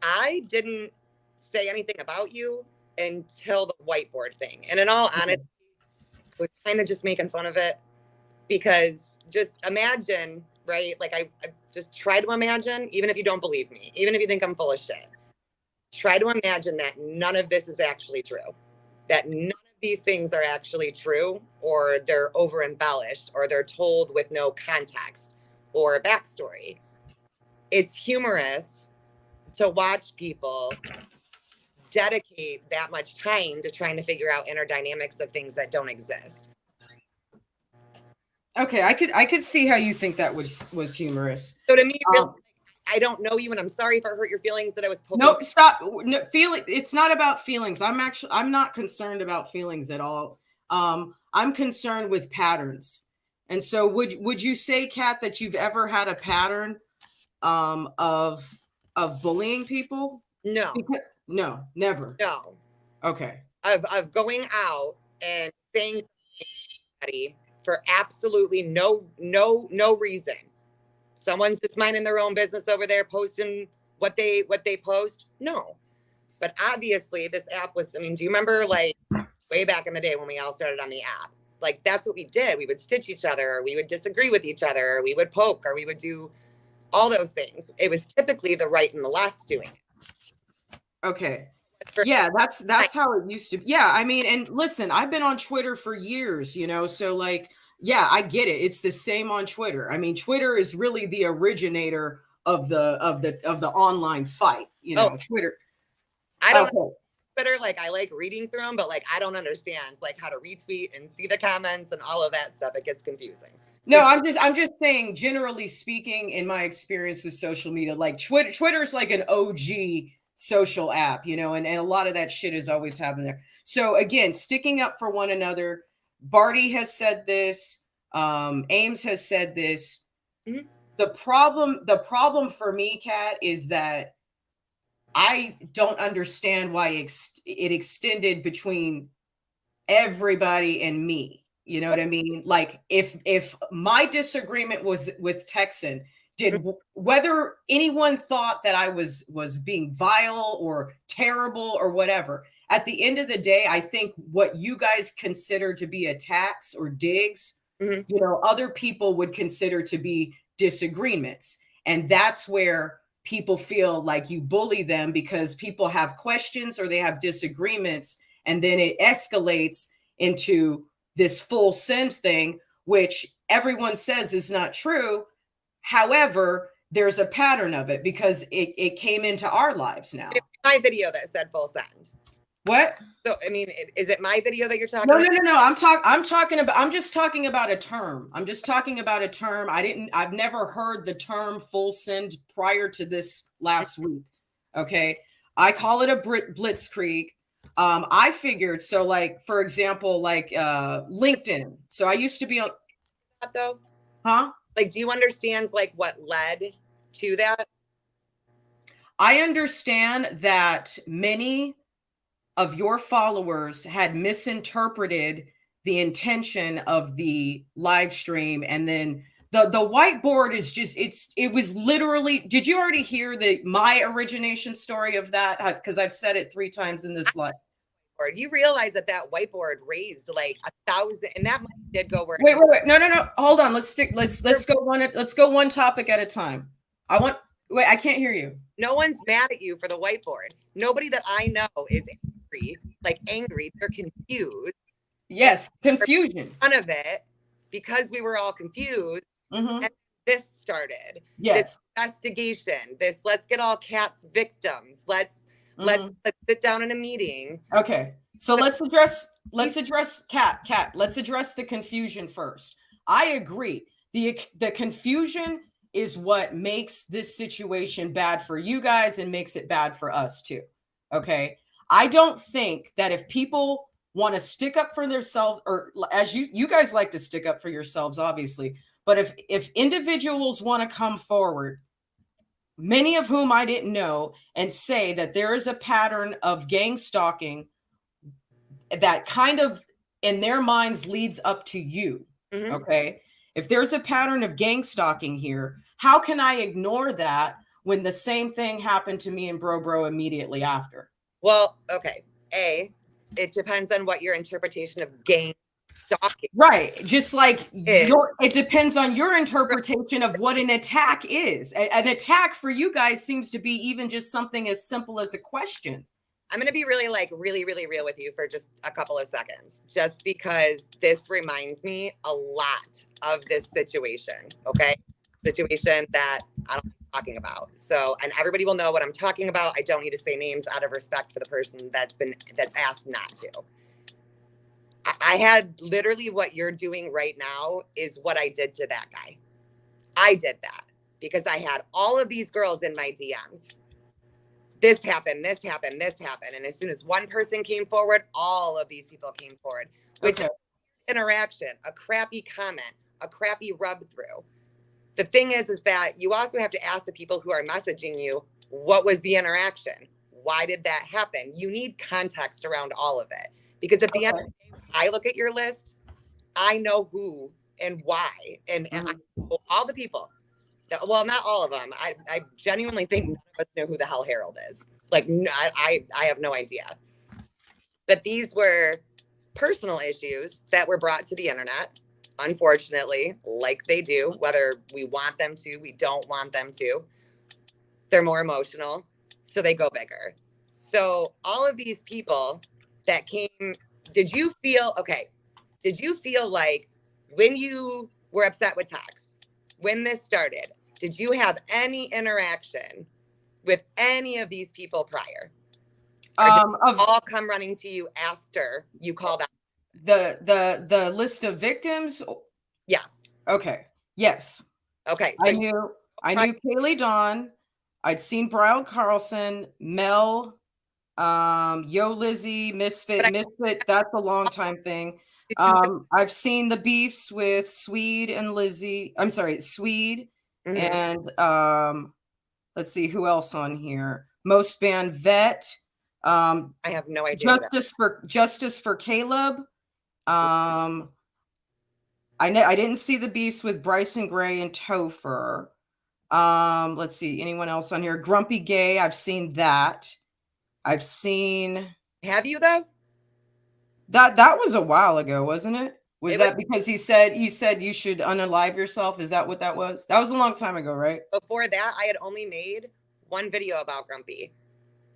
I didn't say anything about you until the whiteboard thing. And in all honesty, I was kind of just making fun of it because just imagine, right? Like I just try to imagine, even if you don't believe me, even if you think I'm full of shit, try to imagine that none of this is actually true, that none of these things are actually true, or they're over embellished, or they're told with no context or a backstory. It's humorous to watch people dedicate that much time to trying to figure out inner dynamics of things that don't exist. Okay, I could see how you think that was humorous. So to me, really, I don't know you, and I'm sorry if I hurt your feelings that I was. No, stop. No, feeling. It's not about feelings. I'm not concerned about feelings at all. I'm concerned with patterns. And so, would you say, Kat, that you've ever had a pattern of bullying people? No. No, never. No. Okay. Of going out and saying something for absolutely no reason. Someone's just minding their own business over there, posting what they post. No, but obviously this app was. I mean, do you remember like way back in the day when we all started on the app? like, that's what we did. We would stitch each other, or we would disagree with each other, or we would poke, or we would do all those things. It was typically the right and the left doing it. Okay. Yeah, that's how it used to be. Yeah, I mean, and listen, I've been on Twitter for years, you know, so like, yeah, I get it. It's the same on Twitter. I mean, Twitter is really the originator of the online fight, you know, Twitter. I don't know Twitter, like, I like reading through them, but like, I don't understand like how to retweet and see the comments and all of that stuff. It gets confusing. So, no, I'm just saying, generally speaking, in my experience with social media, like Twitter's like an OG social app, you know, and a lot of that shit is always happening there. So again, sticking up for one another. Barty has said this. Ames has said this. Mhm. The problem for me, Kat, is that I don't understand why it extended between everybody and me. You know what I mean? Like if my disagreement was with Texan, whether anyone thought that I was being vile or terrible or whatever, at the end of the day, I think what you guys consider to be attacks or digs, Mhm. you know, other people would consider to be disagreements. And that's where people feel like you bully them because people have questions or they have disagreements, and then it escalates into this full send thing, which everyone says is not true. However, there's a pattern of it because it came into our lives now. It's my video that said full send. What? So, I mean, is it my video that you're talking No, about? no. I'm just talking about a term. I'm just talking about a term. I've never heard the term full send prior to this last week. Okay. I call it a blitzkrieg. I figured, so like, for example, like LinkedIn. So I used to be on that though. Huh? Like, do you understand like what led to that? I understand that many of your followers had misinterpreted the intention of the live stream, and then the whiteboard is just it was literally, did you already hear my origination story of that? Because I've said it 3 times in this live. Or you realize that whiteboard raised like 1,000, and that money did go where Wait. No. Hold on. Let's go one topic at a time. I can't hear you. No one's mad at you for the whiteboard. Nobody that I know is angry. They're confused. Yes, confusion. None of it, because we were all confused. Mm-hmm. And this started. Yes. This investigation. This, let's get all Kat's victims. Let's sit down in a meeting. Okay. So let's address Kat. Let's address the confusion first. I agree. The confusion is what makes this situation bad for you guys and makes it bad for us too. Okay. I don't think that if people want to stick up for themselves, or as you guys like to stick up for yourselves, obviously, but if individuals want to come forward, many of whom I didn't know, and say that there is a pattern of gang stalking that kind of in their minds leads up to you. Mm-hmm. Okay. If there's a pattern of gang stalking here, how can I ignore that when the same thing happened to me and Bro immediately after? Well, okay. It depends on what your interpretation of gang stalking. Right. Just like it depends on your interpretation of what an attack is. An attack for you guys seems to be even just something as simple as a question. I'm going to be really real with you for just a couple of seconds, just because this reminds me a lot of this situation. Okay. Situation that I don't know talking about. So, and everybody will know what I'm talking about. I don't need to say names out of respect for the person that's asked not to. I had literally what you're doing right now is what I did to that guy. I did that because I had all of these girls in my DMs. This happened. And as soon as one person came forward, all of these people came forward. Which interaction, a crappy comment, a crappy rub through. The thing is that you also have to ask the people who are messaging you, what was the interaction? Why did that happen? You need context around all of it. Because at the end of the day, when I look at your list, I know who and why. And I know all the people. Well, not all of them. I genuinely think none of us know who the hell Harold is. Like, I have no idea. But these were personal issues that were brought to the internet, unfortunately, like they do, whether we want them to, we don't want them to. They're more emotional, so they go bigger. So all of these people that came, did you feel like when you were upset with Tox, when this started, did you have any interaction with any of these people prior? Or did they all come running to you after you called out the list of victims? Yes. Okay. Yes. Okay. So I knew Kaylee Dawn. I'd seen Bryle Carlson, Mel, Yo Lizzie, Misfit. That's a long time thing. I've seen the beefs with Swede and Lizzie. I'm sorry, Swede. And let's see who else on here. Most Band Vet. I have no idea. Justice for Caleb. I didn't see the beefs with Bryson Gray and Topher. Let's see, anyone else on here? Grumpy Gay, I've seen that. I've seen. Have you though? That was a while ago, wasn't it? Was that because he said you should unalive yourself? Is that what that was? That was a long time ago, right? Before that, I had only made one video about Grumpy.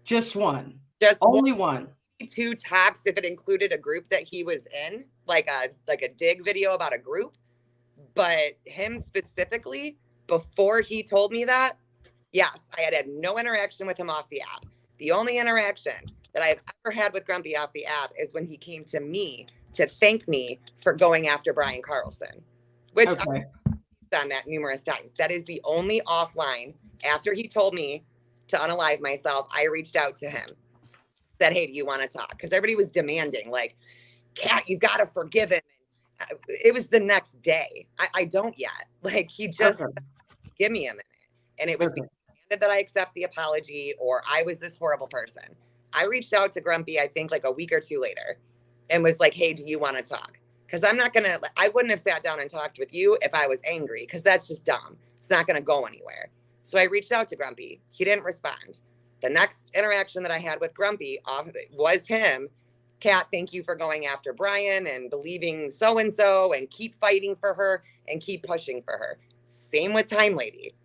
Just one. Just only one. 2 tops if it included a group that he was in, like a dig video about a group. But him specifically, before he told me that, yes, I had no interaction with him off the app. The only interaction that I've ever had with Grumpy off the app is when he came to me to thank me for going after Bryan Carlson, which I've done that numerous times. That is the only offline. After he told me to unalive myself, I reached out to him, said, hey, do you want to talk? Because everybody was demanding, like, Kat, you've got to forgive him. It was the next day. I don't yet. Like, he just give me a minute. And it was demanded that I accept the apology, or I was this horrible person. I reached out to Grumpy, I think like a week or 2 later, and was like, hey, do you want to talk? Because I wouldn't have sat down and talked with you if I was angry, because that's just dumb. It's not going to go anywhere. So I reached out to Grumpy. He didn't respond. The next interaction that I had with Grumpy was him. Kat, thank you for going after Bryan and believing so-and-so, and keep fighting for her and keep pushing for her. Same with Time Lady.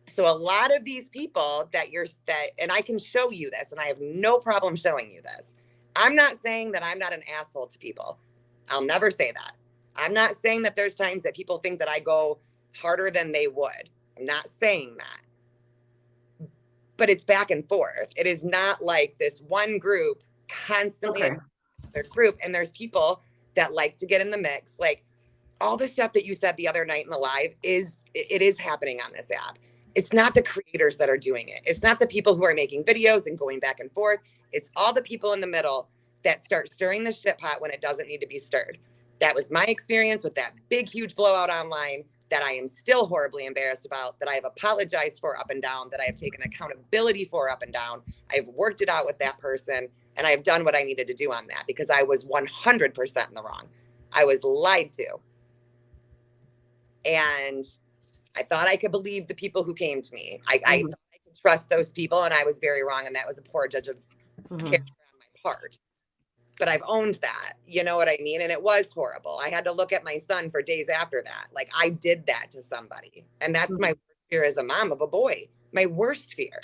So a lot of these people and I can show you this, and I have no problem showing you this. I'm not saying that I'm not an asshole to people. I'll never say that. I'm not saying that there's times that people think that I go harder than they would. I'm not saying that. But it's back and forth. It is not like this one group constantly their group, and there's people that like to get in the mix. Like all the stuff that you said the other night in the live is happening on this app. It's not the creators that are doing it. It's not the people who are making videos and going back and forth. It's all the people in the middle that start stirring the shit pot when it doesn't need to be stirred. That was my experience with that big, huge blowout online that I am still horribly embarrassed about, that I have apologized for up and down, that I have taken accountability for up and down. I've worked it out with that person, and I've done what I needed to do on that, because I was 100% in the wrong. I was lied to. And I thought I could believe the people who came to me. I thought I could trust those people, and I was very wrong, and that was a poor judge of character on my part. But I've owned that, you know what I mean? And it was horrible. I had to look at my son for days after that. Like, I did that to somebody. And that's my worst fear as a mom of a boy. My worst fear.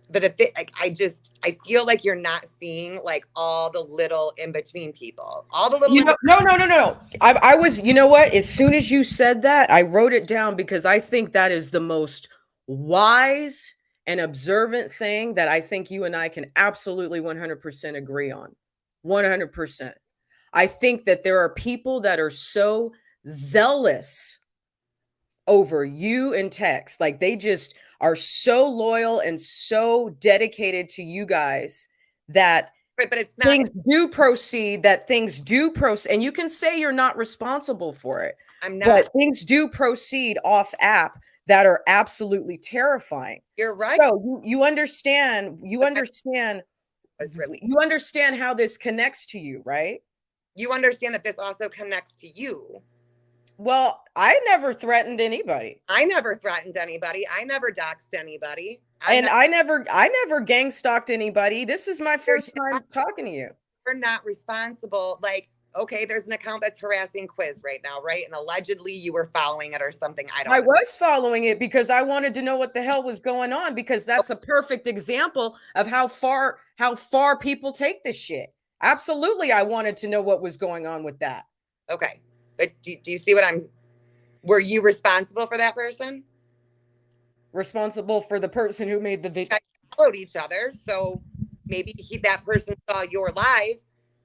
But I feel like you're not seeing like all the little in between people, all the little. No. I was, you know what? As soon as you said that, I wrote it down, because I think that is the most wise and observant thing that I think you and I can absolutely 100% agree on. 100%. I think that there are people that are so zealous over you and Tex, like they just are so loyal and so dedicated to you guys that but it's not, things do proceed, and you can say you're not responsible for it. I'm not. But things do proceed off app that are absolutely terrifying. You're right. So you understand how this connects to you, right? You understand that this also connects to you. Well, I never threatened anybody. I never threatened anybody. I never doxed anybody. I never gang stalked anybody. This is my first time talking to you. you're not responsible. Like, okay, there's an account that's harassing Quiz right now, right? And allegedly you were following it or something. I was following it because I wanted to know what the hell was going on, because that's a perfect example of how far people take this shit. Absolutely, I wanted to know what was going on with that. Okay. But do you see what were you responsible for that person? Responsible for the person who made the video. Followed each other, so maybe that person saw your live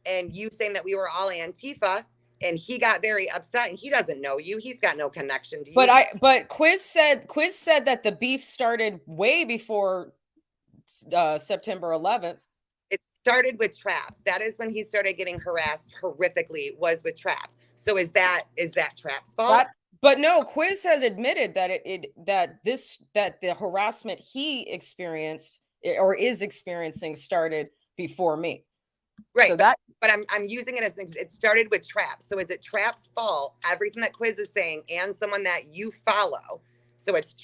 and you saying that we were all Antifa, and he got very upset, and he doesn't know you. He's got no connection to you. But Quiz said that the beef started way before September 11th. It started with Trapped. That is when he started getting harassed horrifically, was with Trapped. So is that Trapped's fault? But no, Quiz has admitted that that the harassment he experienced or is experiencing started before me. Right. So but I'm using it as it started with Trap. So is it Trap's fault? Everything that Quiz is saying, and someone that you follow. So it's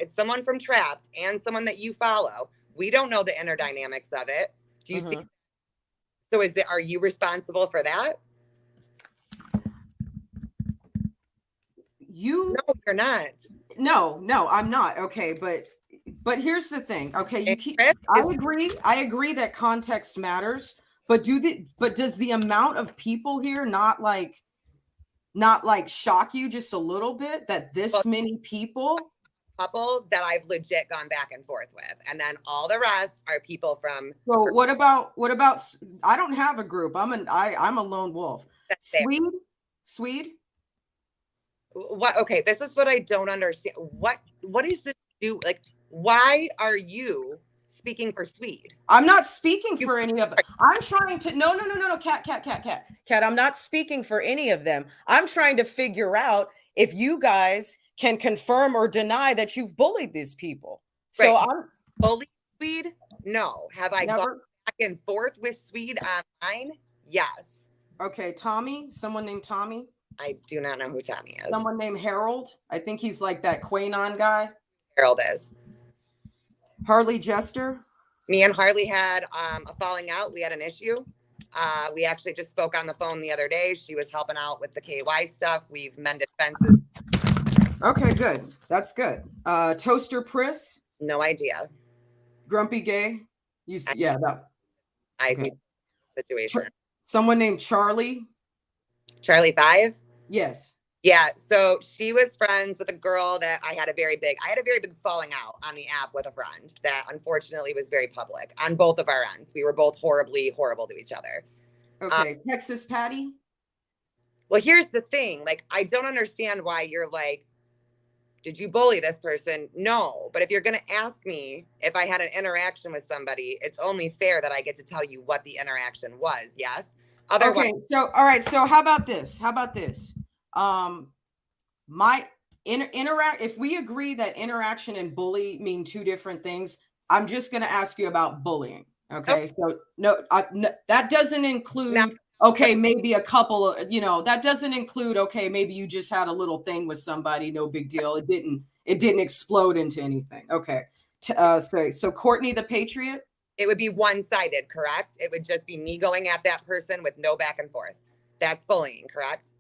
someone from Trapped and someone that you follow. We don't know the inner dynamics of it. Do you see? So are you responsible for that? No, you're not. No, I'm not. Okay, but here's the thing. Okay, I agree that context matters, but does the amount of people here not shock you just a little bit that this many people? Couple that I've legit gone back and forth with, and then all the rest are people from. So what about? I don't have a group. I'm a lone wolf. Swede. What? Okay, this is what I don't understand. What is this do? Like, why are you speaking for Swede? I'm not speaking for any of them. I'm trying to no, cat. I'm not speaking for any of them. I'm trying to figure out if you guys can confirm or deny that you've bullied these people. Right. So I'm bullied Swede? No. Have I gone back and forth with Swede online? Yes. Okay, Tommy, someone named Tommy. I do not know who Tommy is. Someone named Harold. I think he's like that Quanon guy. Harold is. Harley Jester. Me and Harley had a falling out. We had an issue. We actually just spoke on the phone the other day. She was helping out with the KY stuff. We've mended fences. Okay, good. That's good. Toaster Priss. No idea. Grumpy Gay. Situation. Someone named Charlie. Charlie 5? Yes. Yeah, so she was friends with a girl that I had a very big falling out on the app with a friend that unfortunately was very public on both of our ends. We were both horrible to each other. Okay, Texas Patty. Well, here's the thing. Like, I don't understand why you're like, did you bully this person? No. But if you're going to ask me if I had an interaction with somebody, it's only fair that I get to tell you what the interaction was. Yes. Otherwise, okay. So, all right. So how about this? If we agree that interaction and bully mean two different things, I'm just going to ask you about bullying. Okay. So that doesn't include, maybe a couple of, that doesn't include, maybe you just had a little thing with somebody. No big deal. It didn't explode into anything. Okay. So Courtney the Patriot. It would be one-sided, correct? It would just be me going at that person with no back and forth. That's bullying, correct?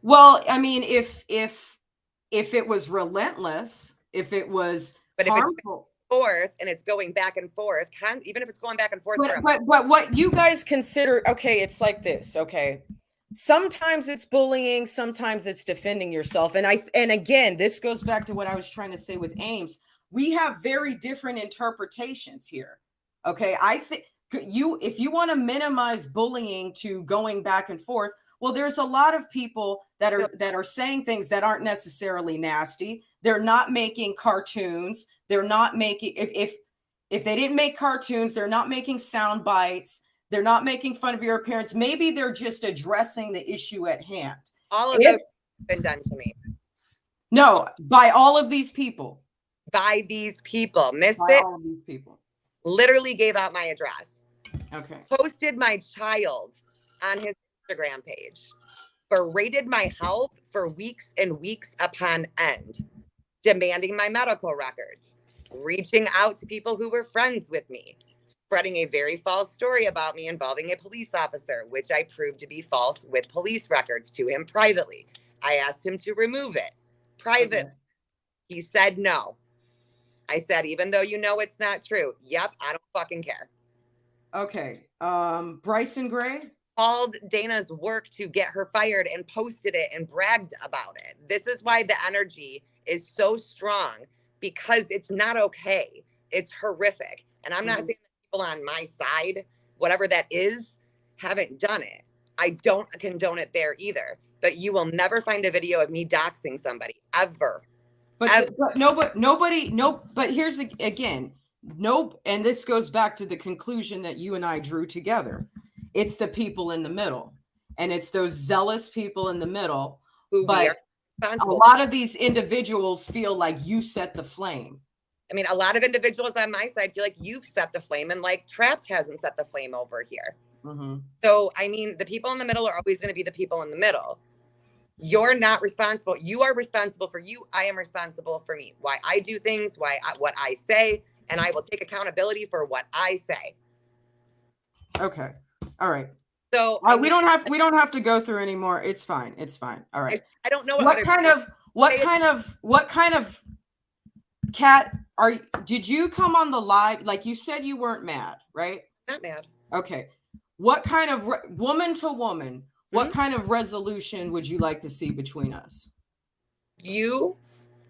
Well, I mean, if it was relentless, if it was harmful. Forth and it's going back and forth, even if it's going back and forth. But what you guys consider, it's like this. Okay. Sometimes it's bullying, sometimes it's defending yourself. And again, this goes back to what I was trying to say with Ames. We have very different interpretations here. Okay. I think if you want to minimize bullying to going back and forth, well, there's a lot of people that are saying things that aren't necessarily nasty. They're not making cartoons. They're not making, if they didn't make cartoons, they're not making sound bites. They're not making fun of your appearance. Maybe they're just addressing the issue at hand. All of those have been done to me. No, by all of these people. By these people. Misfit. All of these people. Literally gave out my address. Okay. Posted my child on his Instagram page. Berated my health for weeks and weeks upon end. Demanding my medical records. Reaching out to people who were friends with me. spreading a very false story about me involving a police officer, which I proved to be false with police records to him privately. I asked him to remove it private. Okay. He said no. I said, even though you know it's not true. Yep, I don't fucking care. Okay. Bryson Gray called Dana's work to get her fired and posted it and bragged about it. This is why the energy is so strong, because it's not okay. It's horrific. And I'm not saying that people on my side, whatever that is, haven't done it. I don't condone it there either. But you will never find a video of me doxing somebody ever. But here's again, and this goes back to the conclusion that you and I drew together. It's the people in the middle, and it's those zealous people in the middle. But a lot of these individuals feel like you set the flame. I mean, a lot of individuals on my side feel like you've set the flame, and like Trapped hasn't set the flame over here. So, I mean, the people in the middle are always going to be the people in the middle. You're not responsible. You are responsible for you. I am responsible for me. Why I do things, what I say, and I will take accountability for what I say. Okay. All right. So we don't have to go through anymore. It's fine. It's fine. All right. I don't know what kind of Cat did you come on the live? Like you said, you weren't mad, right? Not mad. Okay. What kind of woman to woman? What kind of resolution would you like to see between us? You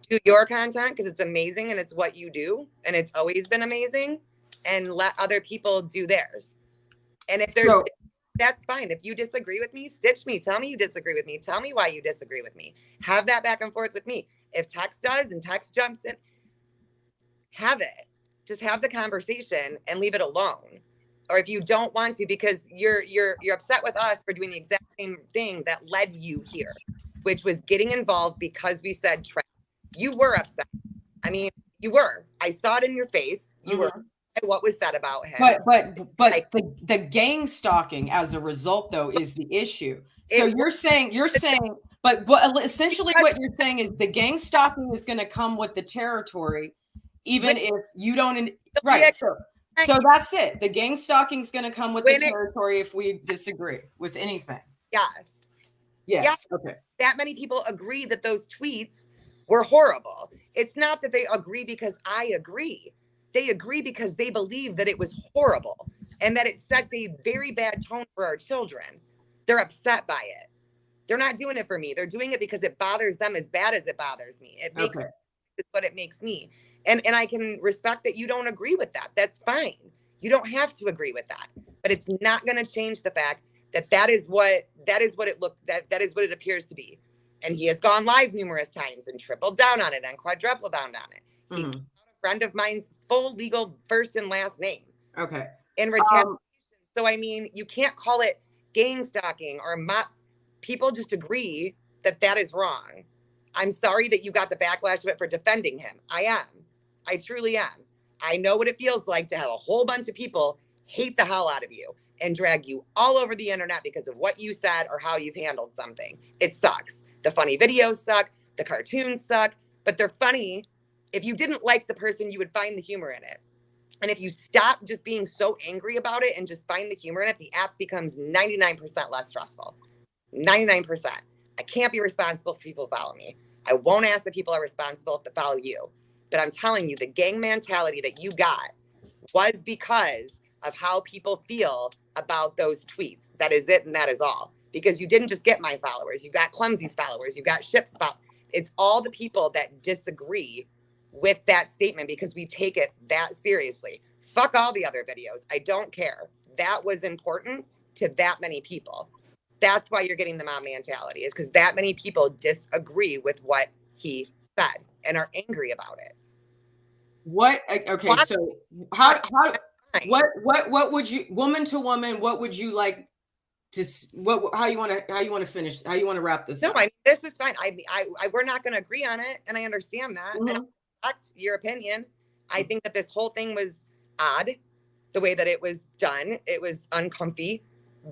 do your content because it's amazing and it's what you do and it's always been amazing, and let other people do theirs. And if there's that's fine. If you disagree with me, stitch me. Tell me you disagree with me. Tell me why you disagree with me. Have that back and forth with me. If Tex does and Tex jumps in, have it. Just have the conversation and leave it alone. Or if you don't want to, because you're upset with us for doing the exact same thing that led you here, which was getting involved because we said Trapped. You were upset. I mean, you were. I saw it in your face. You were what was said about him. But like, the gang stalking as a result, though, is the issue. So you're saying, but essentially what you're saying is the gang stalking is going to come with the territory, even if you don't. Right. So that's it. The gang stalking is going to come with the territory if we disagree with anything. Yes. Yes. Okay. That many people agree that those tweets were horrible. It's not that they agree because I agree. They agree because they believe that it was horrible and that it sets a very bad tone for our children. They're upset by it. They're not doing it for me. They're doing it because it bothers them as bad as it bothers me. It makes it's what it makes me. And I can respect that you don't agree with that. That's fine. You don't have to agree with that. But it's not going to change the fact that that is what it appears to be. And he has gone live numerous times and tripled down on it and quadrupled down on it. He called a friend of mine's full legal first and last name. Okay. In retaliation. So I mean, you can't call it gang stalking or people just agree that that is wrong. I'm sorry that you got the backlash of it for defending him. I am. I truly am. I know what it feels like to have a whole bunch of people hate the hell out of you and drag you all over the internet because of what you said or how you've handled something. It sucks. The funny videos suck. The cartoons suck. But they're funny. If you didn't like the person, you would find the humor in it. And if you stop just being so angry about it and just find the humor in it, the app becomes 99% less stressful. 99%. I can't be responsible if people follow me. I won't ask that people are responsible to follow you. But I'm telling you, the gang mentality that you got was because of how people feel about those tweets. That is it, and that is all. Because you didn't just get my followers. You got Clumsy's followers. You got Ship's followers. It's all the people that disagree with that statement because we take it that seriously. Fuck all the other videos. I don't care. That was important to that many people. That's why you're getting the mob mentality, is because that many people disagree with what he said and are angry about it. What? Okay, so what would you, woman to woman, what would you like to, how you want to finish, how you want to wrap this up? I mean, this is fine. We're not going to agree on it, and I understand that. And I respect your opinion. I think that this whole thing was odd, the way that it was done. It was uncomfy,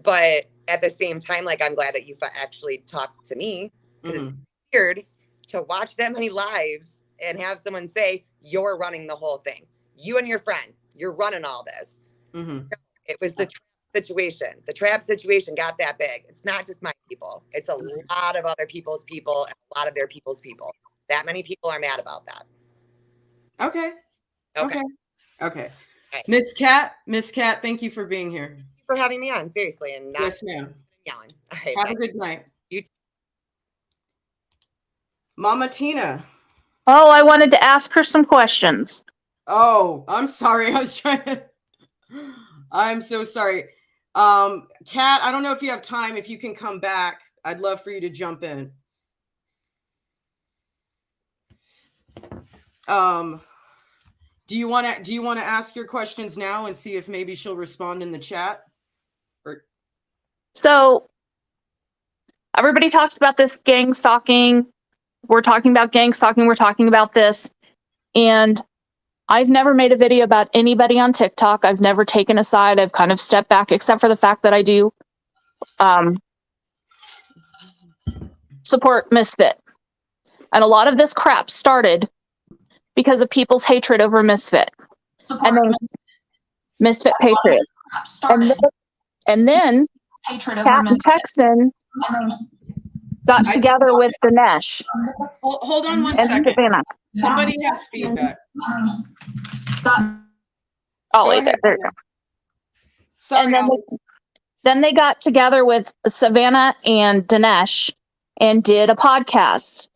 but at the same time, like, I'm glad that you actually talked to me, because it's weird to watch that many lives and have someone say, you're running the whole thing. You and your friend, you're running all this. It was the trap situation. The trap situation got that big. It's not just my people. It's a lot of other people's people and a lot of their people's people. That many people are mad about that. Okay. Okay. Okay. Okay. Miss Cat, thank you for being here. Thank you for having me on, seriously, and not Yes, ma'am. yelling. All right. Have bye. a good night. You too. Mama Tina. Oh, I wanted to ask her some questions. Oh, I'm sorry. I was trying to. I'm so sorry. Kat, I don't know if you have time. If you can come back, I'd love for you to jump in. Do you want to ask your questions now and see if maybe she'll respond in the chat? Or So everybody talks about this gang stalking. We're talking about gang stalking. We're talking about this. And I've never made a video about anybody on TikTok. I've never taken a side. I've kind of stepped back, except for the fact that I do support Misfit. And a lot of this crap started because of people's hatred over Misfit. And then Misfit Patriots. And then Kat and Texan got together with Dinesh. Hold on one and second. Savannah. Somebody has feedback. Oh, wait, there you go. Sorry, And then they got together with Savannah and Dinesh and did a podcast.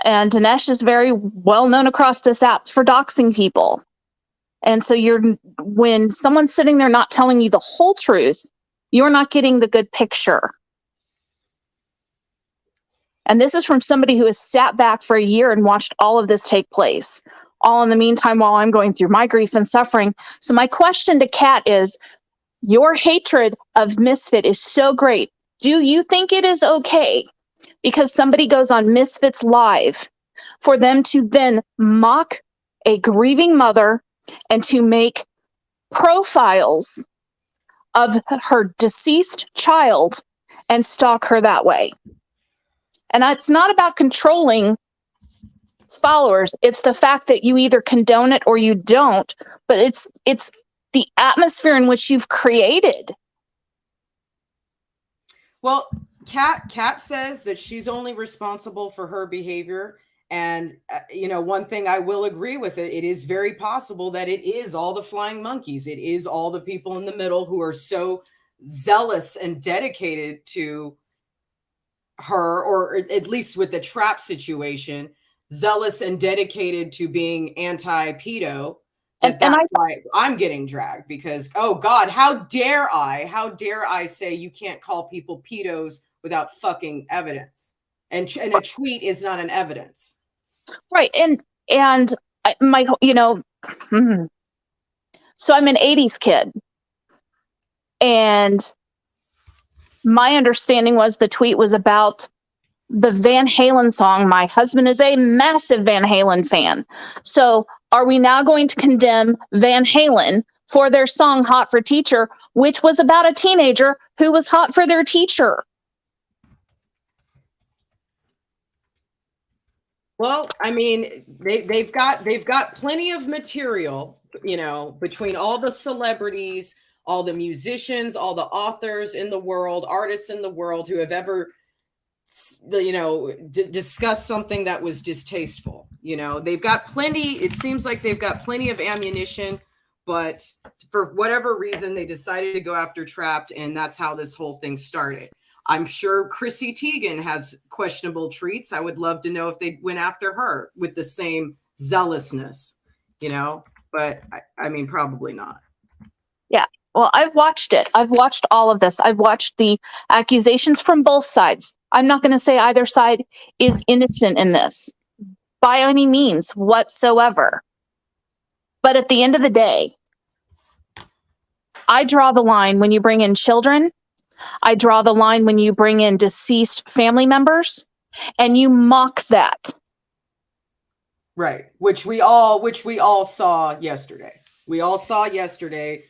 And Dinesh is very well known across this app for doxing people. And so when someone's sitting there not telling you the whole truth, you're not getting the good picture. And this is from somebody who has sat back for a year and watched all of this take place, all in the meantime while I'm going through my grief and suffering. So my question to Kat is, your hatred of Misfit is so great. Do you think it is okay because somebody goes on Misfit's live for them to then mock a grieving mother and to make profiles of her deceased child and stalk her that way? And it's not about controlling followers. It's the fact that you either condone it or you don't, but it's the atmosphere in which you've created. Well, Kat says that she's only responsible for her behavior. And, one thing I will agree with it is very possible that it is all the flying monkeys. It is all the people in the middle who are so zealous and dedicated to her, or at least with the trap situation, zealous and dedicated to being anti-pedo. That's why I'm getting dragged, because, oh God, how dare I say you can't call people pedos without fucking evidence? And a tweet is not an evidence. Right. And so I'm an 80s kid. And my understanding was the tweet was about the Van Halen song. My husband is a massive Van Halen fan. So are we now going to condemn Van Halen for their song Hot for Teacher, which was about a teenager who was hot for their teacher? Well, I mean, they've got plenty of material, between all the celebrities, all the musicians, all the authors in the world, artists in the world who have ever, discussed something that was distasteful. They've got plenty. It seems like they've got plenty of ammunition, but for whatever reason, they decided to go after Trapped, and that's how this whole thing started. I'm sure Chrissy Teigen has questionable treats. I would love to know if they went after her with the same zealousness, but I mean, probably not. Yeah. Well, I've watched it. I've watched all of this. I've watched the accusations from both sides. I'm not going to say either side is innocent in this by any means whatsoever. But at the end of the day, I draw the line when you bring in children. I draw the line when you bring in deceased family members and you mock that. Right. Which we all saw yesterday. We all saw yesterday.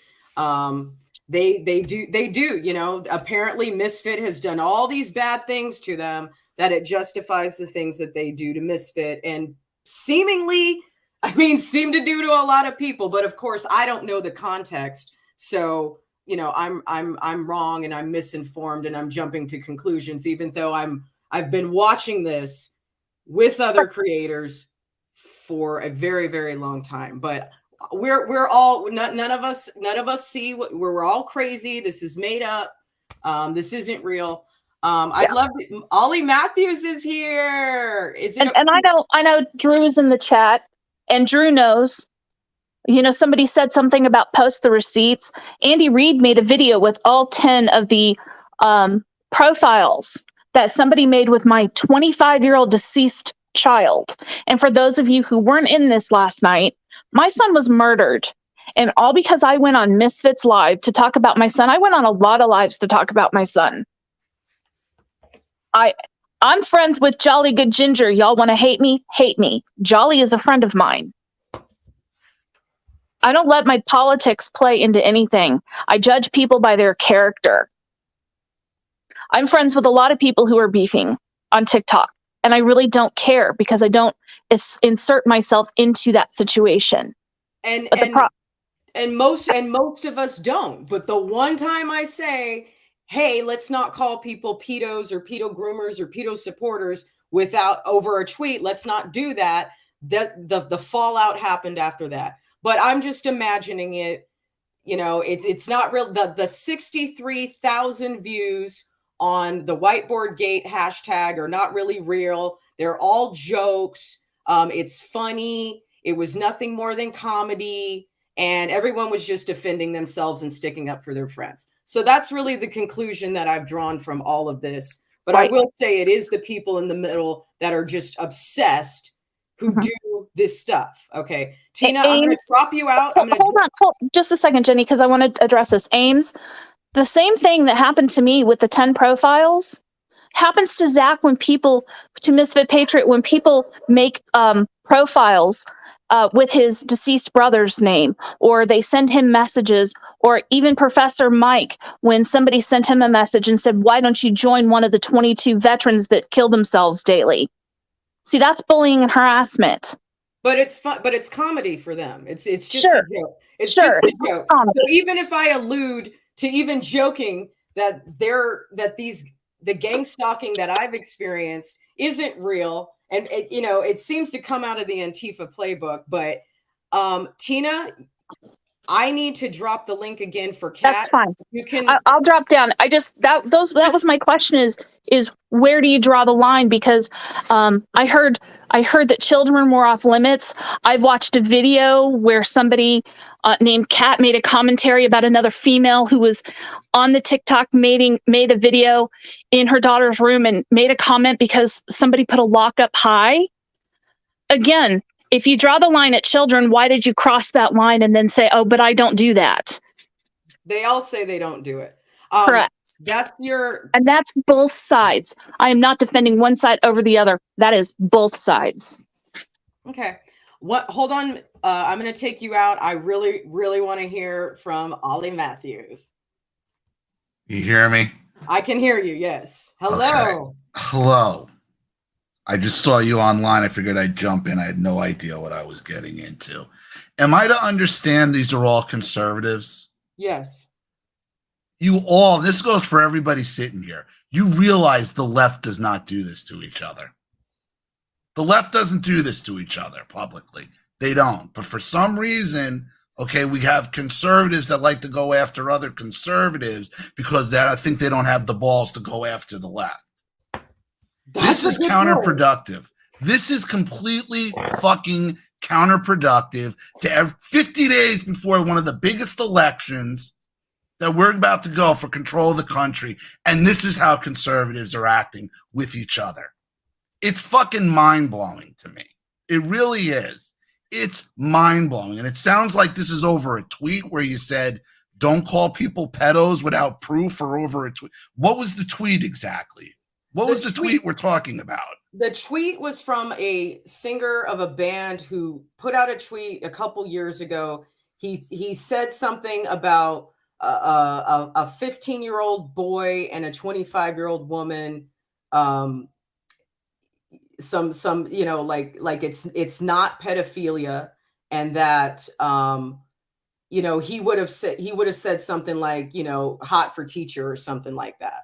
They do, apparently Misfit has done all these bad things to them that it justifies the things that they do to Misfit, and seem to do to a lot of people. But of course, I don't know the context. So, you know, I'm wrong and I'm misinformed and I'm jumping to conclusions, even though I've been watching this with other creators for a very, very long time. But we're all none of us see what we're all crazy. This is made up. This isn't real. I'd love to, Ollie Matthews is here. Is it? And I know Drew's in the chat, and Drew knows. You know, somebody said something about post the receipts. Andy Reid made a video with all 10 of the profiles that somebody made with my 25-year-old deceased child. And for those of you who weren't in this last night, my son was murdered. And all because I went on Misfits Live to talk about my son. I went on a lot of lives to talk about my son. I'm friends with Jolly Good Ginger. Y'all want to hate me? Hate me. Jolly is a friend of mine. I don't let my politics play into anything. I judge people by their character. I'm friends with a lot of people who are beefing on TikTok, and I really don't care because I don't insert myself into that situation. And most of us don't. But the one time I say, hey, let's not call people pedos or pedo groomers or pedo supporters without over a tweet. Let's not do that. The fallout happened after that. But I'm just imagining it. You know, it's not real. The 63,000 views on the Whiteboard Gate hashtag are not really real. They're all jokes. It's funny. It was nothing more than comedy. And everyone was just defending themselves and sticking up for their friends. So that's really the conclusion that I've drawn from all of this. But right. I will say it is the people in the middle that are just obsessed who do this stuff. Okay. Tina, I'm going to drop you out. Hold on just a second, Jenny, because I want to address this. Ames, the same thing that happened to me with the 10 profiles happens to Zach to Misfit Patriot, when people make profiles with his deceased brother's name, or they send him messages, or even Professor Mike, when somebody sent him a message and said, why don't you join one of the 22 veterans that kill themselves daily? See, that's bullying and harassment. But it's fun. But it's comedy for them. It's just sure. a joke. It's sure. just a joke. So even if I allude to even joking that the gang stalking that I've experienced isn't real, and it seems to come out of the Antifa playbook. But Tina, I need to drop the link again for Kat. That's fine. You can. I'll drop down. That was my question is where do you draw the line? Because I heard that children were off limits. I've watched a video where somebody named Kat made a commentary about another female who was on the TikTok made a video in her daughter's room and made a comment because somebody put a lockup high. Again, if you draw the line at children, why did you cross that line and then say, oh, but I don't do that? They all say they don't do it. Correct. And that's both sides. I am not defending one side over the other. That is both sides. Okay. Hold on. I'm going to take you out. I really, really want to hear from Ollie Matthews. You hear me? I can hear you. Yes. Hello. Okay. Hello. I just saw you online. I figured I'd jump in. I had no idea what I was getting into. Am I to understand these are all conservatives? Yes. This goes for everybody sitting here. You realize the left does not do this to each other. The left doesn't do this to each other publicly. They don't. But for some reason, okay, we have conservatives that like to go after other conservatives because I think they don't have the balls to go after the left. This is counterproductive. This is completely fucking counterproductive to 50 days before one of the biggest elections that we're about to go for control of the country. And this is how conservatives are acting with each other. It's fucking mind-blowing to me. It really is. It's mind-blowing. And it sounds like this is over a tweet where you said, don't call people pedos without proof, or over a tweet. What was the tweet exactly? What was the tweet we're talking about? The tweet was from a singer of a band who put out a tweet a couple years ago. He said something about a 15-year-old boy and a 25-year-old woman. Some like it's not pedophilia, and that you know, he would have said something like, you know, hot for teacher or something like that.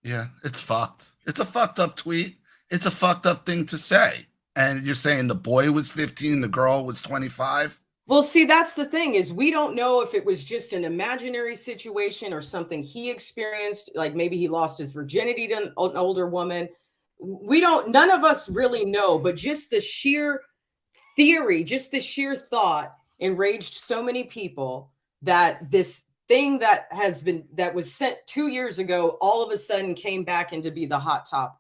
Yeah, it's fucked. It's a fucked up tweet. It's a fucked up thing to say. And you're saying the boy was 15, the girl was 25? Well, see, that's the thing is we don't know if it was just an imaginary situation or something he experienced, like maybe he lost his virginity to an older woman. We don't, none of us really know, but just the sheer theory, just the sheer thought enraged so many people that this thing that was sent 2 years ago all of a sudden came back into be the hot topic.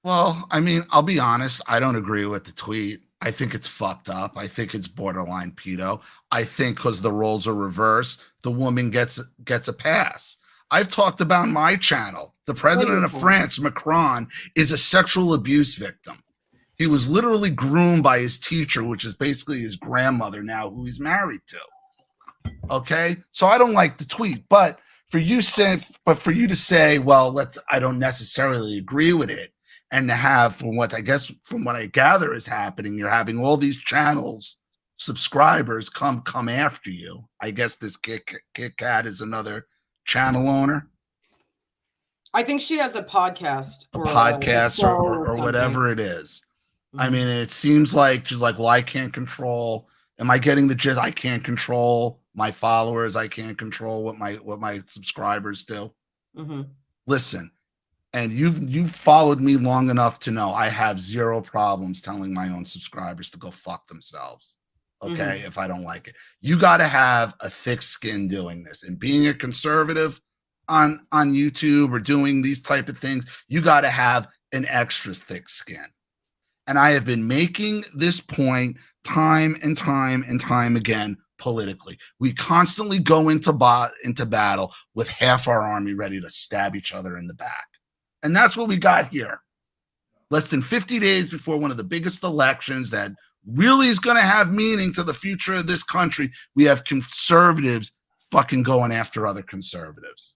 Well, I mean, I'll be honest. I don't agree with the tweet. I think it's fucked up. I think it's borderline pedo. I think because the roles are reversed, the woman gets a pass. I've talked about my channel. The president of France, Macron, is a sexual abuse victim. He was literally groomed by his teacher, which is basically his grandmother now, who he's married to. Okay, so I don't like the tweet, but for you to say, well, I don't necessarily agree with it, and to have, from what I gather is happening, you're having all these channels, subscribers come after you. I guess this Kit Kat is another channel owner. I think she has a podcast, or whatever it is. Mm-hmm. I mean, it seems like she's like, well, I can't control. Am I getting the gist? I can't control my followers. I can't control what my subscribers do. Mm-hmm. Listen, and you've followed me long enough to know I have zero problems telling my own subscribers to go fuck themselves. Okay, if I don't like it, you got to have a thick skin doing this. And being a conservative on YouTube or doing these type of things, you got to have an extra thick skin. And I have been making this point time and time and time again politically. We constantly go into battle with half our army ready to stab each other in the back. And that's what we got here. Less than 50 days before one of the biggest elections that really is going to have meaning to the future of this country, we have conservatives fucking going after other conservatives.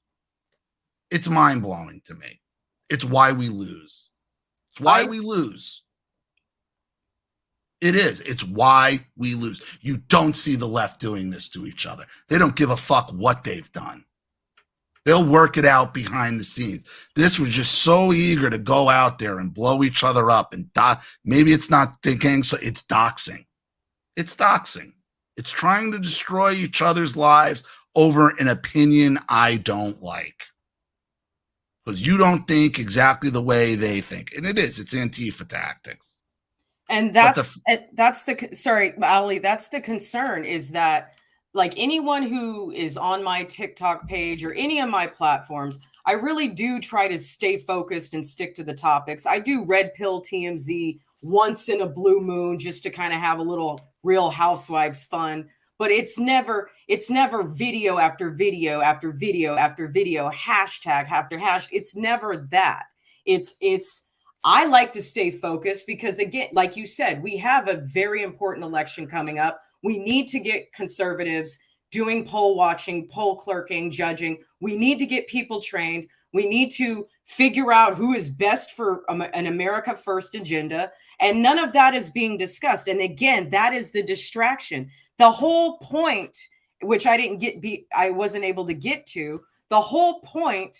It's mind-blowing to me. It's why we lose. It's why we lose. It is. It's why we lose. You don't see the left doing this to each other. They don't give a fuck what they've done. They'll work it out behind the scenes. This was just so eager to go out there and blow each other up. And maybe it's not thinking, so it's doxing. It's doxing. It's trying to destroy each other's lives over an opinion I don't like. Because you don't think exactly the way they think. And it's Antifa tactics. And that's sorry, Ali, that's the concern, is that like anyone who is on my TikTok page or any of my platforms, I really do try to stay focused and stick to the topics. I do red pill TMZ once in a blue moon just to kind of have a little Real Housewives fun, but it's never video after video after video after video, hashtag after hashtag. It's never that. I like to stay focused because, again, like you said, we have a very important election coming up. We need to get conservatives doing poll watching, poll clerking, judging. We need to get people trained. We need to figure out who is best for an America First agenda. And none of that is being discussed. And again, that is the distraction. The whole point, which I wasn't able to get to, the whole point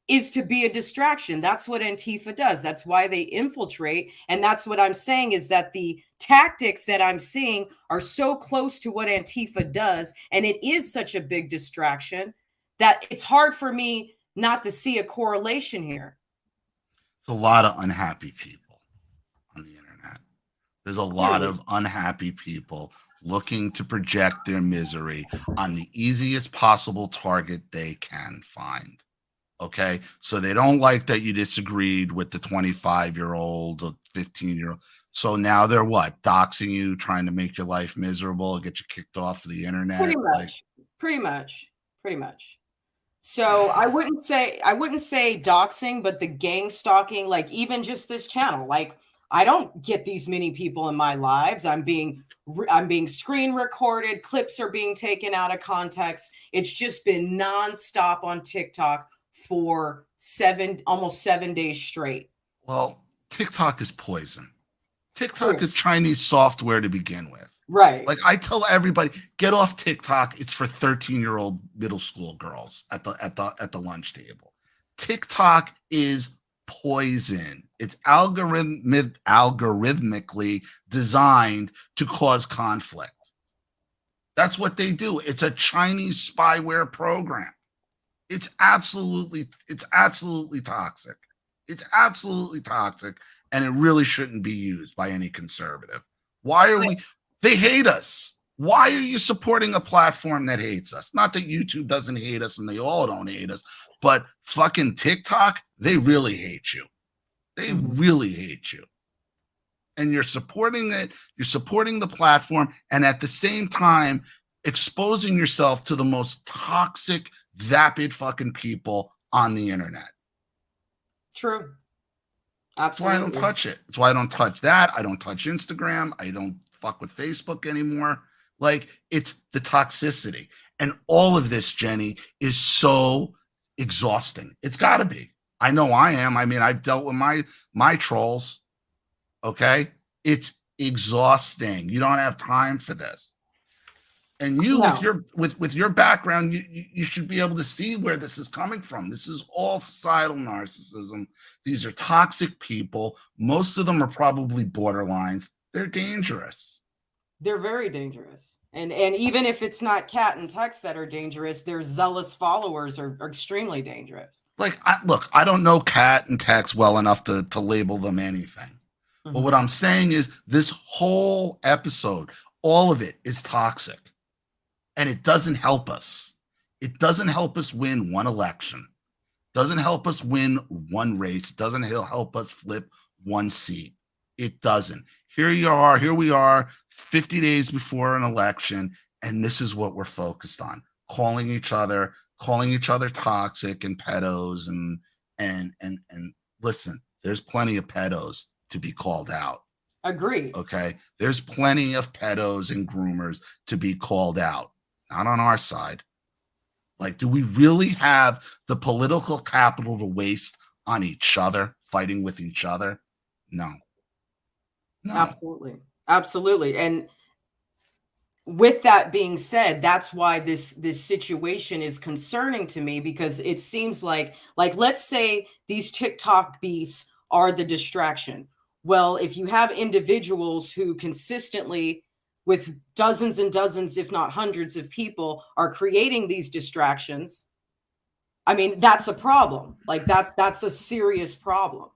is to be a distraction. That's what Antifa does. That's why they infiltrate. And that's what I'm saying, is that the tactics that I'm seeing are so close to what Antifa does. And it is such a big distraction that it's hard for me not to see a correlation here. It's a lot of unhappy people on the internet. There's a lot of unhappy people looking to project their misery on the easiest possible target they can find. Okay, so they don't like that you disagreed with the 25-year-old or 15-year-old. So now they're what? Doxing you, trying to make your life miserable, get you kicked off of the internet. Pretty much. So I wouldn't say doxing, but the gang stalking, like even just this channel, like I don't get these many people in my lives. I'm being screen recorded. Clips are being taken out of context. It's just been nonstop on TikTok for almost 7 days straight. Well, TikTok is poison. TikTok is Chinese software to begin with. Right. Like I tell everybody, get off TikTok. It's for 13-year-old middle school girls at the lunch table. TikTok is poison. It's algorithmically designed to cause conflict. That's what they do. It's a Chinese spyware program. It's absolutely toxic. It's absolutely toxic, and it really shouldn't be used by any conservative. Why are we? They hate us. Why are you supporting a platform that hates us? Not that YouTube doesn't hate us and they all don't hate us, but fucking TikTok, they really hate you. They really hate you. And you're supporting it, you're supporting the platform, and at the same time, exposing yourself to the most toxic, vapid fucking people on the internet. True. Absolutely. That's why I don't touch it. That's why I don't touch that. I don't touch Instagram. I don't fuck with Facebook anymore. Like, it's the toxicity. And all of this, Jenny, is so exhausting. It's got to be. I know I am. I mean, I've dealt with my trolls. Okay? It's exhausting. You don't have time for this. And you, with your background, you should be able to see where this is coming from. This is all societal narcissism. These are toxic people. Most of them are probably borderlines. They're dangerous. They're very dangerous. And even if it's not Cat and Tex that are dangerous, their zealous followers are extremely dangerous. Like, look, I don't know Cat and Tex well enough to label them anything. But what I'm saying is this whole episode, all of it is toxic. And it doesn't help us. It doesn't help us win one election. Doesn't help us win one race. Doesn't help us flip one seat. It doesn't. Here we are 50 days before an election, and this is what we're focused on. Calling each other toxic and pedos and listen, there's plenty of pedos to be called out. Agree. Okay. There's plenty of pedos and groomers to be called out. Not on our side. Like, do we really have the political capital to waste on each other, fighting with each other? No. Absolutely. And with that being said, that's why this situation is concerning to me, because it seems like let's say these TikTok beefs are the distraction. Well, if you have individuals who consistently, with dozens and dozens, if not hundreds of people, are creating these distractions, I mean, that's a problem. Like that's a serious problem.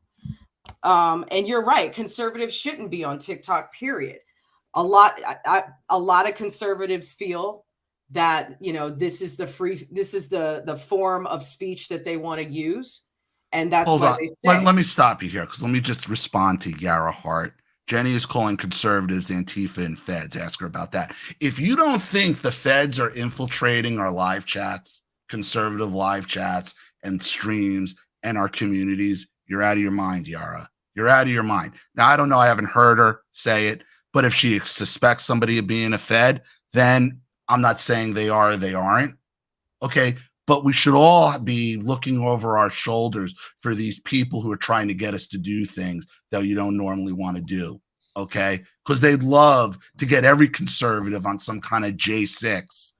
And you're right. Conservatives shouldn't be on TikTok, period. A lot of conservatives feel that, this is the form of speech that they want to use. And that's why they say. Let me stop you here, because let me just respond to Yara Hart. Jenny is calling conservatives Antifa and feds. Ask her about that. If you don't think the feds are infiltrating our live chats, conservative live chats and streams and our communities, you're out of your mind, Yara. You're out of your mind. Now, I don't know. I haven't heard her say it, but if she suspects somebody of being a fed, then I'm not saying they are or they aren't. Okay. But we should all be looking over our shoulders for these people who are trying to get us to do things that you don't normally want to do. Okay. Because they'd love to get every conservative on some kind of J6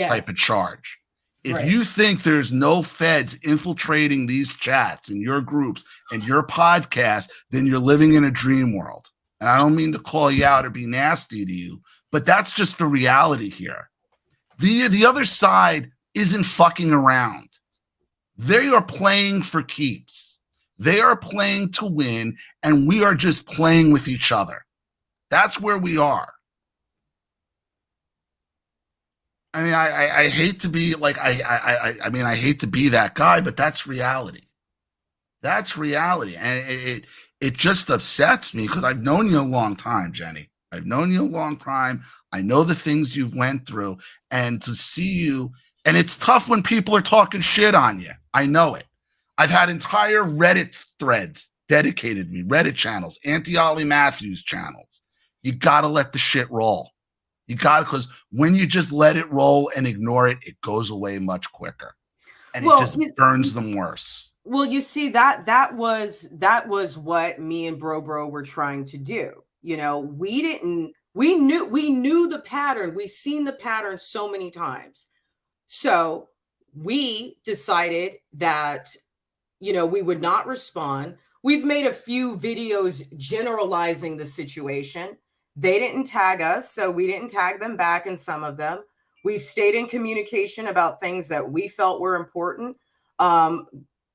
type of charge. If you think there's no feds infiltrating these chats and your groups and your podcast, then you're living in a dream world. And I don't mean to call you out or be nasty to you, but that's just the reality here. The other side isn't fucking around. They are playing for keeps. They are playing to win, and we are just playing with each other. That's where we are. I mean, I hate to be like, I mean, I hate to be that guy, but that's reality. That's reality. And it just upsets me, because I've known you a long time, Jenny. I've known you a long time. I know the things you've went through, and to see you, and it's tough when people are talking shit on you. I know it. I've had entire Reddit threads dedicated to me, Reddit channels, Anti-Ollie Matthews channels. You got to let the shit roll. You got to, because when you just let it roll and ignore it, it goes away much quicker, and it just burns them worse. Well, you see, that was what me and Bro were trying to do. We We knew the pattern. We've seen the pattern so many times. So we decided that, you know, we would not respond. We've made a few videos generalizing the situation. They didn't tag us, so we didn't tag them back in some of them. We've stayed in communication about things that we felt were important. But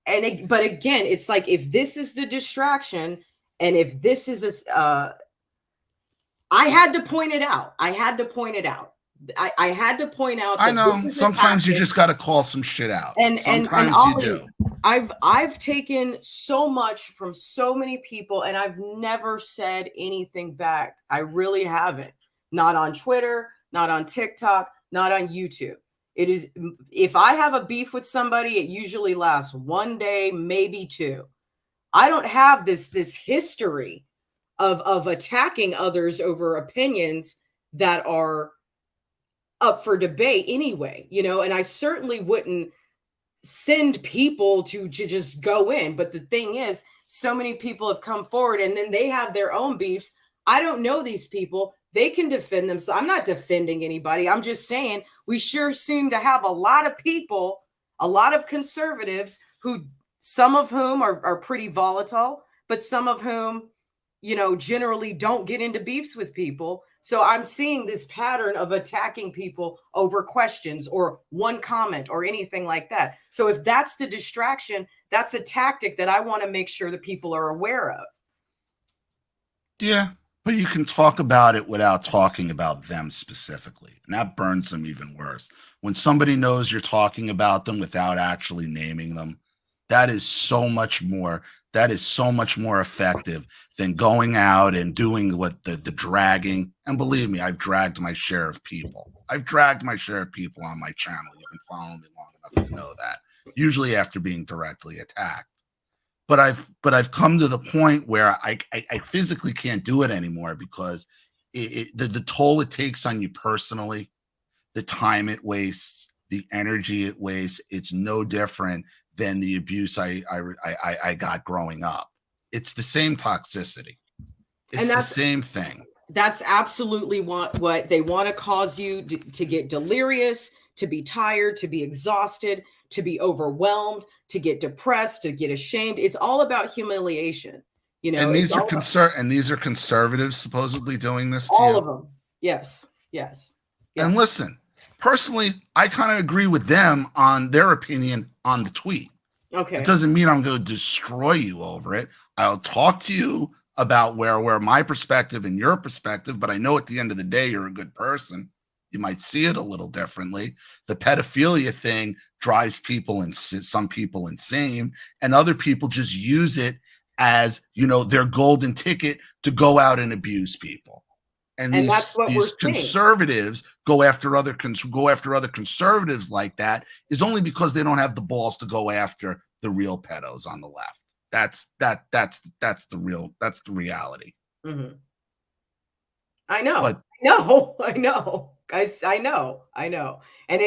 again, it's like, if this is the distraction, and if this is I had to point it out. I had to point it out. I had to point out that I know. this is a Sometimes you tactic. just got to call some shit out. And Sometimes you Ollie, do. I've taken so much from so many people, and I've never said anything back. I really haven't. Not on Twitter, not on TikTok, not on YouTube. It is, if I have a beef with somebody, it usually lasts one day, maybe two. I don't have this history of attacking others over opinions that are up for debate anyway, you know, and I certainly wouldn't send people to just go in. But the thing is, so many people have come forward, and then they have their own beefs. I don't know these people. They can defend themselves. I'm not defending anybody. I'm just saying we sure seem to have a lot of people, a lot of conservatives who, some of whom are pretty volatile, but some of whom, you know, generally don't get into beefs with people. So I'm seeing this pattern of attacking people over questions or one comment or anything like that. So if that's the distraction, that's a tactic that I want to make sure that people are aware of. Yeah, but you can talk about it without talking about them specifically. And that burns them even worse. When somebody knows you're talking about them without actually naming them, that is so much more effective than going out and doing what the dragging. And believe me, I've dragged my share of people. I've dragged my share of people on my channel. You've been following me long enough to know that. Usually after being directly attacked. But I've come to the point where I physically can't do it anymore, because the toll it takes on you personally, the time it wastes, the energy it wastes, it's no different than the abuse I got growing up. It's the same toxicity. It's the same thing. That's absolutely what they want to cause you to get delirious, to be tired, to be exhausted, to be overwhelmed, to get depressed, to get ashamed. It's all about humiliation. You know, and these are conservatives supposedly doing this to all you. of them. Yes. And listen, personally, I kind of agree with them on their opinion on the tweet. Okay. It doesn't mean I'm going to destroy you over it. I'll talk to you about where my perspective and your perspective, but I know at the end of the day, you're a good person. You might see it a little differently. The pedophilia thing drives some people insane, and other people just use it as, you know, their golden ticket to go out and abuse people. And that's what we're seeing. Conservatives go after other conservatives like that is only because they don't have the balls to go after the real pedos on the left. That's the reality. Mm-hmm. I know. But, I know. Guys, I know. And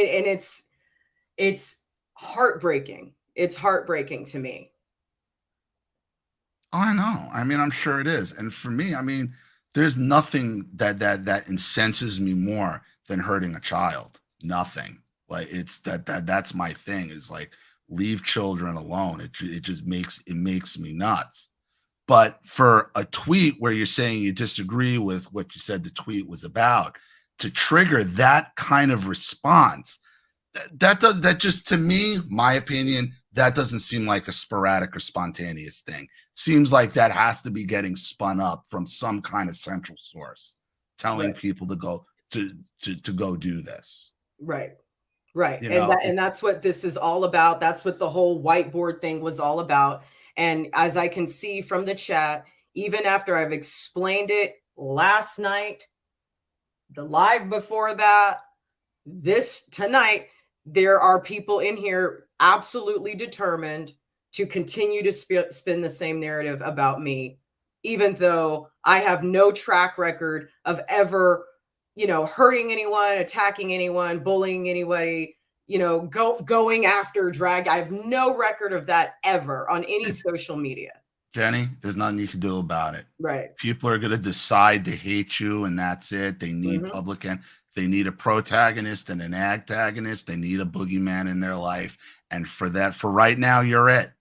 it's heartbreaking. It's heartbreaking to me. I know. I mean, I'm sure it is. And for me, I mean, there's nothing that incenses me more than hurting a child. Nothing. Like, it's that's my thing, is like, leave children alone. It just makes me nuts. But for a tweet where you're saying you disagree with what you said the tweet was about, to trigger that kind of response, that just, to me, my opinion, that doesn't seem like a sporadic or spontaneous thing. Seems like that has to be getting spun up from some kind of central source, telling people to go do this. Right. You know, And that's what this is all about. That's what the whole whiteboard thing was all about. And as I can see from the chat, even after I've explained it last night, the live before that, tonight, there are people in here absolutely determined to continue to spin the same narrative about me, even though I have no track record of ever, you know, hurting anyone, attacking anyone, bullying anybody, you know, going after drag. I have no record of that ever on any social media. Jenny, there's nothing you can do about it. Right. People are going to decide to hate you, and that's it. They need they need a protagonist and an antagonist. They need a boogeyman in their life. And for right now, you're it.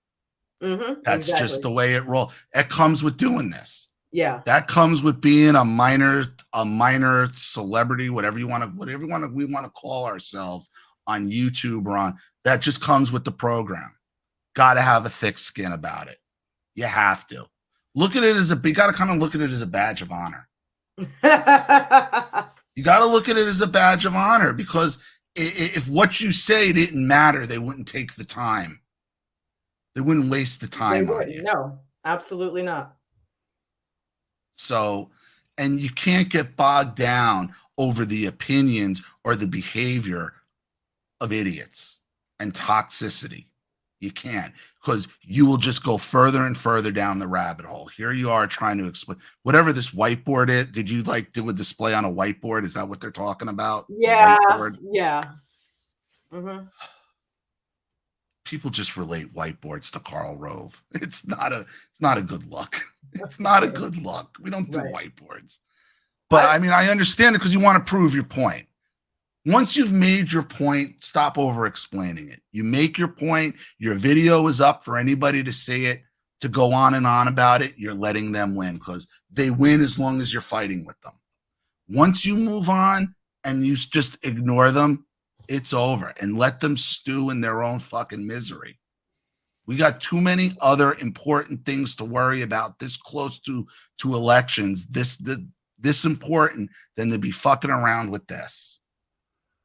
That's just the way it rolls. It comes with doing this. Yeah. That comes with being a minor celebrity, whatever we want to call ourselves on YouTube or on. That just comes with the program. Got to have a thick skin about it. You have to look at it as you got to kind of look at it as a badge of honor. You got to look at it as a badge of honor, because if what you say didn't matter, they wouldn't take the time. They wouldn't waste the time on you. No, absolutely not. So, and you can't get bogged down over the opinions or the behavior of idiots and toxicity. You can't, because you will just go further and further down the rabbit hole. Here you are trying to explain whatever this whiteboard is. Did you do a display on a whiteboard? Is that what they're talking about? Yeah. Yeah. People just relate whiteboards to Karl Rove. It's not a good look. It's not a good look. We don't do whiteboards. But I mean, I understand it, because you want to prove your point. Once you've made your point, stop over explaining it. You make your point, your video is up for anybody to see it, to go on and on about it. You're letting them win, because they win as long as you're fighting with them. Once you move on and you just ignore them, it's over, and let them stew in their own fucking misery. We got too many other important things to worry about this close to elections, this important, than to be fucking around with this.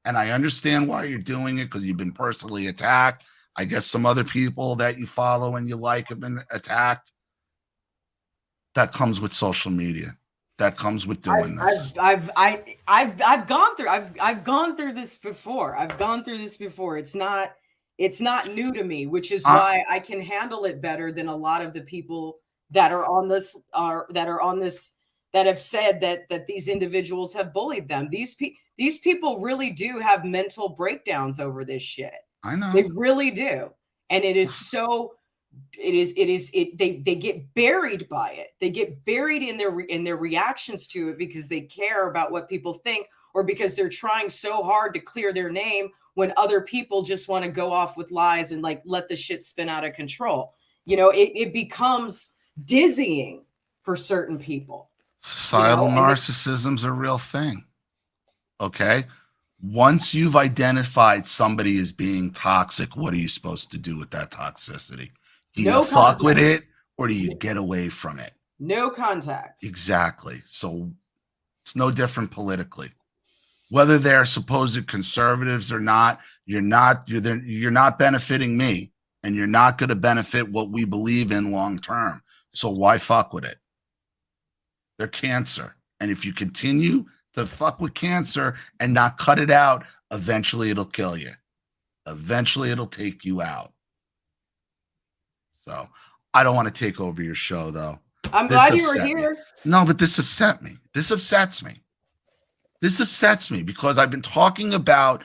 And I understand why you're doing it, because you've been personally attacked. I guess some other people that you follow and you like have been attacked. That comes with social media. That comes with doing this. I've gone through this before. It's not new to me, which is why I can handle it better than a lot of the people that are on this that have said that these individuals have bullied them. These people really do have mental breakdowns over this shit. I know. They really do. And it is so they get buried by it. They get buried in their reactions to it, because they care about what people think, or because they're trying so hard to clear their name, when other people just want to go off with lies and let the shit spin out of control. It becomes dizzying for certain people. Societal narcissism's a real thing. Okay. Once you've identified somebody as being toxic, what are you supposed to do with that toxicity? Do you fuck with it, or do you get away from it? No contact. Exactly. So it's no different politically. Whether they're supposed conservatives or not, you're not benefiting me, and you're not going to benefit what we believe in long term. So why fuck with it? They're cancer. And if you continue to fuck with cancer and not cut it out, eventually it'll kill you. Eventually it'll take you out. So I don't want to take over your show, though. I'm glad you were here. No, but this upset me. This upsets me. This upsets me, because I've been talking about,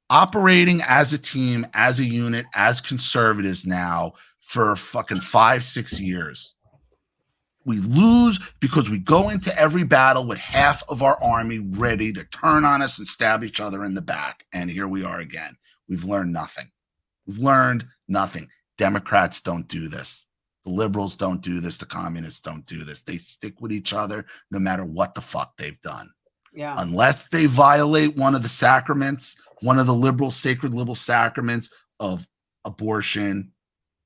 operating as a team, as a unit, as conservatives now for fucking 5-6 years. We lose because we go into every battle with half of our army ready to turn on us and stab each other in the back. And here we are again. We've learned nothing. We've learned nothing. Democrats don't do this. The liberals don't do this. The communists don't do this. They stick with each other no matter what the fuck they've done. Yeah. Unless they violate one of the sacraments, one of the sacred liberal sacraments of abortion,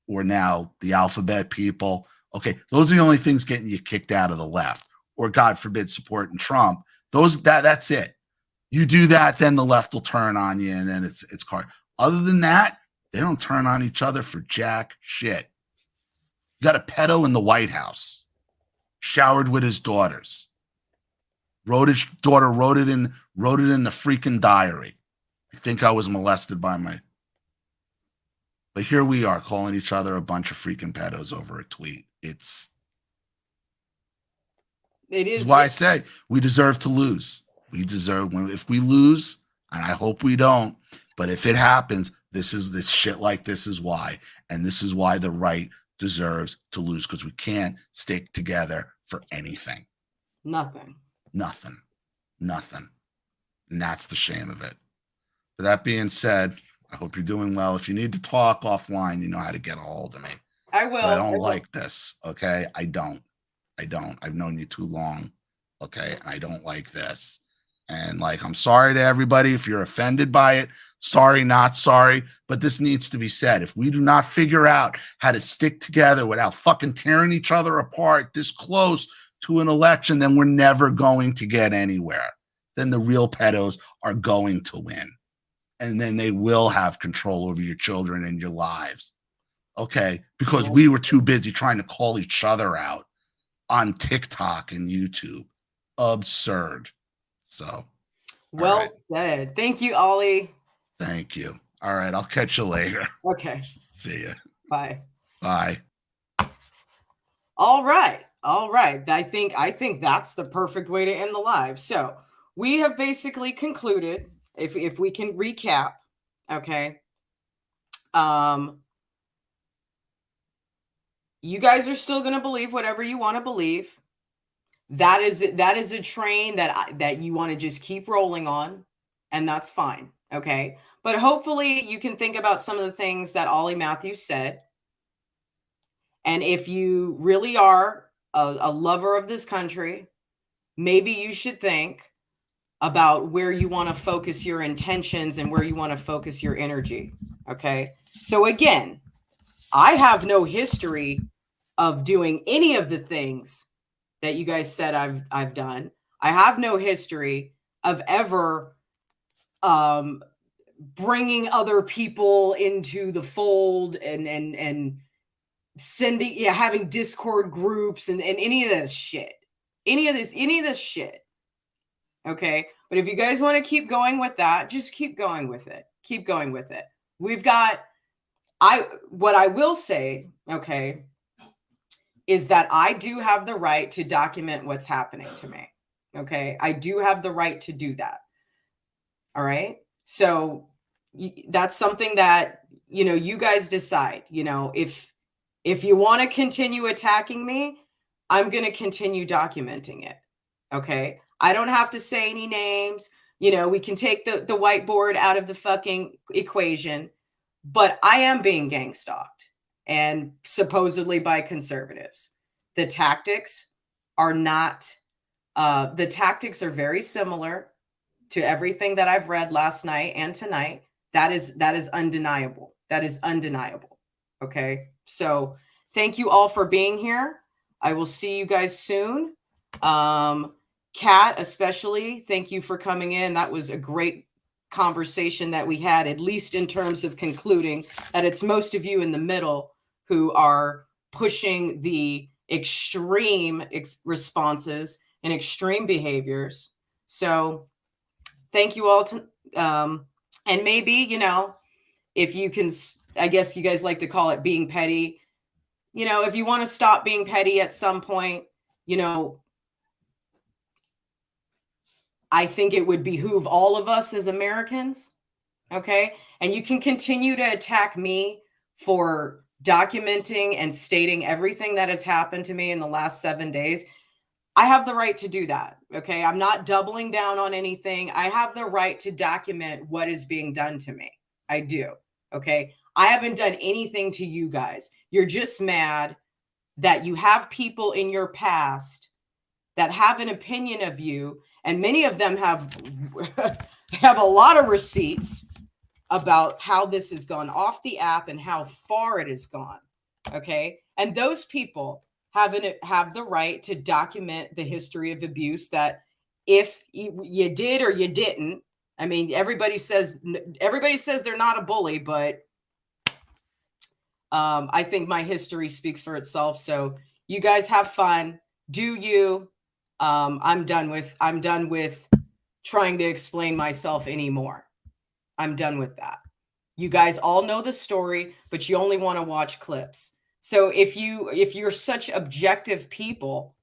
or now the alphabet people. Okay, those are the only things getting you kicked out of the left, or God forbid, supporting Trump. That's it. You do that, then the left will turn on you, and then it's card. Other than that, they don't turn on each other for jack shit. You got a pedo in the White House, showered with his daughters. His daughter wrote it in the freaking diary. I think I was molested by my. But here we are calling each other a bunch of freaking pedos over a tweet. It is is why I say we deserve to lose. If we lose, and I hope we don't, but if it happens, this shit like this is why. And this is why the right deserves to lose because we can't stick together for anything. Nothing. Nothing. Nothing. And that's the shame of it. But that being said, I hope you're doing well. If you need to talk offline, you know how to get a hold of me. I will. But I don't like this. Okay. I don't. I've known you too long. Okay. And I don't like this. And like, I'm sorry to everybody if you're offended by it. Sorry, not sorry. But this needs to be said. If we do not figure out how to stick together without fucking tearing each other apart this close to an election, then we're never going to get anywhere. Then the real pedos are going to win. And then they will have control over your children and your lives. Okay. Because we were too busy trying to call each other out on TikTok and YouTube. Absurd. So, well said. Thank you, Ollie. Thank you. All right. I'll catch you later. Okay. See ya. Bye. Bye. All right. All right. I think that's the perfect way to end the live. So we have basically concluded, if we can recap, okay. You guys are still going to believe whatever you want to believe. That is a train that you want to just keep rolling on, and that's fine. Okay. But hopefully you can think about some of the things that Ollie Matthews said. And if you really are a lover of this country, maybe you should think about where you want to focus your intentions and where you want to focus your energy. Okay. So again, I have no history of doing any of the things that you guys said I've done. I have no history of ever bringing other people into the fold and sending, having Discord groups and any of this shit. Any of this shit. Okay. But if you guys want to keep going with that, just keep going with it. Keep going with it. We've got, what I will say, okay, is that I do have the right to document what's happening to me. Okay. I do have the right to do that. All right. So that's something that, you guys decide, if you want to continue attacking me, I'm going to continue documenting it. Okay. I don't have to say any names. We can take the whiteboard out of the fucking equation, but I am being gang stalked, and supposedly by conservatives. The tactics are not, the tactics are very similar to everything that I've read last night and tonight. That is undeniable. That is undeniable. Okay. So thank you all for being here. I will see you guys soon. Kat, especially, thank you for coming in. That was a great conversation that we had, at least in terms of concluding that it's most of you in the middle who are pushing the extreme responses and extreme behaviors. So thank you all. And maybe, if you can, I guess you guys like to call it being petty. If you want to stop being petty at some point, I think it would behoove all of us as Americans. Okay. And you can continue to attack me for documenting and stating everything that has happened to me in the last 7 days. I have the right to do that. Okay. I'm not doubling down on anything. I have the right to document what is being done to me. I do. Okay. I haven't done anything to you guys. You're just mad that you have people in your past that have an opinion of you. And many of them have a lot of receipts about how this has gone off the app and how far it has gone. Okay. And those people have the right to document the history of abuse that if you did or you didn't. I mean, everybody says they're not a bully, but I think my history speaks for itself. So you guys have fun. Do you? I'm done with trying to explain myself anymore. I'm done with that. You guys all know the story, but you only want to watch clips. So if you're such objective people,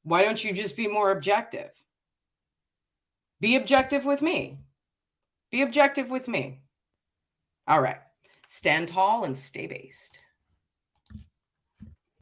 why don't you just be more objective? Be objective with me. Be objective with me. All right. Stand tall and stay based.